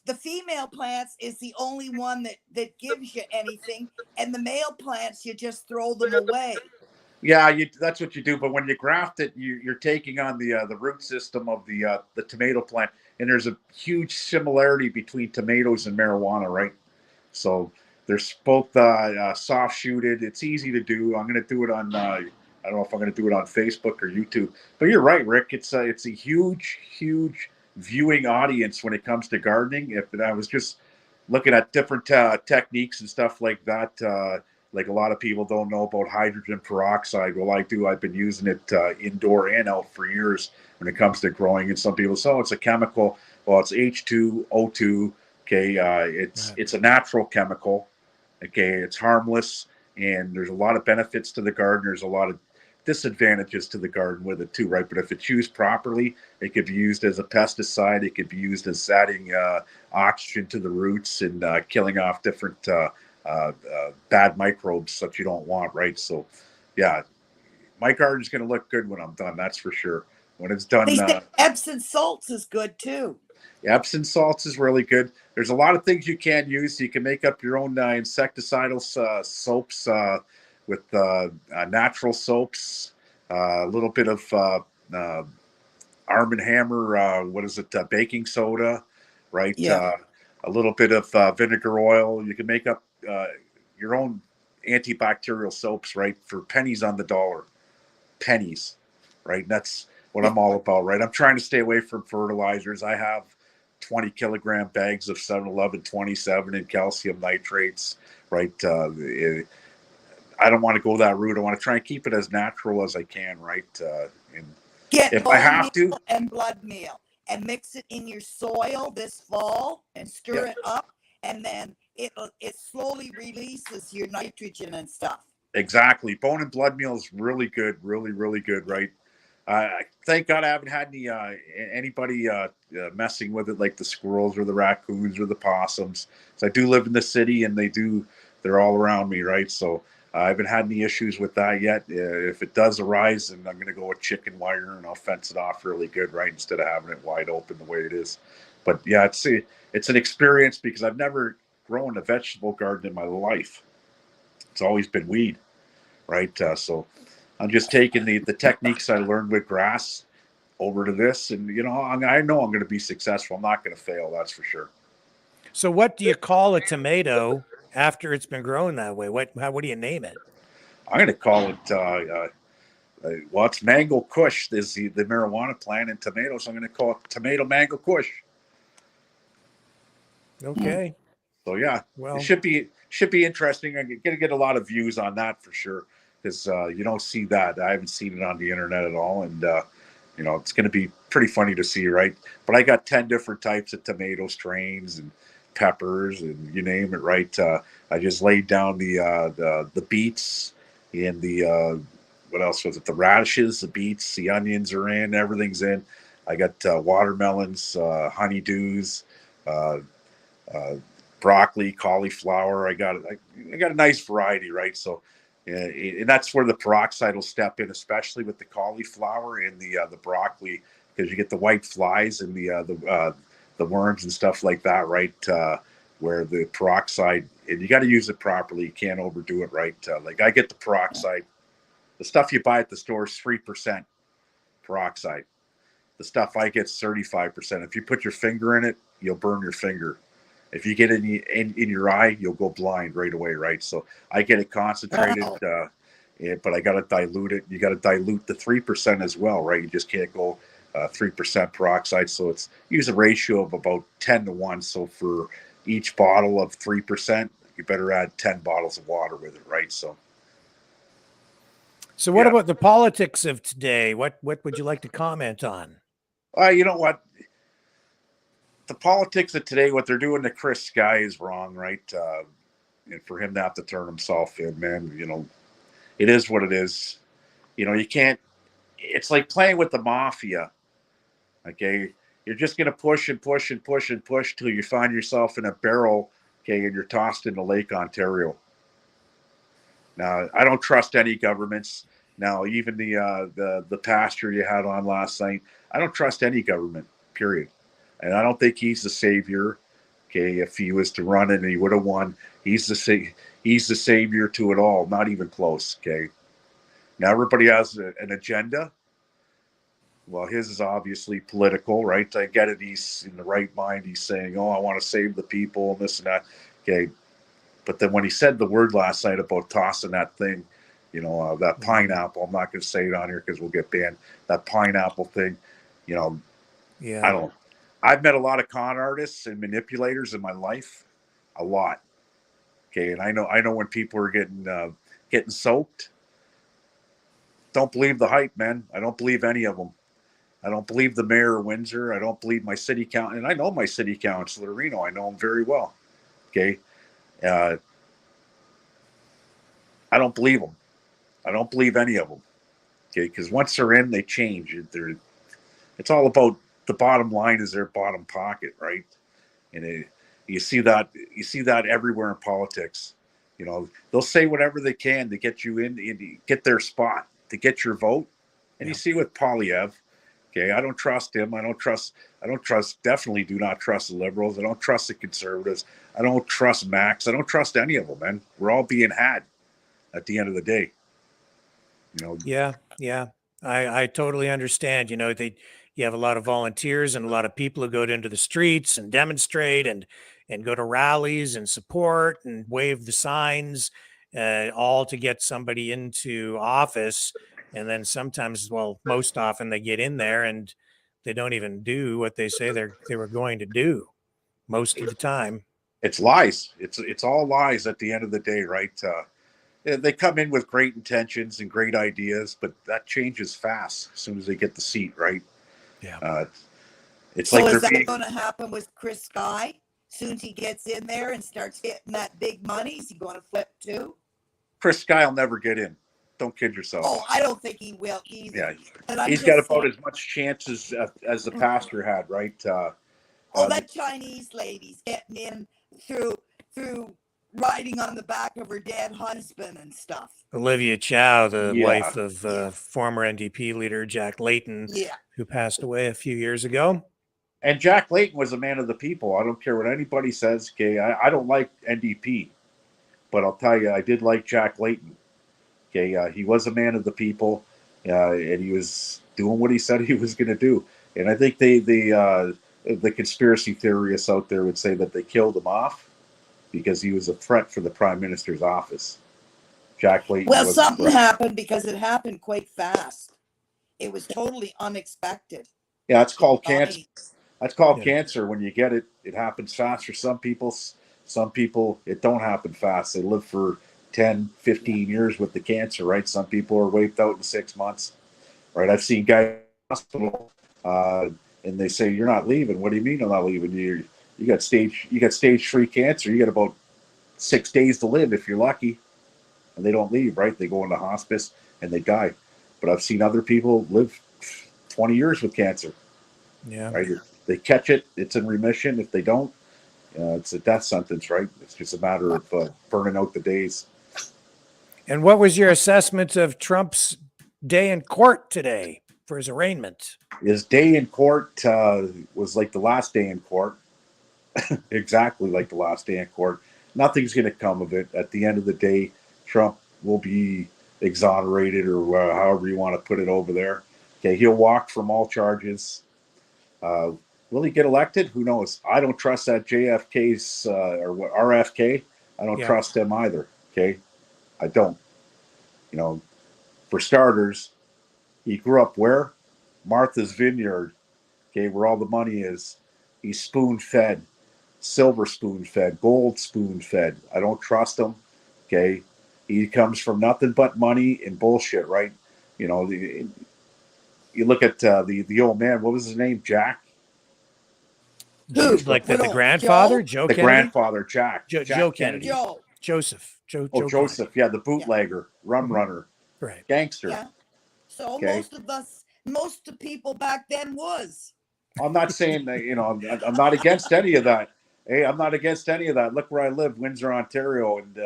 the female plants is the only one that gives you anything, and the male plants you just throw them away. Yeah, that's what you do. But when you graft it, you're taking on the root system of the tomato plant, and there's a huge similarity between tomatoes and marijuana, right? So they're both soft shooted. It's easy to do. I'm going to do it on. I don't know if I'm going to do it on Facebook or YouTube. But you're right, Rick. It's a huge viewing audience when it comes to gardening. If I was just looking at different techniques and stuff like that. Like a lot of people don't know about hydrogen peroxide. Well, I do. I've been using it indoor and out for years when it comes to growing. And some people say, "Oh, it's a chemical." Well, it's H2O2. Okay, it's a natural chemical. Okay, it's harmless, and there's a lot of benefits to the garden. There's a lot of disadvantages to the garden with it too, right? But if it's used properly, it could be used as a pesticide. It could be used as adding oxygen to the roots and killing off different bad microbes that you don't want, right? So, yeah, my garden's going to look good when I'm done. That's for sure. When it's done, they say Epsom salts is good too. Epsom salts is really good. There's a lot of things you can use. You can make up your own insecticidal soaps with natural soaps, a little bit of Arm & Hammer, baking soda, right? Yeah. A little bit of vinegar oil. You can make up your own antibacterial soaps, right? For pennies on the dollar. Pennies, right? And that's what I'm all about, right? I'm trying to stay away from fertilizers. I have 20 kilogram bags of 7-Eleven 27 and calcium nitrates, right? I don't want to go that route. I want to try and keep it as natural as I can, right? And get if I have to, and blood meal and mix it in your soil this fall and stir it up, and then it slowly releases your nitrogen and stuff. Exactly. Bone and blood meal is really good, really good, right? Thank God I haven't had anybody messing with it, like the squirrels or the raccoons or the possums. So I do live in the city, and they're all around me, right? So I haven't had any issues with that yet. If it does arise, then I'm going to go with chicken wire, and I'll fence it off really good, right? Instead of having it wide open the way it is. But yeah, it's an experience because I've never grown a vegetable garden in my life. It's always been weed, right? So I'm just taking the techniques I learned with grass over to this, and I know I'm going to be successful. I'm not going to fail, that's for sure. So what do you call a tomato after it's been grown that way? What do you name it? I'm going to call it it's Mango Kush is the marijuana plant in tomatoes. I'm going to call it Tomato Mango Kush. Okay. So yeah, well, it should be interesting. I'm going to get a lot of views on that for sure, because you don't see that. I haven't seen it on the internet at all, and it's going to be pretty funny to see, right? But I got 10 different types of tomato strains and peppers and you name it, right? I just laid down the beets and the what else was it? The radishes, the beets, the onions are in. Everything's in. I got watermelons, honeydews, broccoli, cauliflower. I got a nice variety, right? So, and that's where the peroxide will step in, especially with the cauliflower and the broccoli, because you get the white flies and the worms and stuff like that, right? Where the peroxide, and you got to use it properly. You can't overdo it, right? Like I get the peroxide. The stuff you buy at the store is 3% peroxide. The stuff I get is 35%. If you put your finger in it, you'll burn your finger. If you get it in your eye, you'll go blind right away, right? So I get it concentrated, but I got to dilute it. You got to dilute the 3% as well, right? You just can't go 3% peroxide. So it's use a ratio of about 10-1. So for each bottle of 3%, you better add 10 bottles of water with it, right? So what about the politics of today? What would you like to comment on? You know what? The politics of today, what they're doing to Chris Sky is wrong, right? And for him to have to turn himself in, man, it is what it is. You can't, it's like playing with the mafia. Okay. You're just going to push and push and push and push till you find yourself in a barrel okay, and you're tossed into Lake Ontario. Now, I don't trust any governments. Now, even the pastor you had on last night, I don't trust any government, period. And I don't think he's the savior. Okay, if he was to run it and he would have won, he's the savior to it all. Not even close. Okay. Now everybody has an agenda. Well, his is obviously political, right? I get it. He's in the right mind. He's saying, "Oh, I want to save the people," and this and that. Okay, but then when he said the word last night about tossing that thing, that pineapple, I'm not going to say it on here because we'll get banned. That pineapple thing, Yeah. I've met a lot of con artists and manipulators in my life, a lot. Okay, and I know when people are getting soaked. Don't believe the hype, man. I don't believe any of them. I don't believe the mayor of Windsor. I don't believe my city council, and I know my city councilor, Reno. I know him very well. Okay, I don't believe them. I don't believe any of them. Okay, because once they're in, they change. It's all about the bottom line is their bottom pocket, right? And you see that everywhere in politics. They'll say whatever they can to get you in, to get their spot, to get your vote. And you see with Polyev. Okay, I don't trust him. I don't trust, definitely do not trust the Liberals. I don't trust the Conservatives. I don't trust Max. I don't trust any of them, man. We're all being had at the end of the day. Yeah. I totally understand. You have a lot of volunteers and a lot of people who go into the streets and demonstrate and go to rallies and support and wave the signs, all to get somebody into office. And then sometimes, well, most often they get in there and they don't even do what they say they were going to do most of the time. It's lies. It's all lies at the end of the day, right? They come in with great intentions and great ideas, but that changes fast as soon as they get the seat, right? Yeah. It's so like is that going to happen with Chris Sky? Soon as he gets in there and starts getting that big money, is he going to flip too? Chris Sky will never get in. Don't kid yourself. Oh, I don't think he will either. Yeah, he's got about as much chance as the pastor had, right? That Chinese lady's getting in through riding on the back of her dead husband and stuff. Olivia Chow, the wife of former NDP leader Jack Layton, who passed away a few years ago. And Jack Layton was a man of the people. I don't care what anybody says. Okay, I don't like NDP, but I'll tell you, I did like Jack Layton. Okay, he was a man of the people, and he was doing what he said he was going to do. And I think the conspiracy theorists out there would say that they killed him off because he was a threat for the Prime Minister's office. Jack Layton. Well, something happened because it happened quite fast. It was totally unexpected. Yeah, it's called cancer. That's called cancer. When you get it, it happens fast for some people. Some people, it don't happen fast. They live for 10, 15 years with the cancer, right? Some people are wiped out in 6 months, right? I've seen guys in the hospital, and they say, "You're not leaving." What do you mean I'm not leaving? You got stage 3 cancer. You got about 6 days to live if you're lucky, and they don't leave, right? They go into hospice and they die. But I've seen other people live 20 years with cancer. Yeah, right. They catch it; it's in remission. If they don't, it's a death sentence, right? It's just a matter of burning out the days. And what was your assessment of Trump's day in court today for his arraignment? His day in court was like the last day in court. Exactly like the last day in court. Nothing's going to come of it. At the end of the day, Trump will be exonerated, or however you want to put it over there. Okay, he'll walk from all charges. Will he get elected? Who knows? I don't trust that JFK's RFK. I don't trust him either. Okay, I don't. For starters, he grew up where? Martha's Vineyard. Okay, where all the money is. He's spoon-fed, silver spoon-fed, gold spoon-fed. I don't trust him. Okay, he comes from nothing but money and bullshit, right? You look at the old man. What was his name? Jack. Who? Like the grandfather, Joe the Kennedy? grandfather, Jack. Joe Kennedy. Joseph. Joe Joseph. Yeah, the bootlegger, rum runner, right? Gangster. Yeah. So most of the people back then was. I'm not saying that. I'm not against any of that. Hey, I'm not against any of that. Look where I live, Windsor, Ontario, and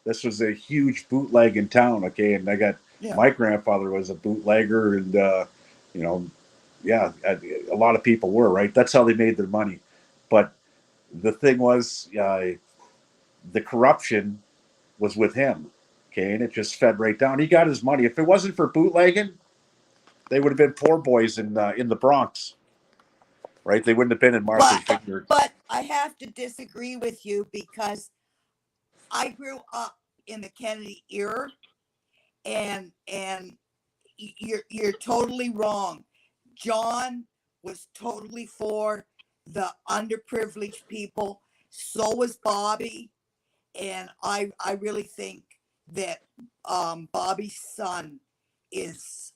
this was a huge bootleg in town. Okay, and I got my grandfather was a bootlegger, and you know, yeah, a lot of people were, right. That's how they made their money. But the thing was, the corruption was with him. Okay, and it just fed right down. He got his money. If it wasn't for bootlegging, they would have been poor boys in the Bronx, right? They wouldn't have been in Martha's Vineyard. But I have to disagree with you because I grew up in the Kennedy era, and you're totally wrong. John was totally for the underprivileged people. So was Bobby, and I really think that Bobby's son is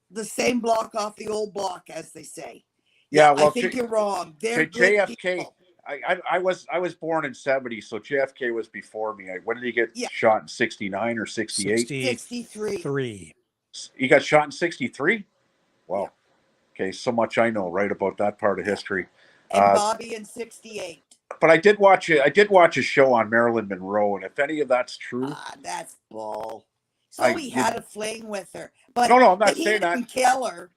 the same block off the old block, as they say. Yeah, well, I think you're wrong. They're good JFK. people. I was born in '70, so JFK was before me. When did he get shot in '69 or '68? 63. He got shot in '63. Wow. Okay, so much I know, right, about that part of history. And Bobby in '68. But I did watch it. I did watch a show on Marilyn Monroe, and if any of that's true, that's bull. So he had a fling with her, but no, I'm not he saying didn't kill her.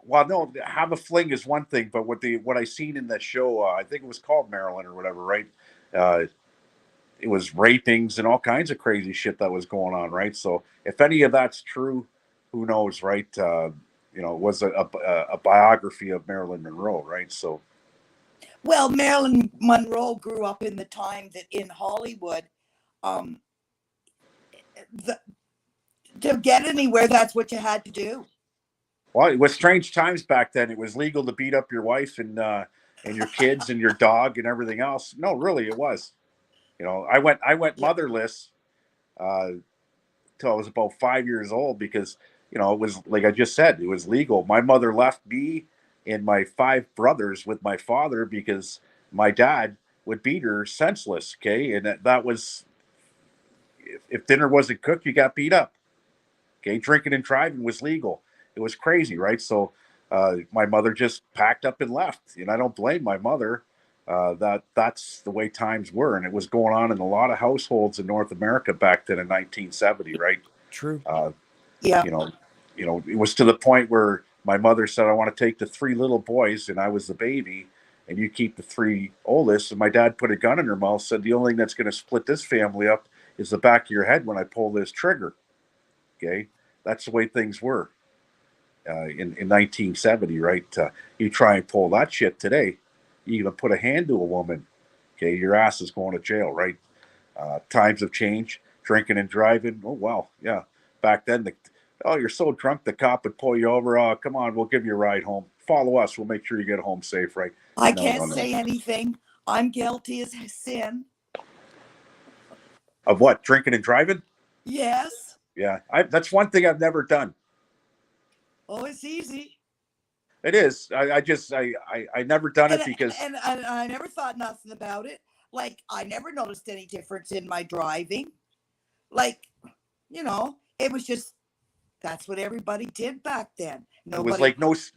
Well, no, have a fling is one thing, but what I seen in that show, I think it was called Marilyn or whatever, right? It was rapings and all kinds of crazy shit that was going on, right? So if any of that's true, who knows, right? It was a biography of Marilyn Monroe, right? So. Well, Marilyn Monroe grew up in the time that in Hollywood, to get anywhere, that's what you had to do. Well, it was strange times back then. It was legal to beat up your wife and your kids and your dog and everything else. No, really, it was. I went motherless till I was about 5 years old because it was like I just said, it was legal. My mother left me and my 5 brothers with my father because my dad would beat her senseless. Okay, and that was if dinner wasn't cooked, you got beat up. Okay, drinking and driving was legal. It was crazy, right? So my mother just packed up and left, and I don't blame my mother. That's the way times were, and it was going on in a lot of households in North America back then in 1970, right? True. Yeah. It was to the point where my mother said, "I want to take the 3 little boys," and I was the baby, and you keep the 3 oldest. And my dad put a gun in her mouth, said, "The only thing that's going to split this family up is the back of your head when I pull this trigger." Okay, that's the way things were in 1970, right? You try and pull that shit today, you even put a hand to a woman, okay, your ass is going to jail, right? Times have changed. Drinking and driving, oh well, yeah. Back then, you're so drunk, the cop would pull you over. Oh, come on, we'll give you a ride home. Follow us, we'll make sure you get home safe, right? I can't say anything. I'm guilty as sin. Of what? Drinking and driving? Yes. Yeah, that's one thing I've never done. Oh, it's easy. It is. I never done it because and I never thought nothing about it. Like I never noticed any difference in my driving. Like, it was just that's what everybody did back then. Nobody... It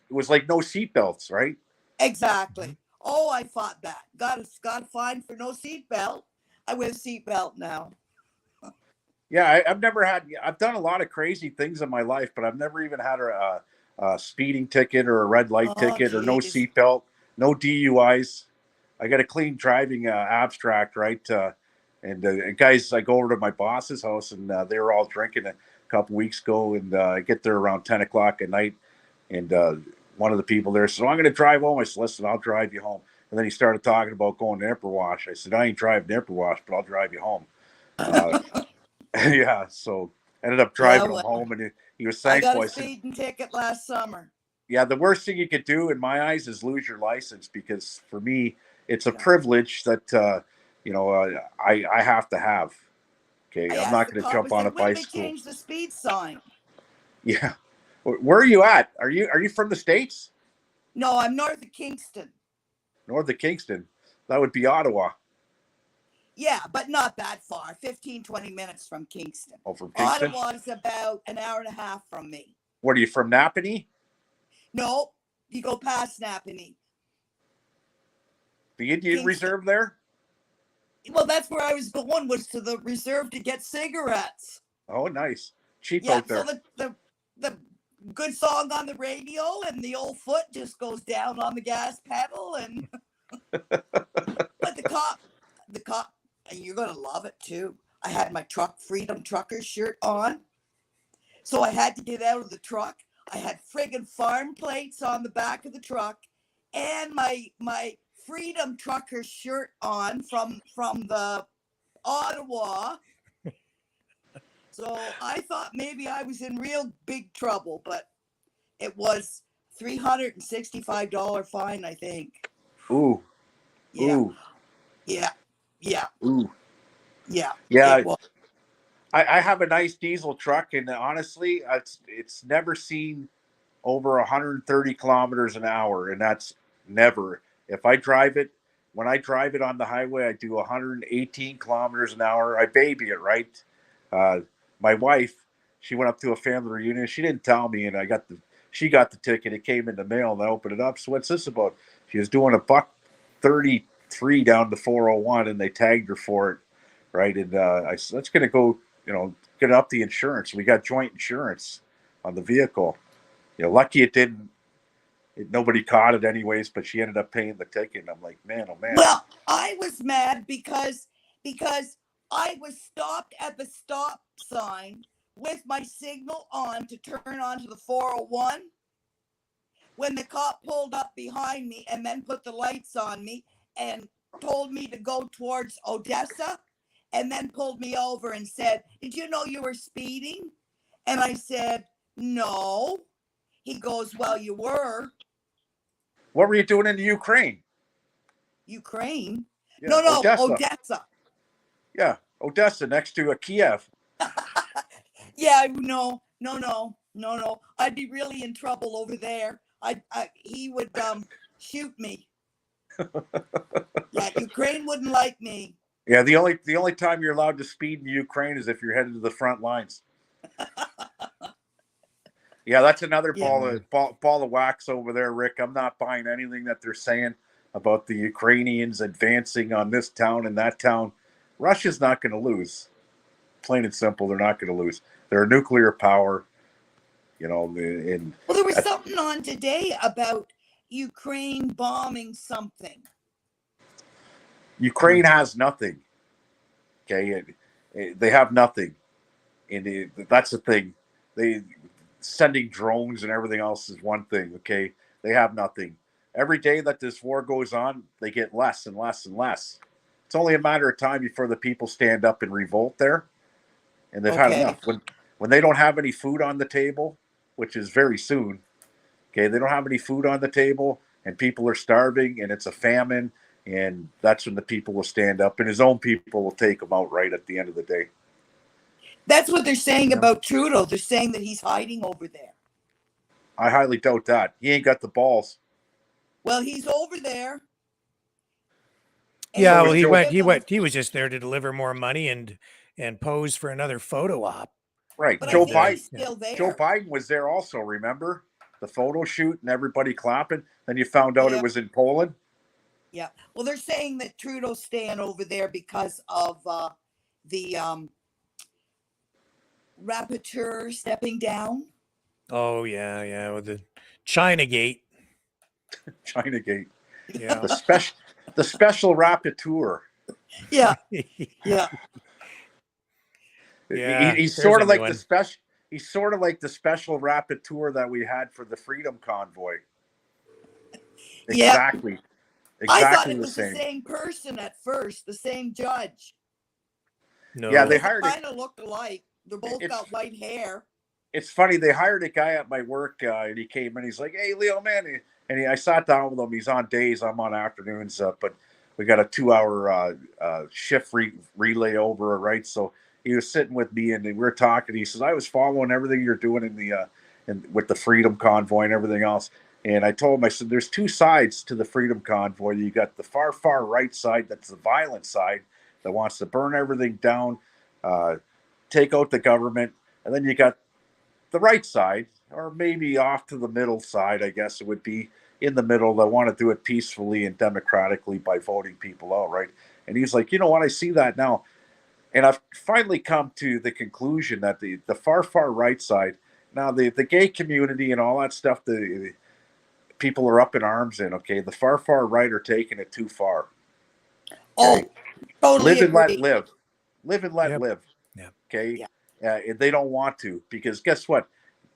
was like no seatbelts, right? Exactly. Oh, I fought that. Got a fine for no seatbelt. I wear a seatbelt now. Yeah, I've done a lot of crazy things in my life, but I've never even had a speeding ticket or a red light ticket or no seatbelt, no DUIs. I got a clean driving abstract, right? And guys, I go over to my boss's house and they were all drinking a couple weeks ago, and I get there around 10 o'clock at night, and one of the people there said, "I'm going to drive home." I said, "Listen, I'll drive you home." And then he started talking about going to Ipperwash. I said, "I ain't driving to Ipperwash, but I'll drive you home." Yeah, so ended up driving him home, and he was thankful. I got a speeding ticket last summer. Yeah, the worst thing you could do in my eyes is lose your license, because for me, it's a privilege that I have to have. Okay, I'm not going to jump on a bicycle. When they changed the speed sign. Yeah, where are you at? Are you from the States? No, I'm north of Kingston. North of Kingston, that would be Ottawa. Yeah, but not that far. 15, 20 minutes from Kingston. Oh, from Kingston? Ottawa is about an hour and a half from me. What, are you from Napanee? No, you go past Napanee. The Indian Reserve there? Well, that's where I was going, was to the reserve to get cigarettes. Oh, nice. Cheap Yeah, out there. so the good song on the radio, and the old foot just goes down on the gas pedal, and but the cop, and you're gonna love it too. I had my Freedom Trucker shirt on, so I had to get out of the truck. I had friggin' farm plates on the back of the truck, and my Freedom Trucker shirt on from the Ottawa. So I thought maybe I was in real big trouble, but it was $365 fine, I think. Ooh. Yeah. Ooh. Yeah. Yeah. Ooh. Yeah. Yeah. I have a nice diesel truck, and honestly, it's never seen over 130 kilometers an hour, and that's never. If I drive it, when I drive it on the highway, I do 118 kilometers an hour. I baby it, right? My wife, she went up to a family reunion. She didn't tell me, and she got the ticket. It came in the mail, and I opened it up. So what's this about? She was doing $133 down to 401, and they tagged her for it, right? And I said, let's gonna go, get up the insurance. We got joint insurance on the vehicle. Lucky it didn't. Nobody caught it anyways, but she ended up paying the ticket. And I'm like, man, oh man. Well, I was mad because I was stopped at the stop sign with my signal on to turn onto the 401 when the cop pulled up behind me and then put the lights on me and told me to go towards Odessa, and then pulled me over and said, "Did you know you were speeding?" And I said, "No." He goes, "Well, you were." What were you doing in the Ukraine? Ukraine? Yeah, No, Odessa. Odessa. Yeah, Odessa, next to Kiev. Yeah, no. I'd be really in trouble over there. He would shoot me. Yeah, Ukraine wouldn't like me. Yeah, the only time you're allowed to speed in Ukraine is if you're headed to the front lines. Yeah, that's another ball of wax over there, Rick. I'm not buying anything that they're saying about the Ukrainians advancing on this town and that town. Russia's not going to lose. Plain and simple, they're not going to lose. They're a nuclear power, Well, there was something on today about Ukraine bombing something. Ukraine has nothing. Okay, they have nothing, and that's the thing. They sending drones and everything else is one thing. Okay, they have nothing. Every day that this war goes on, they get less and less and less. It's only a matter of time before the people stand up and revolt there, and they've had enough. When they don't have any food on the table, which is very soon. Okay, they don't have any food on the table, and people are starving, and it's a famine. And that's when the people will stand up, and his own people will take him out right at the end of the day. That's what they're saying about Trudeau. They're saying that he's hiding over there. I highly doubt that. He ain't got the balls. Well, he's over there. Yeah, well, he was just there to deliver more money and pose for another photo op. Right. But Joe Biden was there also, remember? The photo shoot and everybody clapping. Then you found out it was in Poland. Yeah. Well, they're saying that Trudeau's staying over there because of the rapporteur stepping down. Oh, yeah, with the Chinagate. Chinagate. Yeah. The special rapporteur. Yeah. Yeah. Yeah. He's sort of like the special. He's sort of like the special rapporteur that we had for the Freedom Convoy. Exactly. Yep. Exactly. I thought it was the same person at first, the same judge. No. Yeah, they hired. Kind of looked alike. They both got white hair. It's funny. They hired a guy at my work, and he came in. He's like, "Hey, Leo, man," I sat down with him. He's on days. I'm on afternoons, but we got a 2-hour shift relay over, right? So he was sitting with me, and we were talking. He says, "I was following everything you're doing with the Freedom Convoy and everything else." And I told him, I said, "There's two sides to the Freedom Convoy. You got the far right side, that's the violent side, that wants to burn everything down, take out the government, and then you got the right side, or maybe off to the middle side, I guess it would be, in the middle that want to do it peacefully and democratically by voting people out, right? And he's like, you know what? I see that now. And I've finally come to the conclusion that the far right side, now the gay community and all that stuff, the people are up in arms in, okay? The far right are taking it too far. Oh, totally Live and let agree. live. Live and let Yep. live. Yep. Okay? They don't want to, because guess what?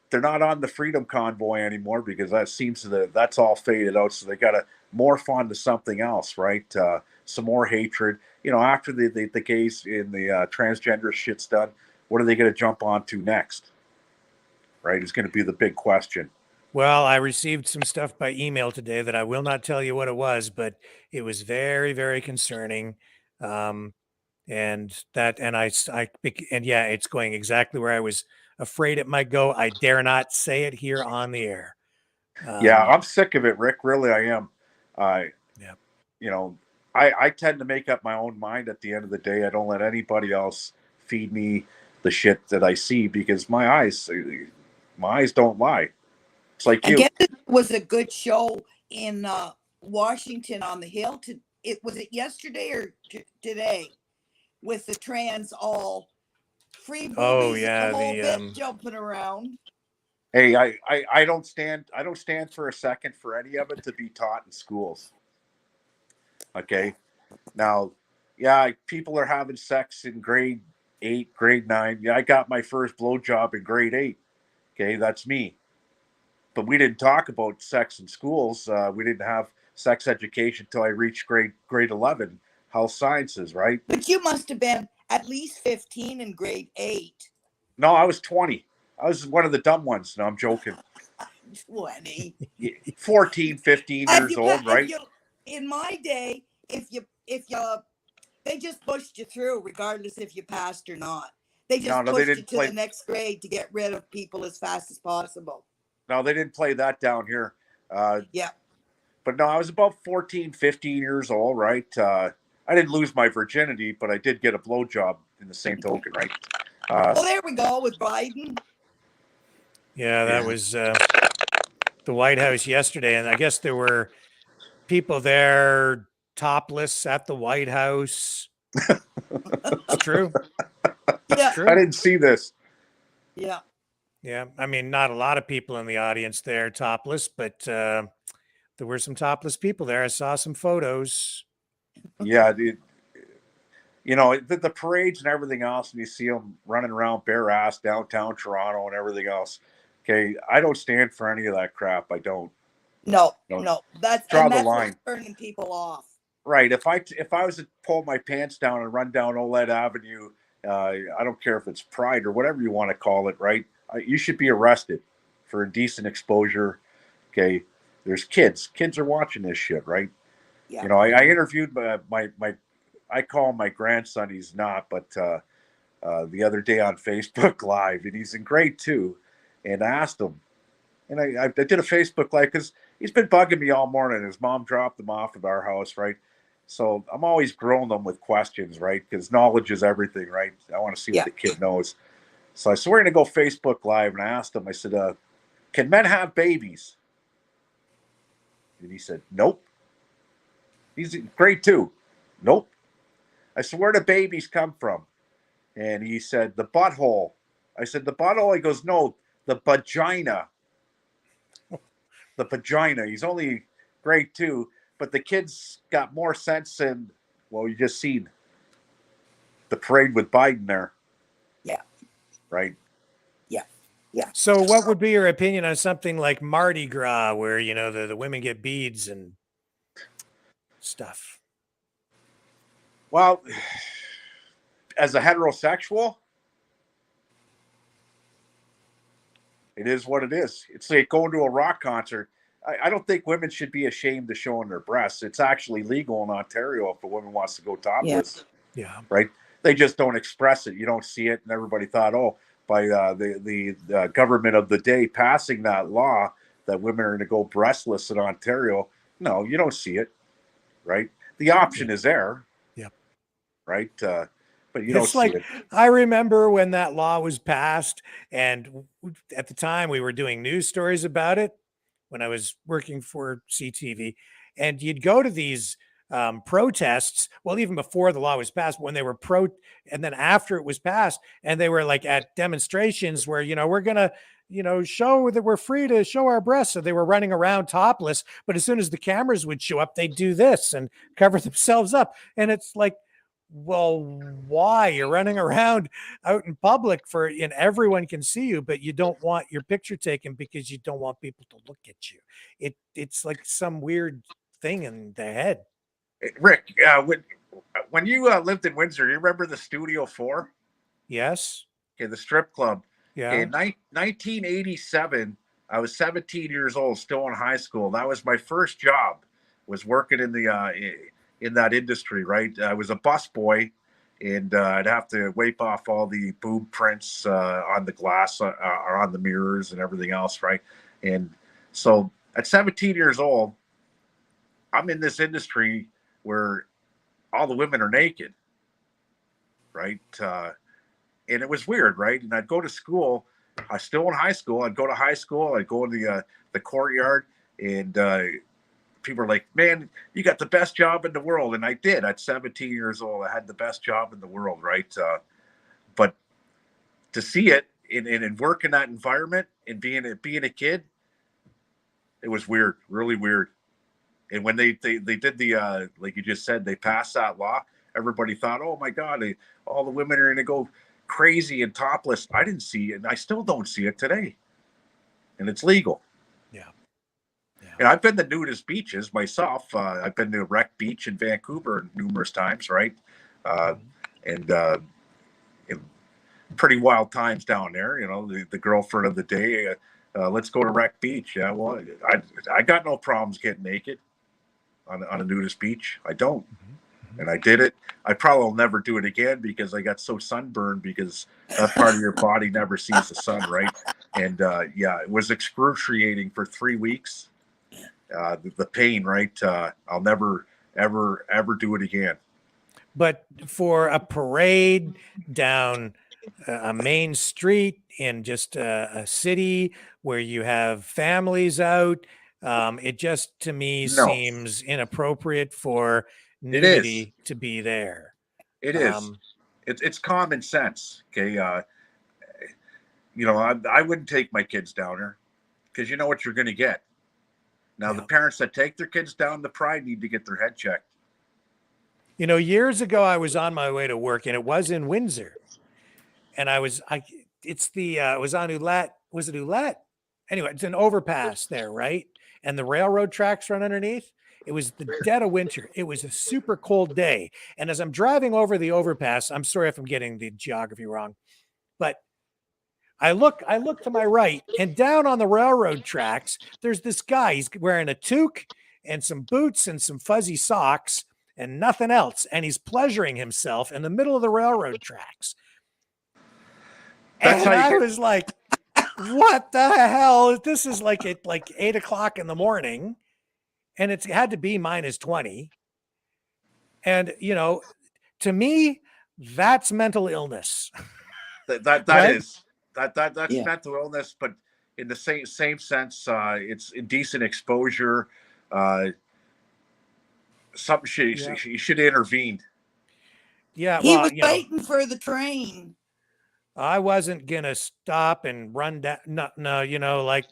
They're not on the freedom convoy anymore, because that's all faded out. So they got to morph onto something else, right? Some more hatred. You know, after the gays and the transgender shit's done, what are they going to jump onto next? Right? It's going to be the big question. Well, I received some stuff by email today that I will not tell you what it was, but it was very, very concerning. And yeah, it's going exactly where I was afraid it might go. I dare not say it here on the air. Yeah, I'm sick of it, Rick. Really, I am. Yeah. You know, I tend to make up my own mind at the end of the day. I don't let anybody else feed me the shit that I see, because my eyes don't lie. It's like I you. guess it was a good show in Washington on the Hill. Was it yesterday or today, with the trans all free boobies Oh yeah, and the whole bit jumping around. Hey, I don't stand for a second for any of it to be taught in schools. Okay. Now, yeah, people are having sex in grade 8, grade 9. Yeah, I got my first blowjob in grade 8. Okay, that's me. But we didn't talk about sex in schools. We didn't have sex education until I reached grade 11, health sciences, right? But you must have been at least 15 in grade 8. No, I was 20. I was one of the dumb ones. No, I'm joking. 20. 14, 15 years old, right? In my day, if you they just pushed you through regardless if you passed or not. They just pushed you to the next grade to get rid of people as fast as possible. No, they didn't play that down here. Yeah. But no, I was about 14, 15 years old, right? I didn't lose my virginity, but I did get a blowjob in the same token, right? Well, there we go with Biden. Yeah, that was the White House yesterday. And I guess there were people there topless at the White House. It's true. Yeah. It's true. I didn't see this. Yeah. Yeah. I mean, not a lot of people in the audience there topless, but there were some topless people there. I saw some photos. Yeah, dude. You know, the parades and everything else, and you see them running around bare ass downtown Toronto and everything else. Okay, I don't stand for any of that crap. I don't. No. That's the line. What's turning people off. Right. If I was to pull my pants down and run down OLED Avenue, I don't care if it's Pride or whatever you want to call it, right? You should be arrested for indecent exposure. Okay. There's kids. Kids are watching this shit, right? Yeah. You know, I interviewed my I call him my grandson. He's not, but the other day on Facebook Live, and he's in grade 2, and I asked him, and I did a Facebook Live because he's been bugging me all morning. His mom dropped him off at our house, right? So I'm always grilling them with questions, right? Because knowledge is everything, right? I want to see what the kid knows. So I said, we're going to go Facebook Live, and I asked him, I said, can men have babies? And he said, nope. He's in grade 2. Nope. I said, where do babies come from? And he said, the butthole. I said, the butthole? He goes, no, the vagina. The vagina. He's only grade 2, but the kid's got more sense than, well, you just seen the parade with Biden there. Yeah. Right? Yeah. So what would be your opinion on something like Mardi Gras, where, you know, the women get beads and stuff? Well, as a heterosexual, it is what it is. It's like going to a rock concert. I don't think women should be ashamed of showing their breasts. It's actually legal in Ontario if a woman wants to go topless. Yeah. Right? They just don't express it. You don't see it. And everybody thought, by the government of the day passing that law that women are going to go breastless in Ontario. No, you don't see it. Right? The option is there. Yeah. Right? But you don't see it. I remember when that law was passed, and at the time we were doing news stories about it. when I was working for CTV, and you'd go to these protests. Well, even before the law was passed, when they were and then after it was passed, and they were like at demonstrations where, we're gonna, show that we're free to show our breasts. So they were running around topless, but as soon as the cameras would show up, they'd do this and cover themselves up. And it's like, well, why? You're running around out in public and everyone can see you, but you don't want your picture taken because you don't want people to look at you. It's like some weird thing in the head. Rick, when you lived in Windsor, you remember the Studio 4? Yes. Okay, the strip club. Yeah. In 1987, I was 17 years old, still in high school. That was my first job, was working in in that industry, right? I was a busboy, and I'd have to wipe off all the boob prints on the glass or on the mirrors and everything else, right? And so at 17 years old, I'm in this industry where all the women are naked, right? And it was weird, right? And I'd go to school. I was still in high school. I'd go to high school. I'd go in the courtyard, and people were like, "Man, you got the best job in the world." And I did. At 17 years old, I had the best job in the world, right? But to see it and work in that environment and being a kid, it was weird, really weird. And when they did the like you just said, they passed that law, everybody thought, oh my God, all the women are going to go crazy and topless. I didn't see it, and I still don't see it today. And it's legal. Yeah. And I've been to nudist beaches myself. I've been to Wreck Beach in Vancouver numerous times, right? And pretty wild times down there. The girlfriend of the day, let's go to Wreck Beach. Yeah, well, I got no problems getting naked on a nudist beach. I don't. And I did it. I probably will never do it again because I got so sunburned, because that part of your body never sees the sun, right? And yeah, it was excruciating for 3 weeks. The pain, right? I'll never, ever do it again. But for a parade down a main street in just a city where you have families out, it just, to me, seems inappropriate for nudity to be there. It is. It's common sense. Okay. I wouldn't take my kids down there because you know what you're going to get. Now, the parents that take their kids down the Pride need to get their head checked. Years ago, I was on my way to work, and it was in Windsor. And it was on Ouellette. Was it Ouellette? Anyway, it's an overpass there, right? And the railroad tracks run underneath. It was the dead of winter. It was a super cold day. And as I'm driving over the overpass, I'm sorry if I'm getting the geography wrong, but I look to my right, and down on the railroad tracks, there's this guy. He's wearing a toque and some boots and some fuzzy socks and nothing else. And he's pleasuring himself in the middle of the railroad tracks. And I was like, what the hell? This is like at 8 o'clock in the morning. And it had to be -20. And, to me, that's mental illness. That's Yeah. mental illness, but in the same sense, it's indecent exposure. Something you should have intervened. Yeah, He was waiting for the train. I wasn't gonna stop and run down. No, like,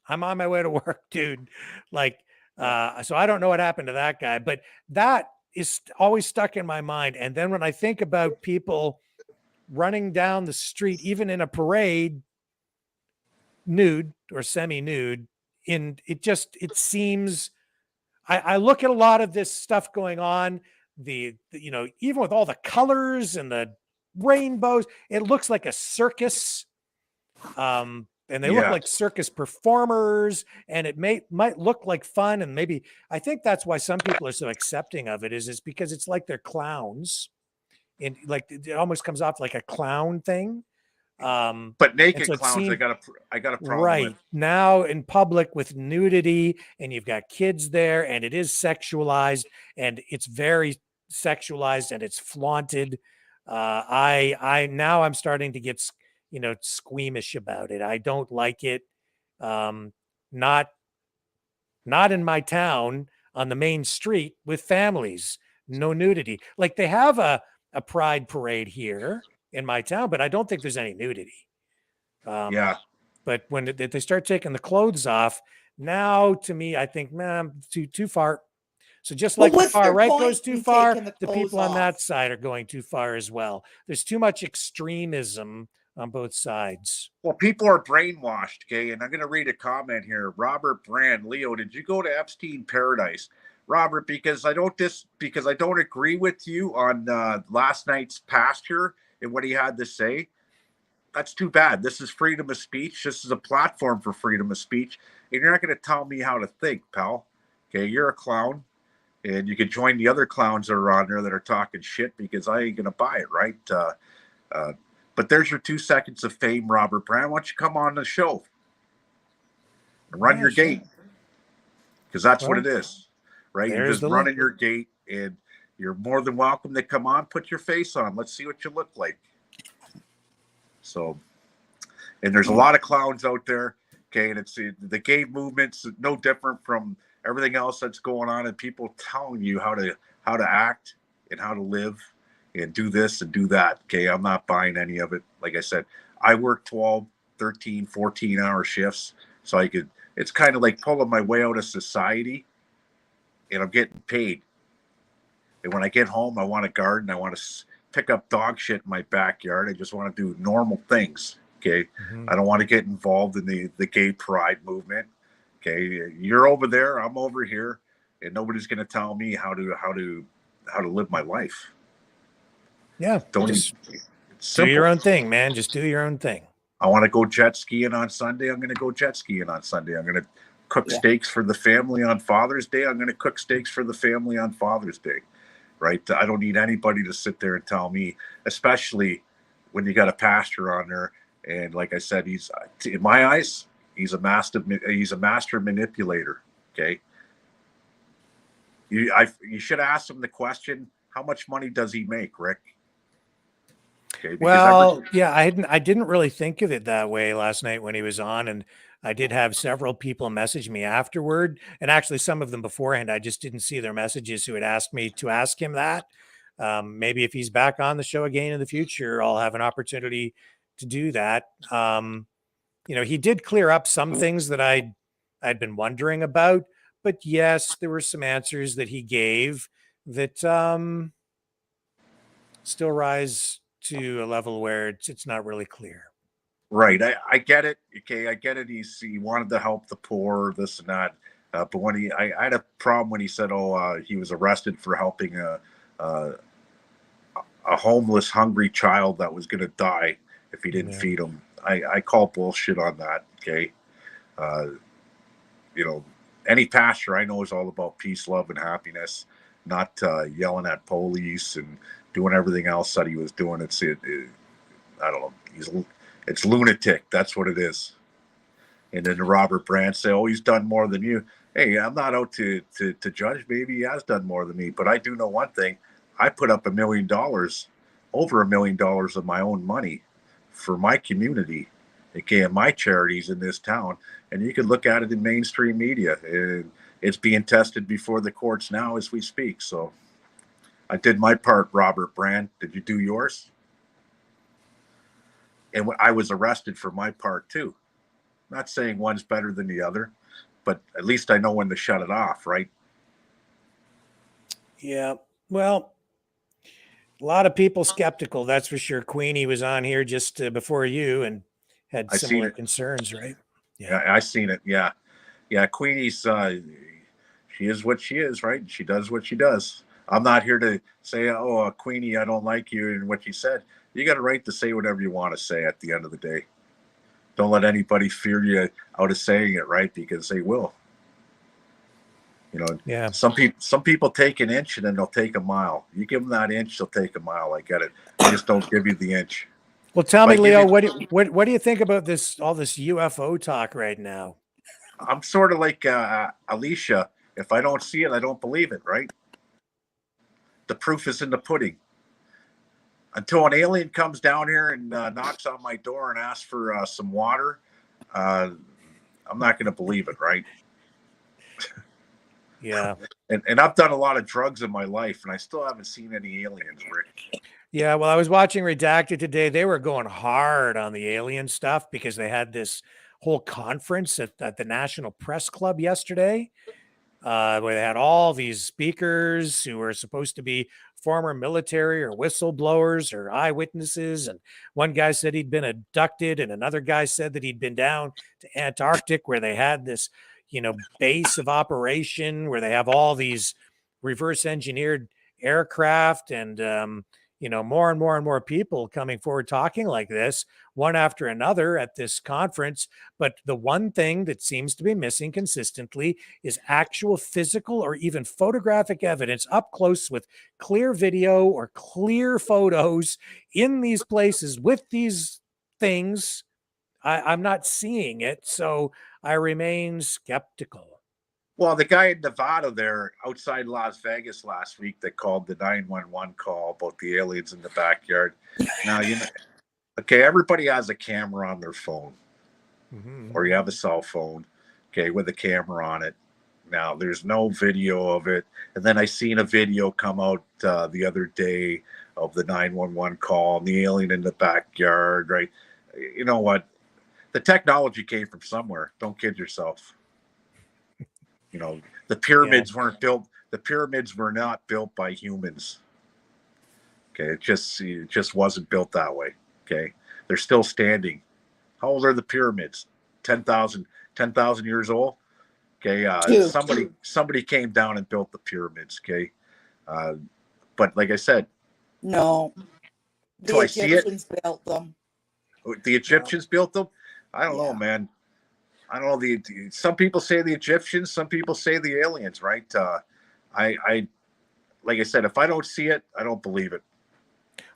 I'm on my way to work, dude. Like, so I don't know what happened to that guy, but that is always stuck in my mind. And then when I think about people running down the street, even in a parade, nude or semi-nude, it seems, I look at a lot of this stuff going on, even with all the colors and the rainbows, it looks like a circus. And they look like circus performers, and it might look like fun. And maybe, I think that's why some people are so accepting of it is because it's like they're clowns, and like it almost comes off like a clown thing. But naked clowns, I got a problem right with. Now in public with nudity, and you've got kids there, and it is sexualized, and it's very sexualized, and it's flaunted. I'm starting to get squeamish about it. I don't like it. Not not in my town on the main street with families, no nudity. Like they have a pride parade here in my town, but I don't think there's any nudity. Yeah. But when they start taking the clothes off, now to me, I think, man, too far. So just Well, like the what's far their right point goes too in far, taking the the clothes people on that off? side are going too far as well. There's too much extremism on both sides. Well, people are brainwashed, okay? And I'm going to read a comment here. Robert Brand, Leo, did you go to Epstein Paradise? Robert, because I don't agree with you on last night's pasture and what he had to say. That's too bad. This is freedom of speech. This is a platform for freedom of speech. And you're not going to tell me how to think, pal. Okay, you're a clown. And you can join the other clowns that are on there that are talking shit because I ain't going to buy it, right? But there's your 2 seconds of fame, Robert Brand. Why don't you come on the show and run your gate? Because that's what it is, right? You're just running your gate, and you're more than welcome to come on. Put your face on. Let's see what you look like. So, and there's a lot of clowns out there, okay? And it's the gay movement's no different from everything else that's going on, and people telling you how to act and how to live and do this and do that. Okay, I'm not buying any of it. Like I said, I work 12, 13, 14-hour shifts, so it's kind of like pulling my way out of society, and I'm getting paid. And when I get home, I want to garden. I want to pick up dog shit in my backyard. I just want to do normal things. Okay, I don't want to get involved in the gay pride movement. Okay, you're over there, I'm over here, and nobody's going to tell me how to live my life. Yeah, do your own thing, man. Just do your own thing. I want to go jet skiing on Sunday. I'm going to go jet skiing on Sunday. I'm going to cook steaks for the family on Father's Day. I'm going to cook steaks for the family on Father's Day, right? I don't need anybody to sit there and tell me, especially when you got a pastor on there. And like I said, he's, in my eyes, he's a master manipulator. Okay. You should ask him the question, how much money does he make, Rick? Okay, well, yeah, I didn't really think of it that way last night when he was on, and I did have several people message me afterward, and actually some of them beforehand. I just didn't see their messages who had asked me to ask him that. Maybe if he's back on the show again in the future, I'll have an opportunity to do that. He did clear up some things that I'd been wondering about, but yes, there were some answers that he gave that still rise to a level where it's not really clear. Right. I get it. Okay. I get it. He wanted to help the poor, this and that. But when I had a problem when he said, he was arrested for helping a homeless, hungry child that was going to die if he didn't feed him. I call bullshit on that. Okay. Any pastor I know is all about peace, love, and happiness, not yelling at police and doing everything else that he was doing. I don't know. It's lunatic. That's what it is. And then Robert Brand say, he's done more than you. Hey, I'm not out to judge. Maybe he has done more than me. But I do know one thing. I put up $1 million, over $1 million of my own money for my community, okay, and my charities in this town. And you can look at it in mainstream media. It's being tested before the courts now as we speak. So I did my part, Robert Brand. Did you do yours? And I was arrested for my part too. Not saying one's better than the other, but at least I know when to shut it off, right? Yeah. Well, a lot of people skeptical, that's for sure. Queenie was on here just before you and had similar concerns, right? Yeah, I seen it. Yeah. Queenie's she is what she is, right? She does what she does. I'm not here to say, Queenie, I don't like you and what you said. You got a right to say whatever you want to say at the end of the day. Don't let anybody fear you out of saying it, right? Because they will. Yeah. Some people take an inch and then they'll take a mile. You give them that inch, they'll take a mile. I get it. They just don't give you the inch. Well, tell me, Leo, what do you think about all this UFO talk right now? I'm sort of like Alicia. If I don't see it, I don't believe it, right? The proof is in the pudding. Until an alien comes down here and knocks on my door and asks for some water, I'm not going to believe it, right? Yeah. And I've done a lot of drugs in my life, and I still haven't seen any aliens, Rick. Yeah, well, I was watching Redacted today. They were going hard on the alien stuff because they had this whole conference at the National Press Club yesterday, where they had all these speakers who were supposed to be former military or whistleblowers or eyewitnesses. And one guy said he'd been abducted, and another guy said that he'd been down to Antarctic where they had this, base of operation where they have all these reverse engineered aircraft and more and more and more people coming forward talking like this, one after another at this conference. But the one thing that seems to be missing consistently is actual physical or even photographic evidence up close with clear video or clear photos in these places with these things. I'm not seeing it, so I remain skeptical. Well, the guy in Nevada there outside Las Vegas last week that called the 911 call about the aliens in the backyard. Now, okay, everybody has a camera on their phone, or you have a cell phone, okay, with a camera on it. Now, there's no video of it. And then I seen a video come out the other day of the 911 call and the alien in the backyard, right? You know what? The technology came from somewhere. Don't kid yourself. The pyramids weren't built. The pyramids were not built by humans. Okay, it just wasn't built that way. Okay, they're still standing. How old are the pyramids? 10,000 years old. Okay, somebody came down and built the pyramids. Okay, but like I said, no, the Egyptians built them. The Egyptians built them. I don't know, man. I don't know. Some people say the Egyptians, some people say the aliens, right? I like I said, if I don't see it, I don't believe it.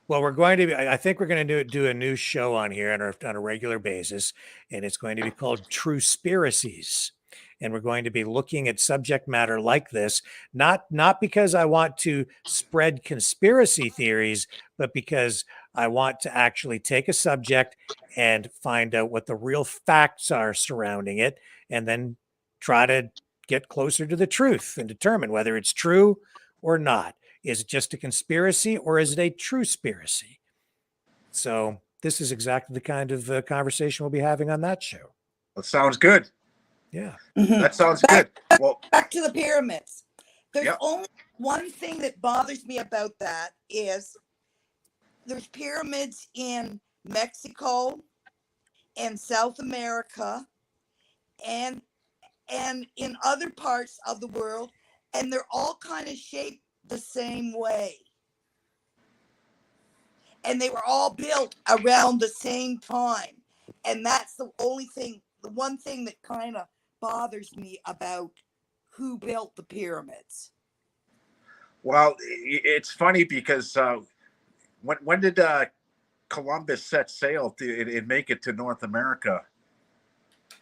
Well, I think we're going to do a new show on here on a regular basis, and it's going to be called True Spiracies. And we're going to be looking at subject matter like this, not because I want to spread conspiracy theories, but because I want to actually take a subject and find out what the real facts are surrounding it, and then try to get closer to the truth and determine whether it's true or not. Is it just a conspiracy or is it a true spiracy? So this is exactly the kind of conversation we'll be having on that show. That sounds good. Yeah. That sounds good. Well, back to the pyramids. There's only one thing that bothers me about that is there's pyramids in Mexico and South America and in other parts of the world, and they're all kind of shaped the same way. And they were all built around the same time. And that's the one thing that kind of bothers me about who built the pyramids. Well, it's funny because when did Columbus set sail and make it to North America?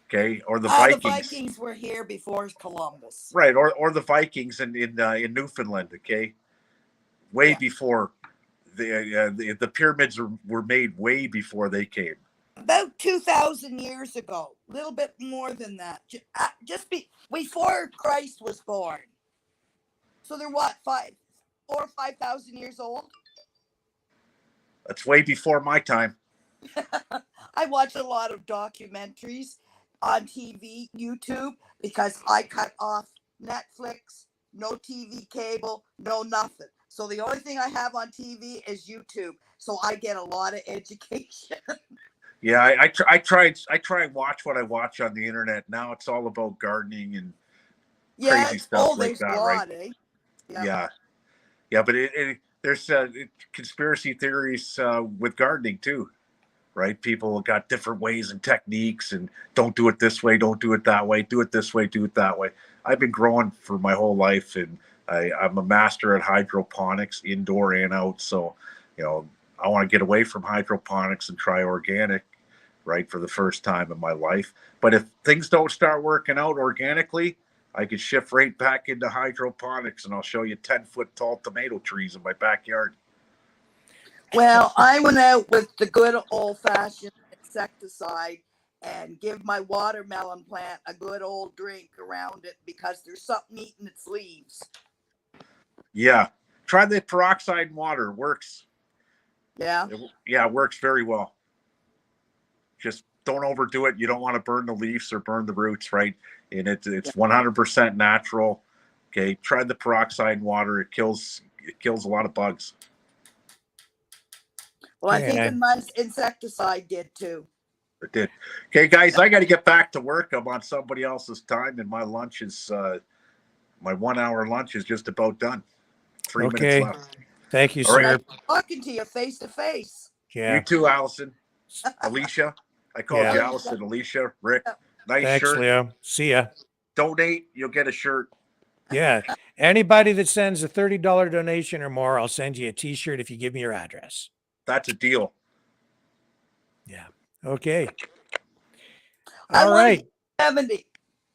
Okay, or the Vikings. The Vikings were here before Columbus, right? Or the Vikings in Newfoundland. Okay, way before the pyramids were made. Way before they came. About 2,000 years ago, a little bit more than that. Just before Christ was born. So they're what, 4,000 or 5,000 years old? That's way before my time. I watch a lot of documentaries on TV, YouTube, because I cut off Netflix, no TV cable, no nothing. So the only thing I have on TV is YouTube. So I get a lot of education. Yeah, I try and watch what I watch on the internet. Now it's all about gardening and crazy stuff like that, right? Yeah, but there's conspiracy theories with gardening too, right? People got different ways and techniques, and don't do it this way, don't do it that way, do it this way, do it that way. I've been growing for my whole life, and I'm a master at hydroponics, indoor and out. So, I want to get away from hydroponics and try organic, right, for the first time in my life. But if things don't start working out organically, I could shift right back into hydroponics, and I'll show you 10-foot tall tomato trees in my backyard. Well, I went out with the good old-fashioned insecticide, and give my watermelon plant a good old drink around it because there's something eating its leaves. Yeah. Try the peroxide water. Works. Yeah. It works very well. Just don't overdo it. You don't want to burn the leaves or burn the roots, right? And it's 100% natural. Okay. Try the peroxide water. It kills a lot of bugs. Well, I think my insecticide did too. It did. Okay, guys, I got to get back to work. I'm on somebody else's time, and my lunch is my 1 hour lunch is just about done. 3 minutes left. Thank you, All sir. right. Talking to you face to face. Yeah. You too, Allison. Alicia. I called you Yeah. Allison. Alicia. Rick. Nice Thanks, shirt. Leo. See ya. Donate. You'll get a shirt. Yeah. Anybody that sends a $30 donation or more, I'll send you a t-shirt if you give me your address. That's a deal. Yeah. Okay. I All want right. 70.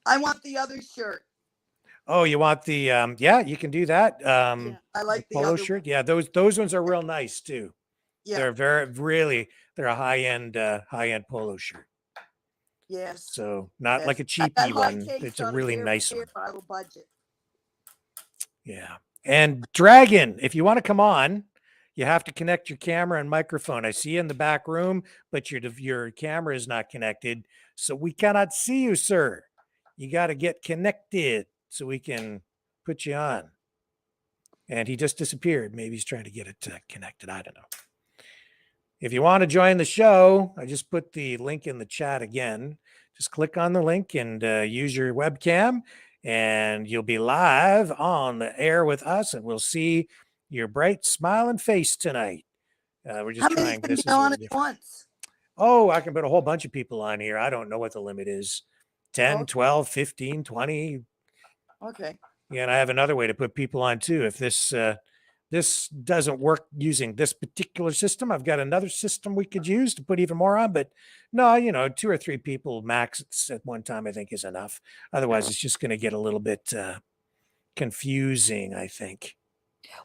I want the other shirt. Oh, you want the yeah, you can do that. Yeah, I like the polo other shirt. Yeah, those ones are real nice too. Yeah. They're a high-end polo shirt. Yes. So not Yes. like a I got cheapy high one. taste It's a on really here, nice here, one. I'll budget. Yeah. And Dragon, if you want to come on, you have to connect your camera and microphone. I see you in the back room, but your camera is not connected. So we cannot see you, sir. You got to get connected so we can put you on. And he just disappeared. Maybe he's trying to get it connected. I don't know. If you want to join the show, I just put the link in the chat again. Just click on the link and use your webcam, and you'll be live on the air with us, and we'll see your bright, smiling face tonight. We're just trying. This is on at once? Oh, I can put a whole bunch of people on here. I don't know what the limit is. 10, 12, 15, 20. Okay. Yeah, and I have another way to put people on too. If this doesn't work using this particular system, I've got another system we could use to put even more on. But no, 2 or 3 people max at one time, I think, is enough. Otherwise, it's just going to get a little bit confusing, I think.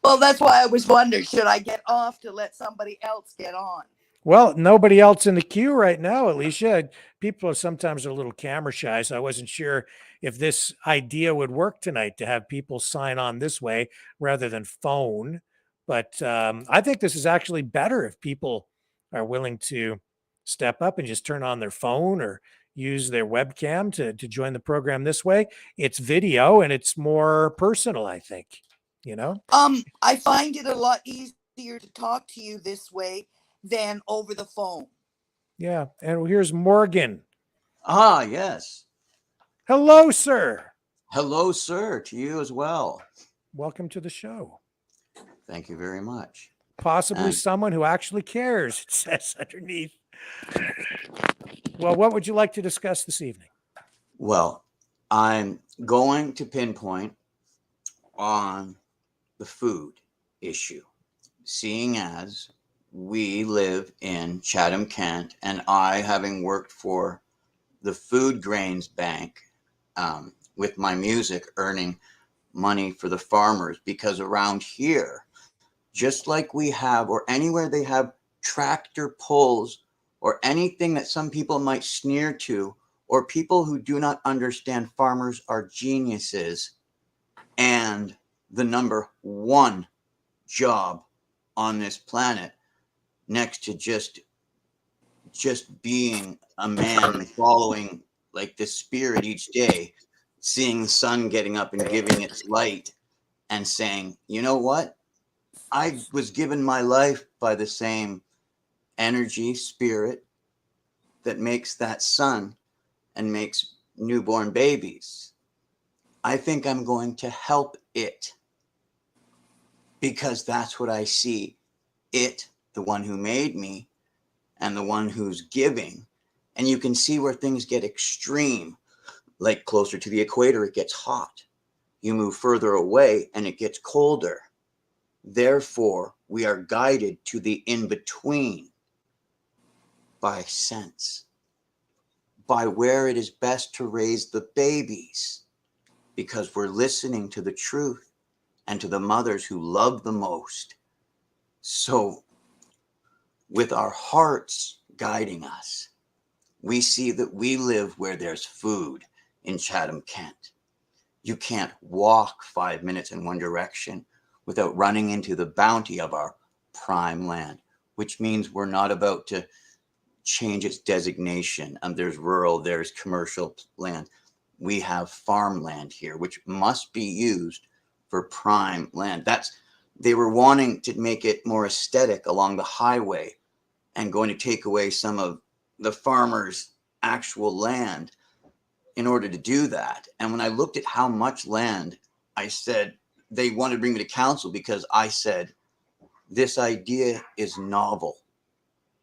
Well, that's why I was wondering, should I get off to let somebody else get on? Well, nobody else in the queue right now, Alicia. People sometimes are a little camera shy, so I wasn't sure if this idea would work tonight to have people sign on this way rather than phone. But I think this is actually better if people are willing to step up and just turn on their phone or use their webcam to join the program this way. It's video and it's more personal, I think, I find it a lot easier to talk to you this way than over the phone. Yeah. And here's Morgan. Ah, yes. Hello, sir. Hello, sir, to you as well. Welcome to the show. Thank you very much. Possibly someone who actually cares, it says underneath. Well, what would you like to discuss this evening? Well, I'm going to pinpoint on the food issue, seeing as we live in Chatham, Kent, and I, having worked for the Food Grains Bank with my music, earning money for the farmers, because around here, just like we have, or anywhere they have tractor pulls or anything that some people might sneer to, or people who do not understand farmers are geniuses, and the number one job on this planet, next to just being a man following like the spirit each day, seeing the sun getting up and giving its light and saying, you know what? I was given my life by the same energy, spirit that makes that sun and makes newborn babies. I think I'm going to help it because that's what I see. It, the one who made me, and the one who's giving. And you can see where things get extreme, like closer to the equator, it gets hot. You move further away and it gets colder. Therefore, we are guided to the in-between by sense, by where it is best to raise the babies, because we're listening to the truth and to the mothers who love the most. So with our hearts guiding us, We see that we live where there's food in Chatham, Kent. You can't walk 5 minutes in one direction without running into the bounty of our prime land, which means we're not about to change its designation. There's rural, there's commercial land. We have farmland here, which must be used for prime land. They were wanting to make it more aesthetic along the highway and going to take away some of the farmers' actual land in order to do that. And when I looked at how much land, I said, they wanted to bring me to council because I said, this idea is novel,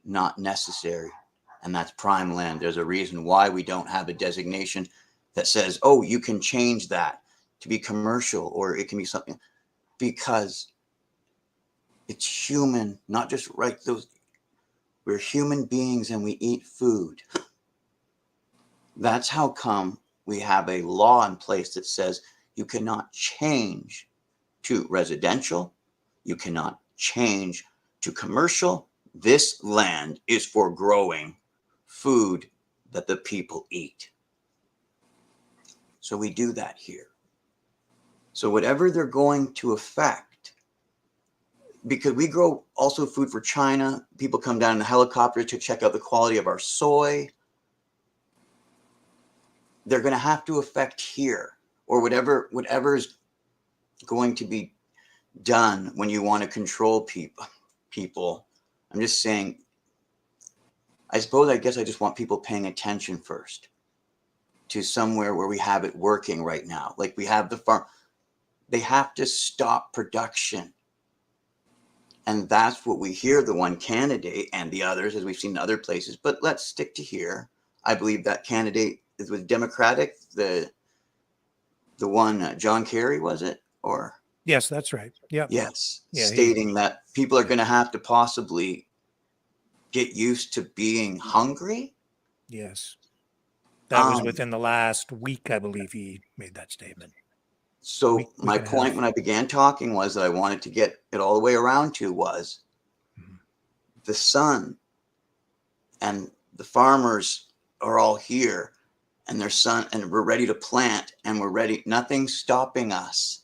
not necessary. And that's prime land. There's a reason why we don't have a designation that says, oh, you can change that to be commercial, or it can be something, because it's human, not just we're human beings and we eat food. That's how come we have a law in place that says you cannot change to residential, you cannot change to commercial. This land is for growing food that the people eat. So we do that here. So whatever they're going to affect, because we grow also food for China, people come down in the helicopter to check out the quality of our soy. They're going to have to affect here, or whatever's going to be done when you want to control people. I'm just saying, I guess I just want people paying attention first to somewhere where we have it working right now. Like we have the farm. They have to stop production. And that's what we hear, the one candidate and the others, as we've seen in other places. But let's stick to here. I believe that candidate is with Democratic, the one, John Kerry, was it? Or Yes, that's right. Yeah. Yes. Yeah, Stating that people are going to have to possibly get used to being hungry. Yes. That was within the last week, I believe he made that statement. So my point when I began talking was that I wanted to get it all the way around to was the sun and the farmers are all here and their son, and we're ready to plant and we're ready. Nothing's stopping us.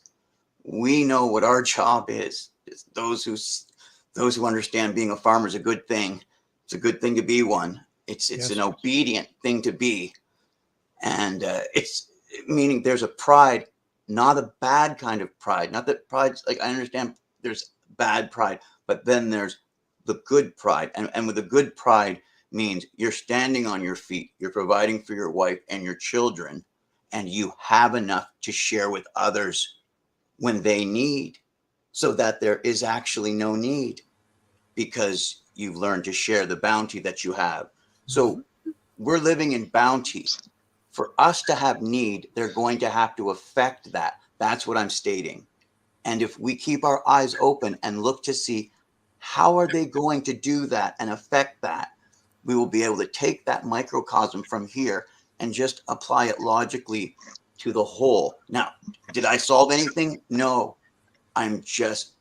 We know what our job is. It's those who understand being a farmer is a good thing. It's a good thing to be one. It's an obedient thing to be. And it's meaning there's a pride, not a bad kind of pride. Not that pride's like, I understand there's bad pride, but then there's the good pride. And with the good pride means you're standing on your feet, you're providing for your wife and your children, and you have enough to share with others when they need, so that there is actually no need because you've learned to share the bounty that you have. So we're living in bounty. For us to have need, they're going to have to affect that. That's what I'm stating. And if we keep our eyes open and look to see how are they going to do that and affect that, we will be able to take that microcosm from here and just apply it logically to the whole. Now, did I solve anything? No. I'm just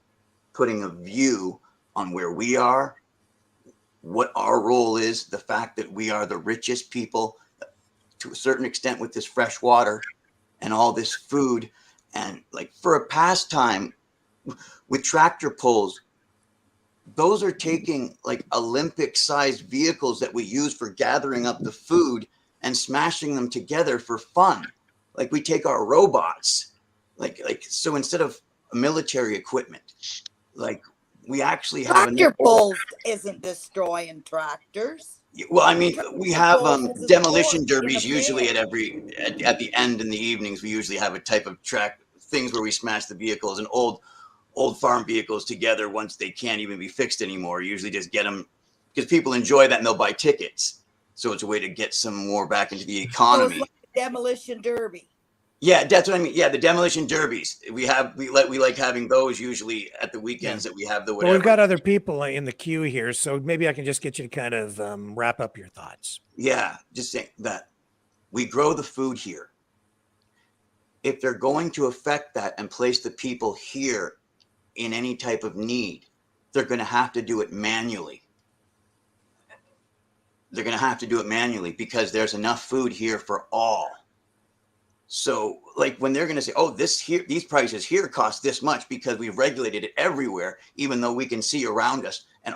putting a view on where we are, what our role is, the fact that we are the richest people to a certain extent with this fresh water and all this food. And like for a pastime with tractor pulls, those are taking like Olympic sized vehicles that we use for gathering up the food and smashing them together for fun. Like we take our robots, so instead of military equipment, like we actually have tractor pulls isn't destroying tractors. Well, I mean, we have demolition derbies usually at the end in the evenings. We usually have a type of track things where we smash the vehicles and old farm vehicles together once they can't even be fixed anymore. Usually just get them because people enjoy that and they'll buy tickets. So it's a way to get some more back into the economy. So it's like a demolition derby. Yeah, that's what I mean. Yeah, the demolition derbies. We like having those usually at the weekends that we have the whatever. Well, we've got other people in the queue here, so maybe I can just get you to kind of wrap up your thoughts. Yeah, just saying that we grow the food here. If they're going to affect that and place the people here in any type of need, they're going to have to do it manually. they're going to have to do it manually because there's enough food here for all. So like when they're going to say, oh, these prices here cost this much because we've regulated it everywhere, even though we can see around us and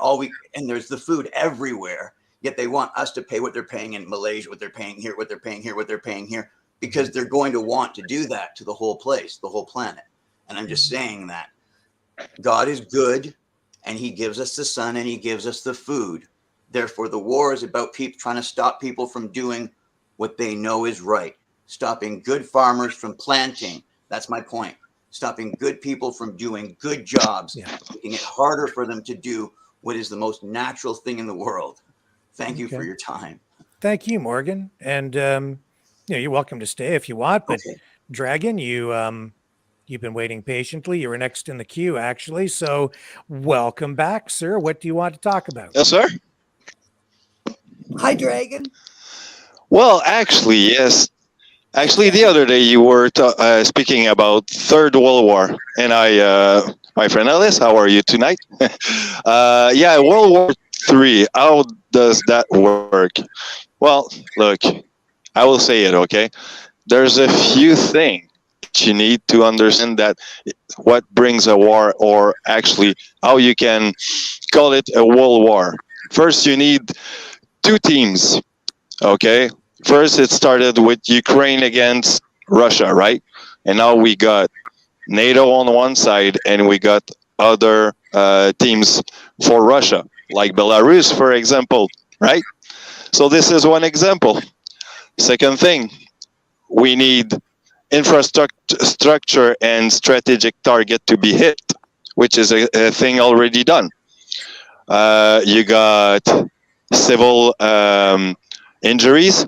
there's the food everywhere, yet they want us to pay what they're paying in Malaysia, what they're paying here, what they're paying here, what they're paying here, because they're going to want to do that to the whole place, the whole planet. And I'm just saying that God is good and he gives us the sun and he gives us the food. Therefore, the war is about people trying to stop people from doing what they know is right. Stopping good farmers from planting. That's my point. Stopping good people from doing good jobs, making it harder for them to do what is the most natural thing in the world. Thank you for your time. Thank you, Morgan. And you're welcome to stay if you want. But Dragon, you've been waiting patiently. You were next in the queue, actually. So welcome back, sir. What do you want to talk about? Yes, sir. Hi, Dragon. Well, actually, yes. Actually, the other day you were speaking about Third World War, and my friend Alice, how are you tonight? Yeah, World War III. How does that work? Well, look, I will say it. Okay, there's a few things you need to understand that what brings a war, or actually how you can call it a world war. First, you need two teams. Okay. First, it started with Ukraine against Russia, right? And now we got NATO on one side, and we got other teams for Russia, like Belarus, for example, right? So this is one example. Second thing, we need infrastructure and strategic target to be hit, which is a thing already done. You got civil injuries.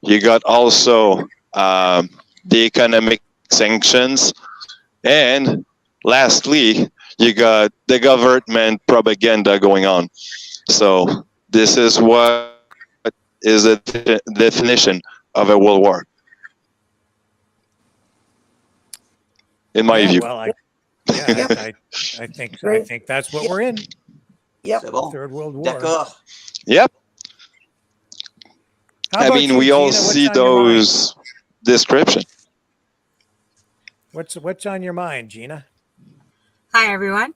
You got also the economic sanctions. And lastly, you got the government propaganda going on. So this is what is the definition of a world war, in my view. Well, I think that's what we're in. Yep. Third World War. Yep. How about you, we all Gina? What's see on your mind? those descriptions. What's on your mind, Gina? Hi, everyone.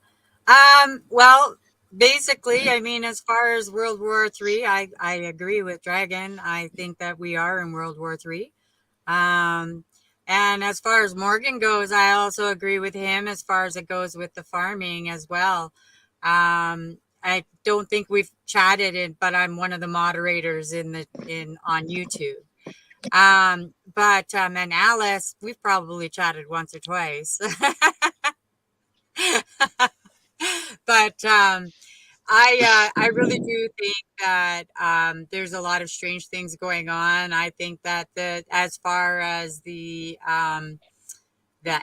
Well, basically, I mean, as far as World War III, I agree with Dragon. I think that we are in World War III. And as far as Morgan goes, I also agree with him as far as it goes with the farming as well. I don't think we've chatted but I'm one of the moderators on YouTube. And Alice, we've probably chatted once or twice. But I really do think that there's a lot of strange things going on. I think that as far as the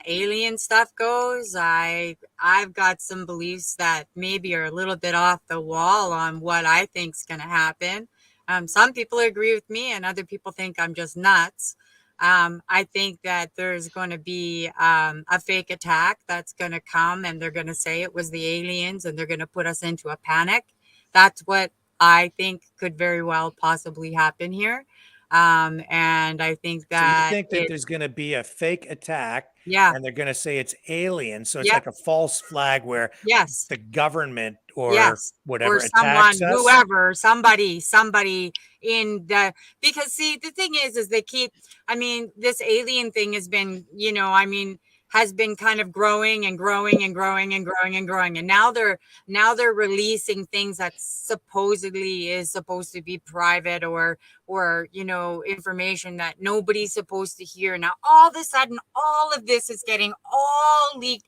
alien stuff goes, I've got some beliefs that maybe are a little bit off the wall on what I think's going to happen. Some people agree with me, and other people think I'm just nuts. I think that there's going to be a fake attack that's going to come, and they're going to say it was the aliens, and they're going to put us into a panic. That's what I think could very well possibly happen here. And I think that So you think that there's going to be a fake attack, and they're going to say it's aliens. So it's like a false flag where the government or whatever attacks us. Whoever, somebody in because see, the thing is they keep, I mean, this alien thing has been, has been kind of growing and growing and growing and growing and growing. And now they're releasing things that supposedly is supposed to be private or information that nobody's supposed to hear. Now, all of a sudden, all of this is getting all leaked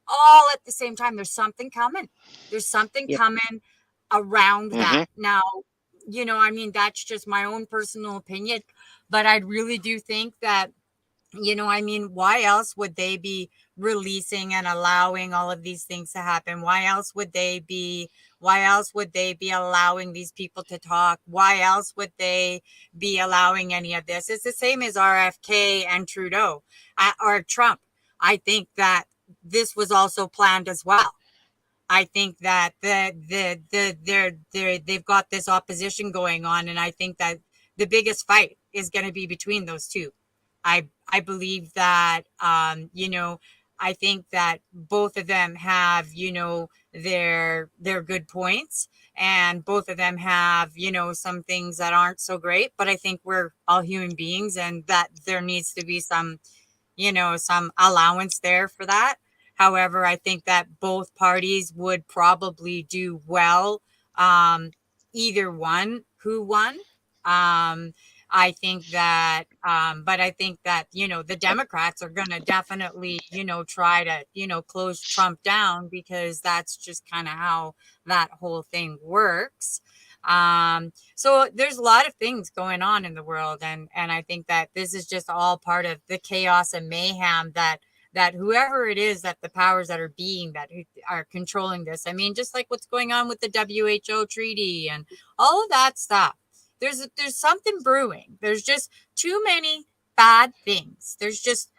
all at the same time. There's something coming. There's something coming around that. Now, that's just my own personal opinion, but I really do think that, why else would they be releasing and allowing all of these things to happen? Why else would they be allowing these people to talk? Why else would they be allowing any of this? It's the same as RFK and Trudeau or Trump. I think that this was also planned as well. I think that they've got this opposition going on, and I think that the biggest fight is going to be between those two. I believe that I think that both of them have their good points, and both of them have some things that aren't so great. But I think we're all human beings, and that there needs to be some some allowance there for that. However, I think that both parties would probably do well, either one who won. I think that, but I think that, the Democrats are going to definitely, try to, close Trump down, because that's just kind of how that whole thing works. So there's a lot of things going on in the world. And I think that this is just all part of the chaos and mayhem that whoever it is, that the powers that are are controlling this. I mean, just like what's going on with the WHO treaty and all of that stuff. There's something brewing. There's just too many bad things. There's just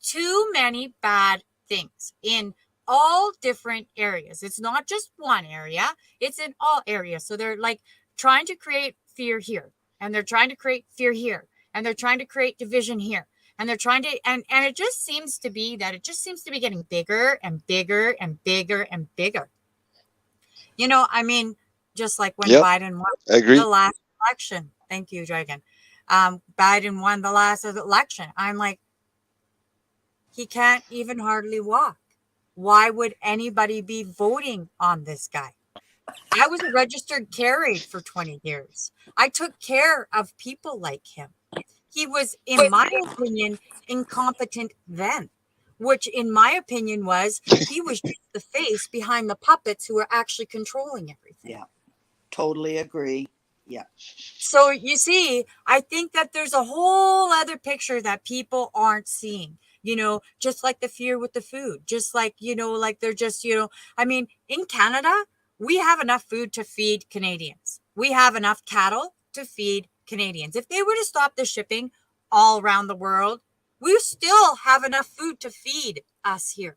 too many bad things in all different areas. It's not just one area. It's in all areas. So they're like trying to create fear here, and they're trying to create fear here, and they're trying to create division here. And they're trying to, and it just seems to be getting bigger and bigger and bigger and bigger. I mean, just like when Biden won the last election. Thank you, Dragon. Biden won the last election. I'm like, he can't even hardly walk. Why would anybody be voting on this guy? I was a registered carrier for 20 years. I took care of people like him. He was, in my opinion, incompetent then, which in my opinion was he was just the face behind the puppets who were actually controlling everything. Yeah, totally agree. Yeah. So you see, I think that there's a whole other picture that people aren't seeing, just like the fear with the food, just like, like they're just, I mean, in Canada, we have enough food to feed Canadians. We have enough cattle to feed Canadians. If they were to stop the shipping all around the world, we still have enough food to feed us here.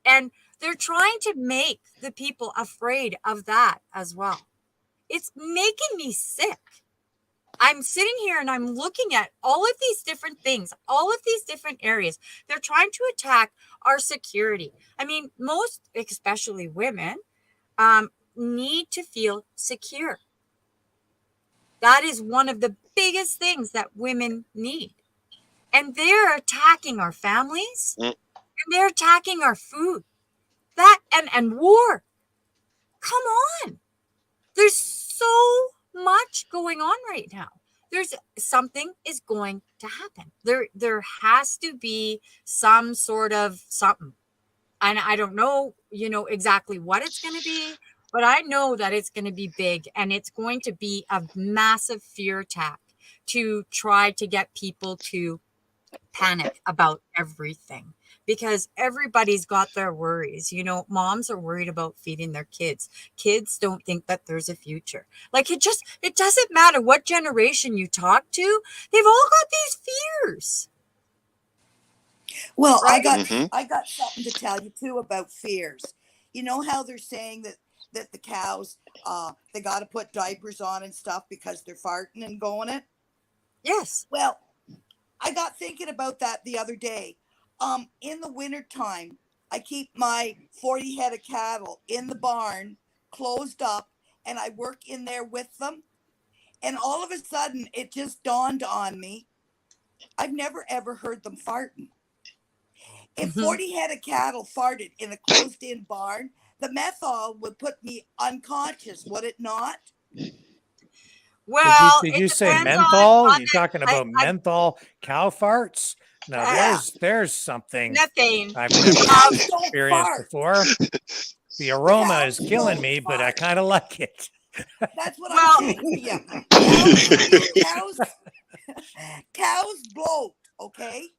And they're trying to make the people afraid of that as well. It's making me sick. I'm sitting here and I'm looking at all of these different things, all of these different areas. They're trying to attack our security. I mean, most, especially women, need to feel secure. That is one of the biggest things that women need. And they're attacking our families, and they're attacking our food. That and war. Come on. There's so much going on right now. There's something is going to happen. There has to be some sort of something. And I don't know, exactly what it's going to be, but I know that it's going to be big, and it's going to be a massive fear attack to try to get people to panic about everything, because everybody's got their worries. Moms are worried about feeding their kids. Kids don't think that there's a future. Like it doesn't matter what generation you talk to. They've all got these fears. Well, right? I got something to tell you too about fears. You know how they're saying that the cows, they got to put diapers on and stuff because they're farting and going it? Yes. Well, I got thinking about that the other day. In the wintertime, I keep my 40 head of cattle in the barn, closed up, and I work in there with them. And all of a sudden, it just dawned on me, I've never ever heard them farting. If 40 head of cattle farted in a closed-in barn, the methanol would put me unconscious, would it not? Well, did you say menthol? You're talking about menthol cow farts? No, there's something methane. I've never experienced before. The aroma is killing me, but I kind of like it. That's what I'm saying. Yeah. Cows bloat, okay?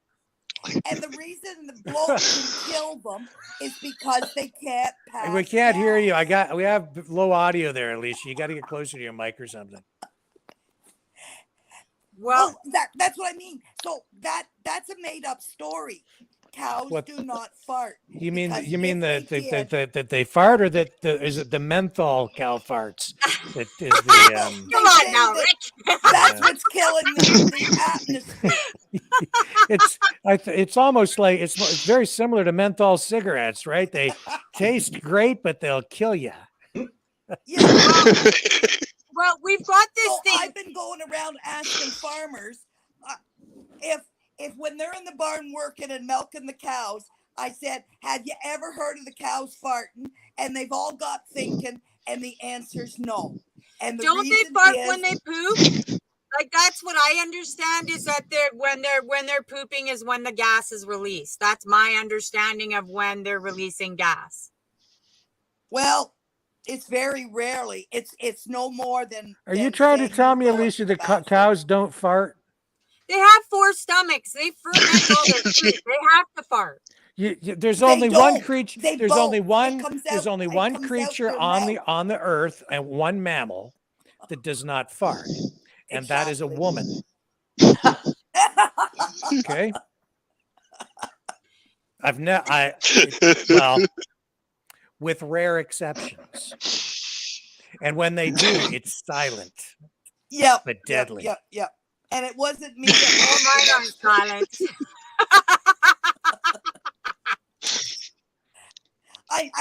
And the reason the bloat can kill them is because they can't pass. We can't hear you. We have low audio there, Alicia. You got to get closer to your mic or something. Well, that's what I mean. So that's a made up story. Cows do not fart. You mean because you mean if they did- that they fart, or is it the menthol cow farts that is the Come on now, Rick. That's what's killing the atmosphere. it's almost like it's very similar to menthol cigarettes, right? They taste great, but they'll kill you. Well, we've got this thing. I've been going around asking farmers if when they're in the barn working and milking the cows, I said, have you ever heard of the cows farting? And they've all got thinking, and the answer's no. And the Don't they reason fart is, when they poop? Like that's what I understand is that when they're pooping is when the gas is released. That's my understanding of when they're releasing gas. well, it's very rarely. It's no more than. Are you trying to tell me, Alicia, the cows don't fart? They have 4 stomachs. They ferment all their food. They have to fart. There's They only one don't. creature. They There's both. only one. It comes There's out- only it one comes out creature their on the earth, and one mammal that does not fart, and that is a woman. Okay. Well, with rare exceptions, and when they do, it's silent. Yep. But deadly. Yep. And it wasn't me. Oh, mine aren't silent.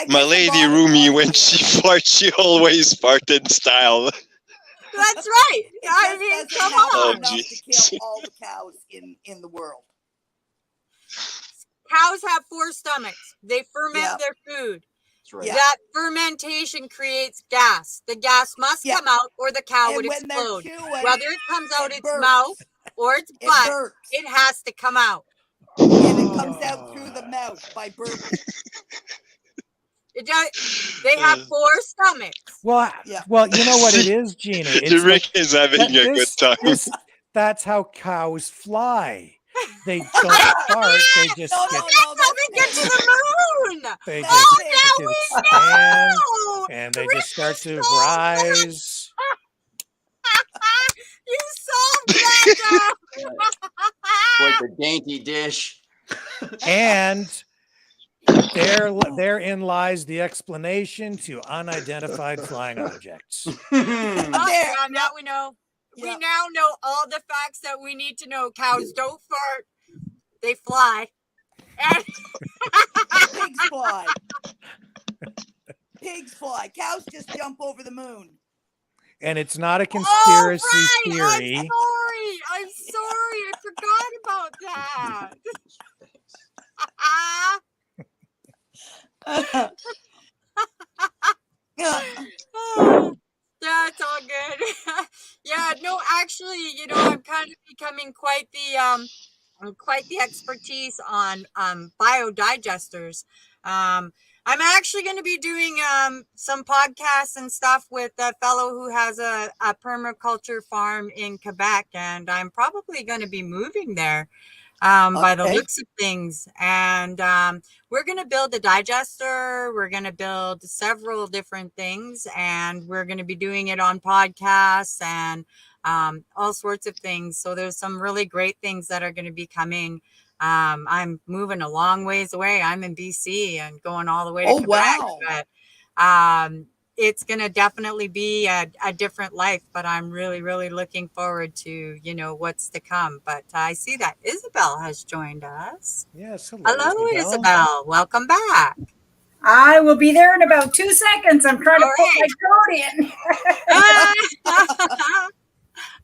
My lady Rumi, when she farts, she always fart in style. That's right. I mean, come on. Enough to kill all the cows in the world. Cows have 4 stomachs. They ferment their food. That's right. That fermentation creates gas. The gas must come out or the cow would when they're explode. chewing, Whether it comes out its burps. mouth or its It butt, burps. it has to come out. And it comes out through the mouth by burping. It does. They have 4 stomachs. Well, you know what it is, Gina. It's Rick is having a good time. That's how cows fly. They don't fart. They just get. They get to the moon. They Oh, just now we expand, know. and they just start to rise. You solved that. Quite the dainty dish. And therein lies the explanation to unidentified flying objects. Now we know. We now know all the facts that we need to know. Cows don't fart; they fly. And Pigs fly. Pigs fly. Cows just jump over the moon. And it's not a conspiracy theory. I'm sorry. I forgot about that. Yeah, it's all good. Yeah, no, actually, I'm kind of becoming quite the expertise on biodigesters. I'm actually going to be doing some podcasts and stuff with a fellow who has a permaculture farm in Quebec, and I'm probably going to be moving there by the looks of things. And we're going to build a digester. We're going to build several different things, and we're going to be doing it on podcasts and all sorts of things. So there's some really great things that are going to be coming. I'm moving a long ways away. I'm in BC and going all the way to Quebec. Wow. But it's going to definitely be a different life, but I'm really, really looking forward to, what's to come. But I see that Isabel has joined us. Yes. Hello, Isabel. Welcome back. I will be there in about 2 seconds. I'm trying to put my code in.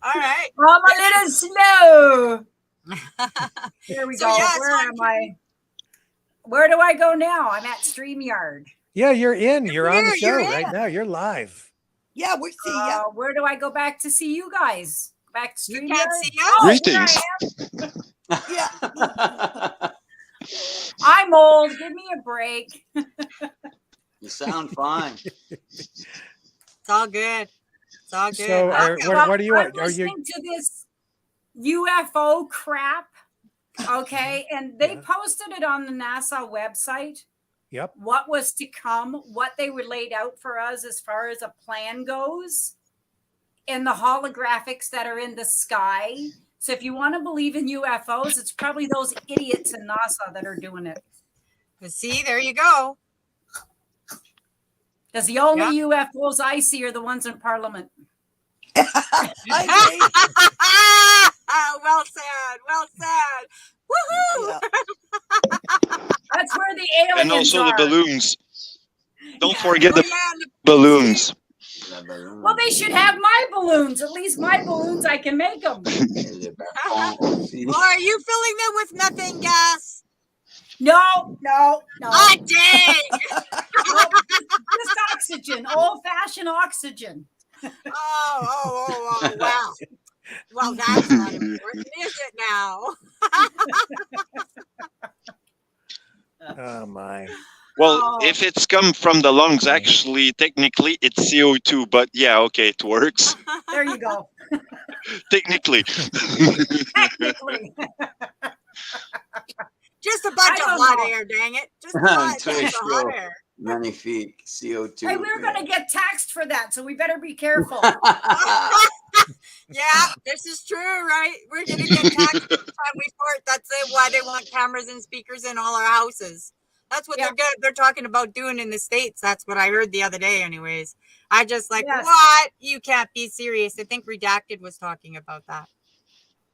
All right. I'm a little slow. Here we So, go. yeah, Where am I? Where do I go now? I'm at StreamYard. Yeah, you're in. You're on the Here, show you're right in. now. You're live. Yeah, we see you. Where do I go back to see you guys? Back to StreamYard? You can't see us? Oh, here I am. I'm old. Give me a break. You sound fine. It's all good. It's all good. So, what are you? I'm Are you? listening to this UFO crap? Okay, and they posted it on the NASA website. Yep. What was to come, what they were laid out for us as far as a plan goes, and the holographics that are in the sky. So if you want to believe in UFOs, it's probably those idiots in NASA that are doing it. See, there you go. Because the only UFOs I see are the ones in Parliament. Well said. Well said. Woohoo! That's where the aliens And also are. the balloons. Don't forget the balloons. Well, they should have my balloons. At least my balloons, I can make them. Or are you filling them with methane gas? No. Ah, dang! Just oxygen, old-fashioned oxygen. Oh, wow. Well, that's not important, is it now? Oh, my. Well, if it's come from the lungs, actually, technically, it's CO2. But yeah, okay, it works. There you go. Technically. Technically. Just a bunch of hot air, dang it. Just a bunch of hot air. Magnifique CO2. Hey, we're going to get taxed for that, so we better be careful. Yeah, this is true, right? We're going to get taxed every time we fart. That's why they want cameras and speakers in all our houses. That's what they're talking about doing in the States. That's what I heard the other day anyways. I just what? You can't be serious. I think Redacted was talking about that.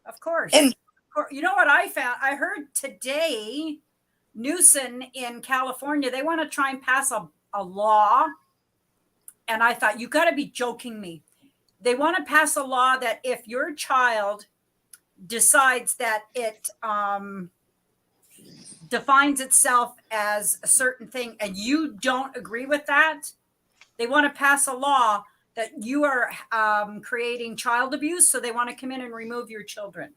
Of course. And you know what I found? I heard today, Newsom in California, they want to try and pass a law. And I thought, you got to be joking me. They want to pass a law that if your child decides that it defines itself as a certain thing and you don't agree with that, they want to pass a law that you are creating child abuse. So they want to come in and remove your children.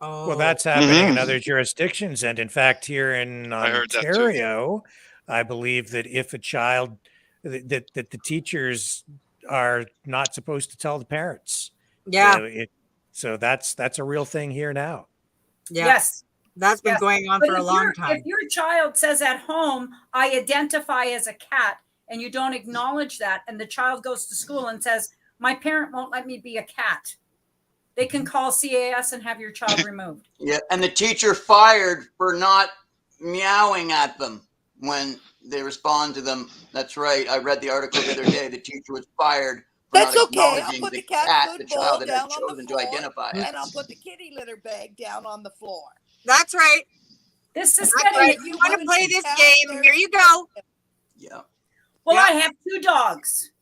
Well, that's happening in other jurisdictions. And in fact, here in Ontario, I believe that if a child, that the teachers are not supposed to tell the parents. Yeah. So that's a real thing here now. Yeah. Yes. That's been going on for a long time. If your child says at home, I identify as a cat, and you don't acknowledge that, and the child goes to school and says, my parent won't let me be a cat, they can call CAS and have your child removed. Yeah, and the teacher fired for not meowing at them when they respond to them. That's right. I read the article the other day. The teacher was fired for not acknowledging the cat, the child that has chosen to identify as. And I'll put the kitty litter bag down on the floor. That's right. This is right. If you want to play this game, here you go. Yeah. Well, I have two dogs.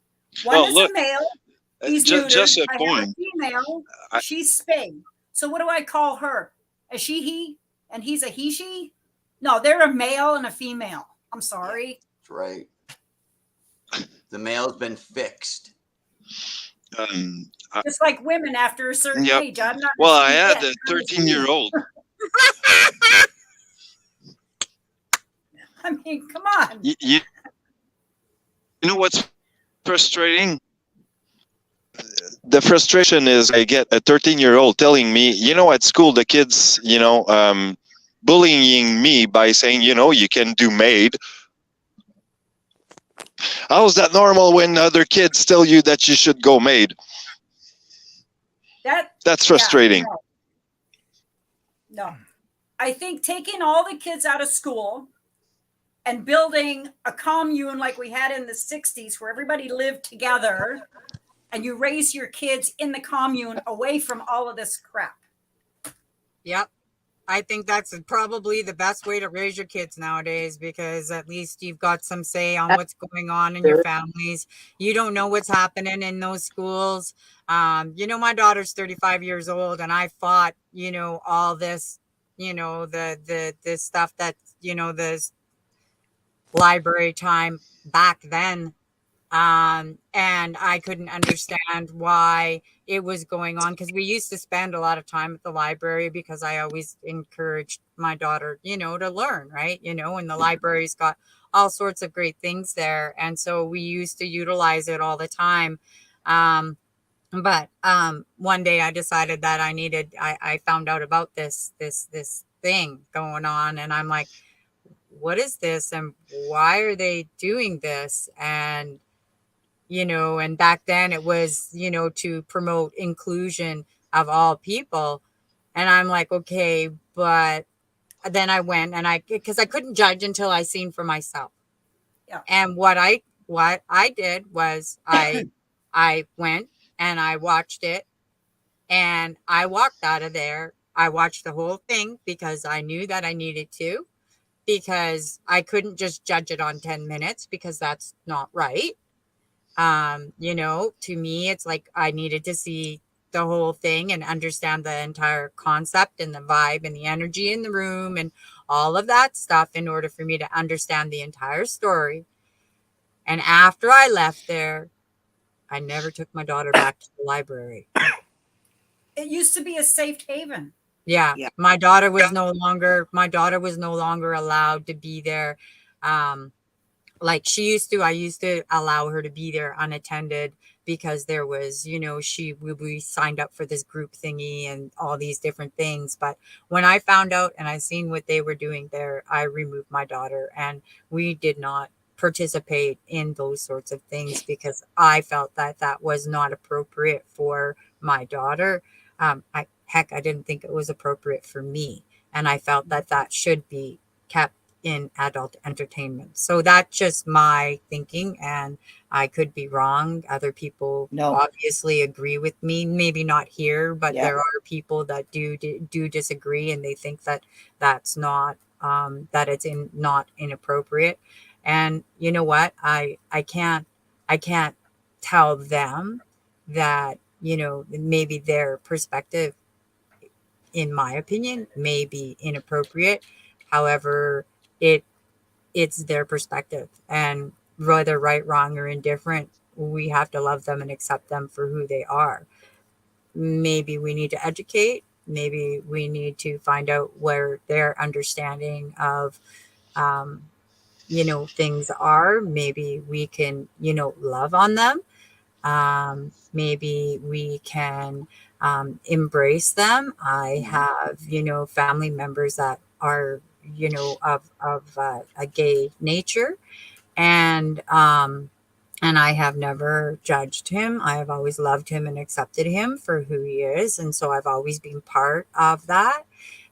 One is a male. He's neutered. Just a I point. have a female. She's spayed. So what do I call her? A she-he? And he's a he-she? No, they're a male and a female. I'm sorry. That's right. The male's been fixed. Just like women after a certain age. I'm not. Well, I had a 13-year-old. I mean, come on. You know what's frustrating? The frustration is I get a 13-year-old telling me, at school, the kids, bullying me by saying, you can do maid. How is that normal when other kids tell you that you should go maid? That's frustrating. No. I think taking all the kids out of school and building a commune like we had in the 60s where everybody lived together and you raise your kids in the commune away from all of this crap. Yep. I think that's probably the best way to raise your kids nowadays, because at least you've got some say on what's going on in your families. You don't know what's happening in those schools. My daughter's 35 years old, and I fought, all this, this stuff that, this library time back then. And I couldn't understand why it was going on, because we used to spend a lot of time at the library because I always encouraged my daughter, to learn, right? And the library's got all sorts of great things there. And so we used to utilize it all the time. But one day I decided that I found out about this thing going on, and I'm like, what is this? And why are they doing this? And, and back then it was, to promote inclusion of all people. And I'm like, okay, but then I went and because I couldn't judge until I seen for myself. Yeah. And what I did was I went and I watched it, and I walked out of there. I watched the whole thing because I knew that I needed to, because I couldn't just judge it on 10 minutes because that's not right. To me, it's like I needed to see the whole thing and understand the entire concept and the vibe and the energy in the room and all of that stuff in order for me to understand the entire story. And after I left there, I never took my daughter back to the library. It used to be a safe haven. Yeah. My daughter was no longer allowed to be there. Like she used to. I used to allow her to be there unattended because there was, we signed up for this group thingy and all these different things. But when I found out and I seen what they were doing there, I removed my daughter, and we did not participate in those sorts of things because I felt that that was not appropriate for my daughter. I didn't think it was appropriate for me. And I felt that that should be kept in adult entertainment. So that's just my thinking, and I could be wrong. Other people obviously agree with me, maybe not here, but there are people that do disagree, and they think that that's not that it's not inappropriate. And you know what? I can't tell them that, maybe their perspective, in my opinion, may be inappropriate. However, it's their perspective, and whether right, wrong, or indifferent, we have to love them and accept them for who they are. Maybe we need to educate. Maybe we need to find out where their understanding of, things are. Maybe we can, love on them. Maybe we can embrace them. I have, family members that are, of a gay nature, and I have never judged him. I have always loved him and accepted him for who he is, and so I've always been part of that.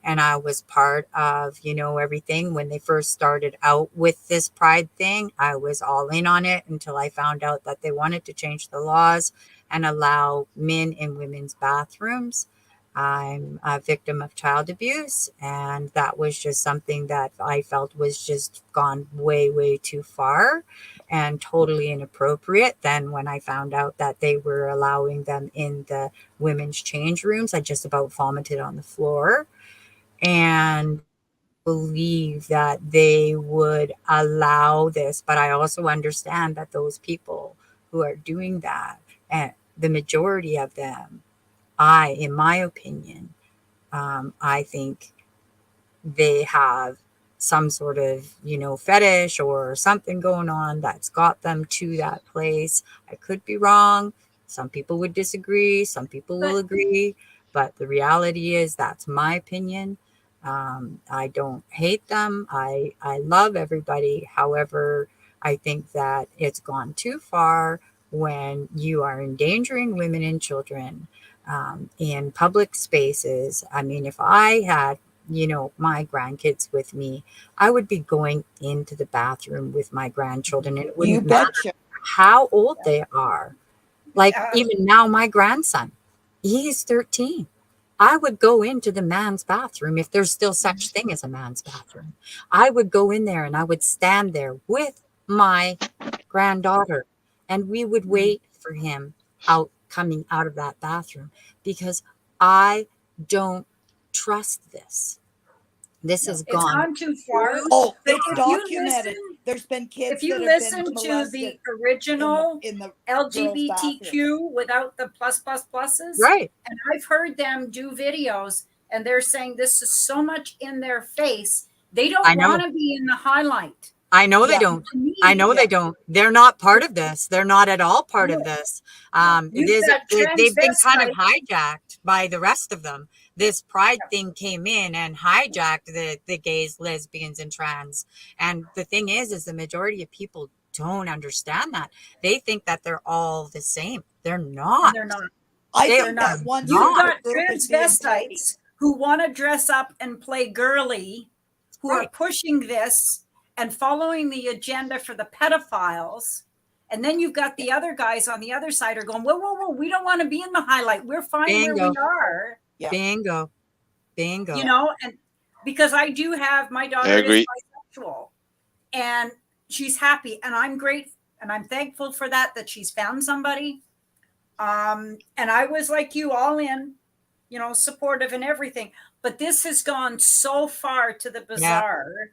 And I was part of, everything when they first started out with this pride thing. I was all in on it until I found out that they wanted to change the laws and allow men in women's bathrooms. I'm a victim of child abuse, and that was just something that I felt was just gone way, way too far and totally inappropriate. Then when I found out that they were allowing them in the women's change rooms, I just about vomited on the floor, and believe that they would allow this. But I also understand that those people who are doing that, and the majority of them, in my opinion, I think they have some sort of, fetish or something going on that's got them to that place. I could be wrong. Some people would disagree. Some people will agree. But the reality is that's my opinion. I don't hate them. I love everybody. However, I think that it's gone too far when you are endangering women and children in public spaces. I mean, if I had, my grandkids with me, I would be going into the bathroom with my grandchildren, and it wouldn't matter how old they are. Like even now, my grandson, he's 13. I would go into the man's bathroom, if there's still such thing as a man's bathroom. I would go in there and I would stand there with my granddaughter, and we would wait for him coming out of that bathroom, because I don't trust this. This has It's gone too far. It's documented. There's been kids. If you that have listen been to molested the original in the LGBTQ without the pluses, right? And I've heard them do videos, and they're saying this is so much in their face. They don't want to be in the highlight. I know they don't. I know they don't. They're not part of this. They're not at all part of this. They've been kind of hijacked by the rest of them. This pride thing came in and hijacked the gays, lesbians, and trans. And the thing is the majority of people don't understand that. They think that they're all the same. They're not. They're not. I They're think not. that one. You've got group is being paid. transvestites who want to dress up and play girly, who are pushing this and following the agenda for the pedophiles. And then you've got the other guys on the other side are going, whoa, whoa, whoa, we don't want to be in the highlight. We're fine where we are. Yeah. Bingo. You know, and because I do have, my daughter is bisexual and she's happy, and I'm great and I'm thankful for that she's found somebody. And I was like you, all in, you know, supportive and everything. But this has gone so far to the bizarre. Yeah.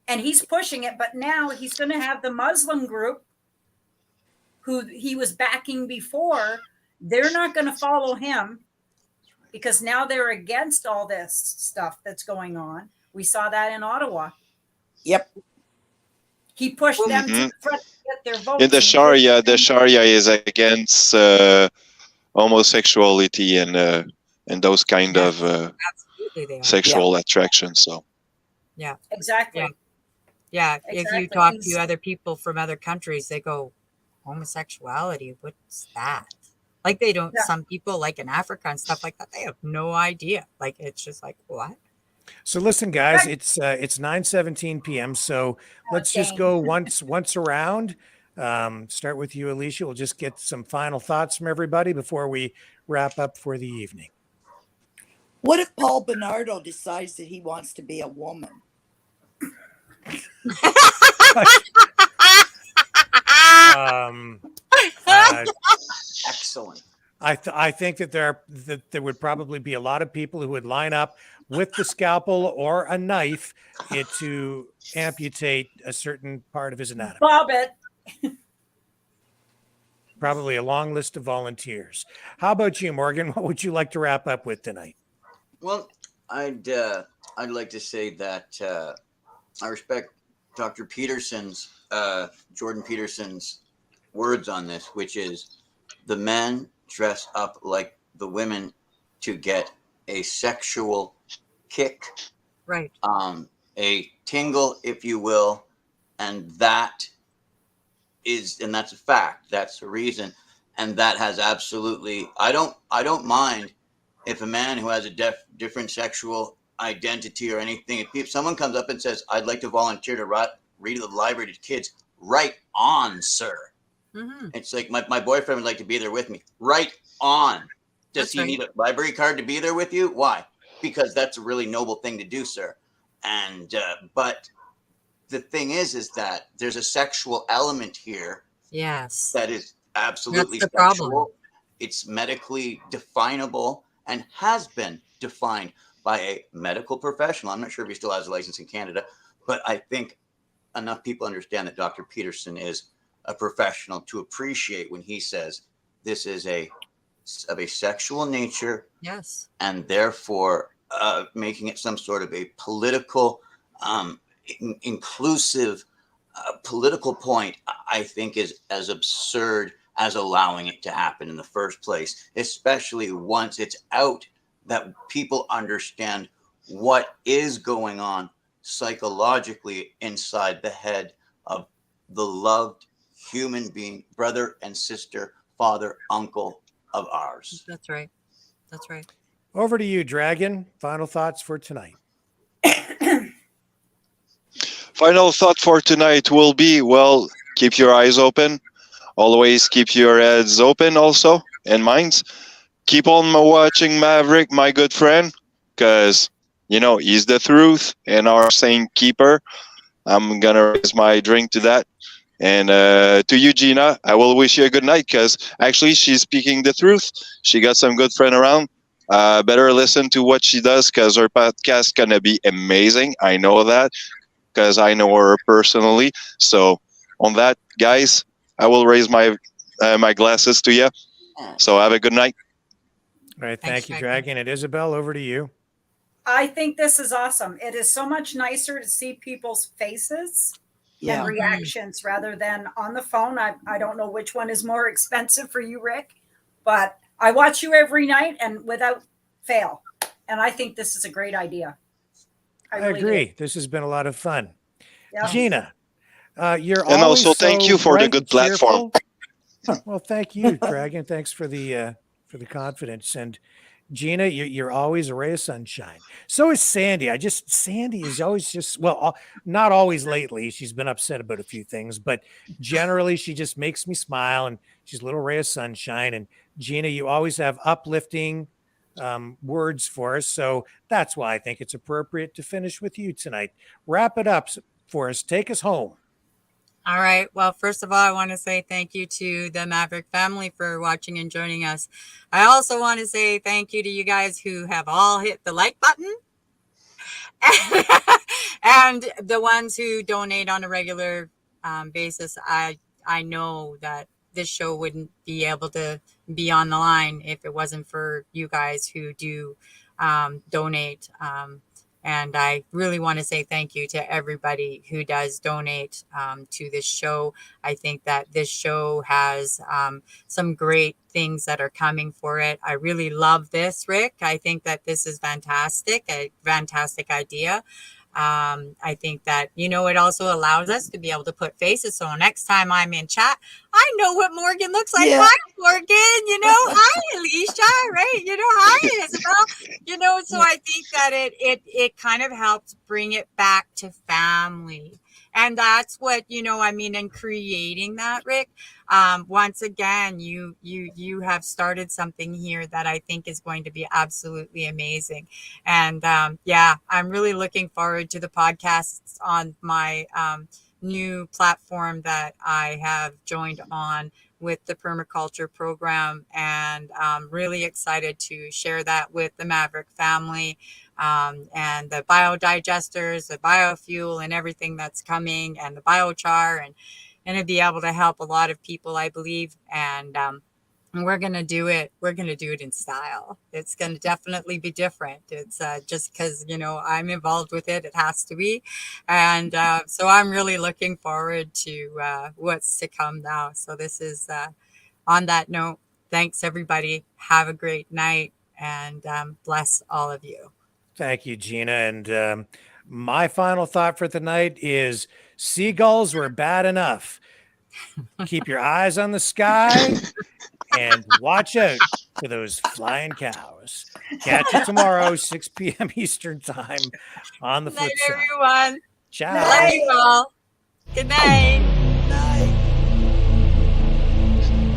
And he's pushing it, but now he's going to have the Muslim group who he was backing before. They're not going to follow him because now they're against all this stuff that's going on. We saw that in Ottawa. Yep. He pushed them to the front to get their votes. In the Sharia is against homosexuality and those kind of sexual attraction. So. Yeah. Exactly. Yeah. Exactly. If you talk to other people from other countries, they go, homosexuality, what's that? Like they don't, some people like in Africa and stuff like that, they have no idea. Like, it's just like, what? So listen, guys, it's 9:17 p.m. So let's just go once around. Start with you, Alicia. We'll just get some final thoughts from everybody before we wrap up for the evening. What if Paul Bernardo decides that he wants to be a woman? Excellent. I think that there would probably be a lot of people who would line up with the scalpel or a knife to amputate a certain part of his anatomy. Bob it. Probably a long list of volunteers. How about you, Morgan? What would you like to wrap up with tonight? Well, I'd like to say that I respect Dr. Jordan Peterson's words on this, which is the men dress up like the women to get a sexual kick, right? A tingle, if you will, and that's a fact. That's the reason, and that has absolutely. I don't mind if a man who has a different sexual identity or anything, if someone comes up and says, I'd like to volunteer to read the library to kids, right on, sir. Mm-hmm. It's like my boyfriend would like to be there with me. Right on. Does he need a library card to be there with you? Why? Because that's a really noble thing to do, sir. And but the thing is that there's a sexual element here. Yes. That is absolutely that's the sexual. Problem. It's medically definable and has been defined by a medical professional. I'm not sure if he still has a license in Canada, but I think enough people understand that Dr. Peterson is a professional to appreciate when he says this is of a sexual nature. Yes. And therefore making it some sort of a political, inclusive political point, I think is as absurd as allowing it to happen in the first place, especially once it's out that people understand what is going on psychologically inside the head of the loved human being, brother and sister, father, uncle of ours. That's right. That's right. Over to you, Dragon. Final thoughts for tonight. Final thought for tonight will be, well, keep your eyes open. Always keep your heads open also, and minds. Keep on watching Maverick, my good friend, because, he's the truth and our saint keeper. I'm going to raise my drink to that. And to you, Gina, I will wish you a good night, because actually she's speaking the truth. She got some good friend around. Better listen to what she does, because her podcast going to be amazing. I know that, because I know her personally. So on that, guys, I will raise my glasses to you. So have a good night. All right. Thank you, Dragon. And Isabel, over to you. I think this is awesome. It is so much nicer to see people's faces and reactions rather than on the phone. I don't know which one is more expensive for you, Rick, but I watch you every night and without fail. And I think this is a great idea. I really agree. do. This has been a lot of fun. Yeah. Gina, you're and always also thank so you for the bright good and cheerful. platform. Well, thank you, Dragon. Thanks for the for the confidence. And Gina, you're always a ray of sunshine. So is Sandy. Sandy is always just, well, not always lately. She's been upset about a few things, but generally she just makes me smile, and she's a little ray of sunshine. And Gina, you always have uplifting words for us. So that's why I think it's appropriate to finish with you tonight. Wrap it up for us. Take us home. All right. Well, first of all, I want to say thank you to the Maverick family for watching and joining us. I also want to say thank you to you guys who have all hit the like button and the ones who donate on a regular basis. I know that this show wouldn't be able to be on the line if it wasn't for you guys who do donate. And I really want to say thank you to everybody who does donate to this show. I think that this show has some great things that are coming for it. I really love this, Rick. I think that this is fantastic, a fantastic idea. I think that, it also allows us to be able to put faces. So next time I'm in chat, I know what Morgan looks like. Yeah. Hi, Morgan, hi, Alicia, right? Hi, Isabel, so I think that it kind of helps bring it back to family. And that's what, in creating that, Rick, once again, you have started something here that I think is going to be absolutely amazing. And I'm really looking forward to the podcasts on my new platform that I have joined on with the permaculture program. And I'm really excited to share that with the Maverick family. And the biodigesters, the biofuel, and everything that's coming, and the biochar, and to be able to help a lot of people, I believe. And we're going to do it. We're going to do it in style. It's going to definitely be different. It's just because, I'm involved with it. It has to be. And so I'm really looking forward to what's to come now. So this is on that note. Thanks, everybody. Have a great night, and bless all of you. Thank you, Gina. And my final thought for tonight is seagulls were bad enough. Keep your eyes on the sky and watch out for those flying cows. Catch you tomorrow, 6 p.m. Eastern time on the flip side. Everyone. Ciao. Love you all. Good night.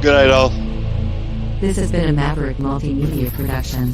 Good night, all. This has been a Maverick Multimedia production.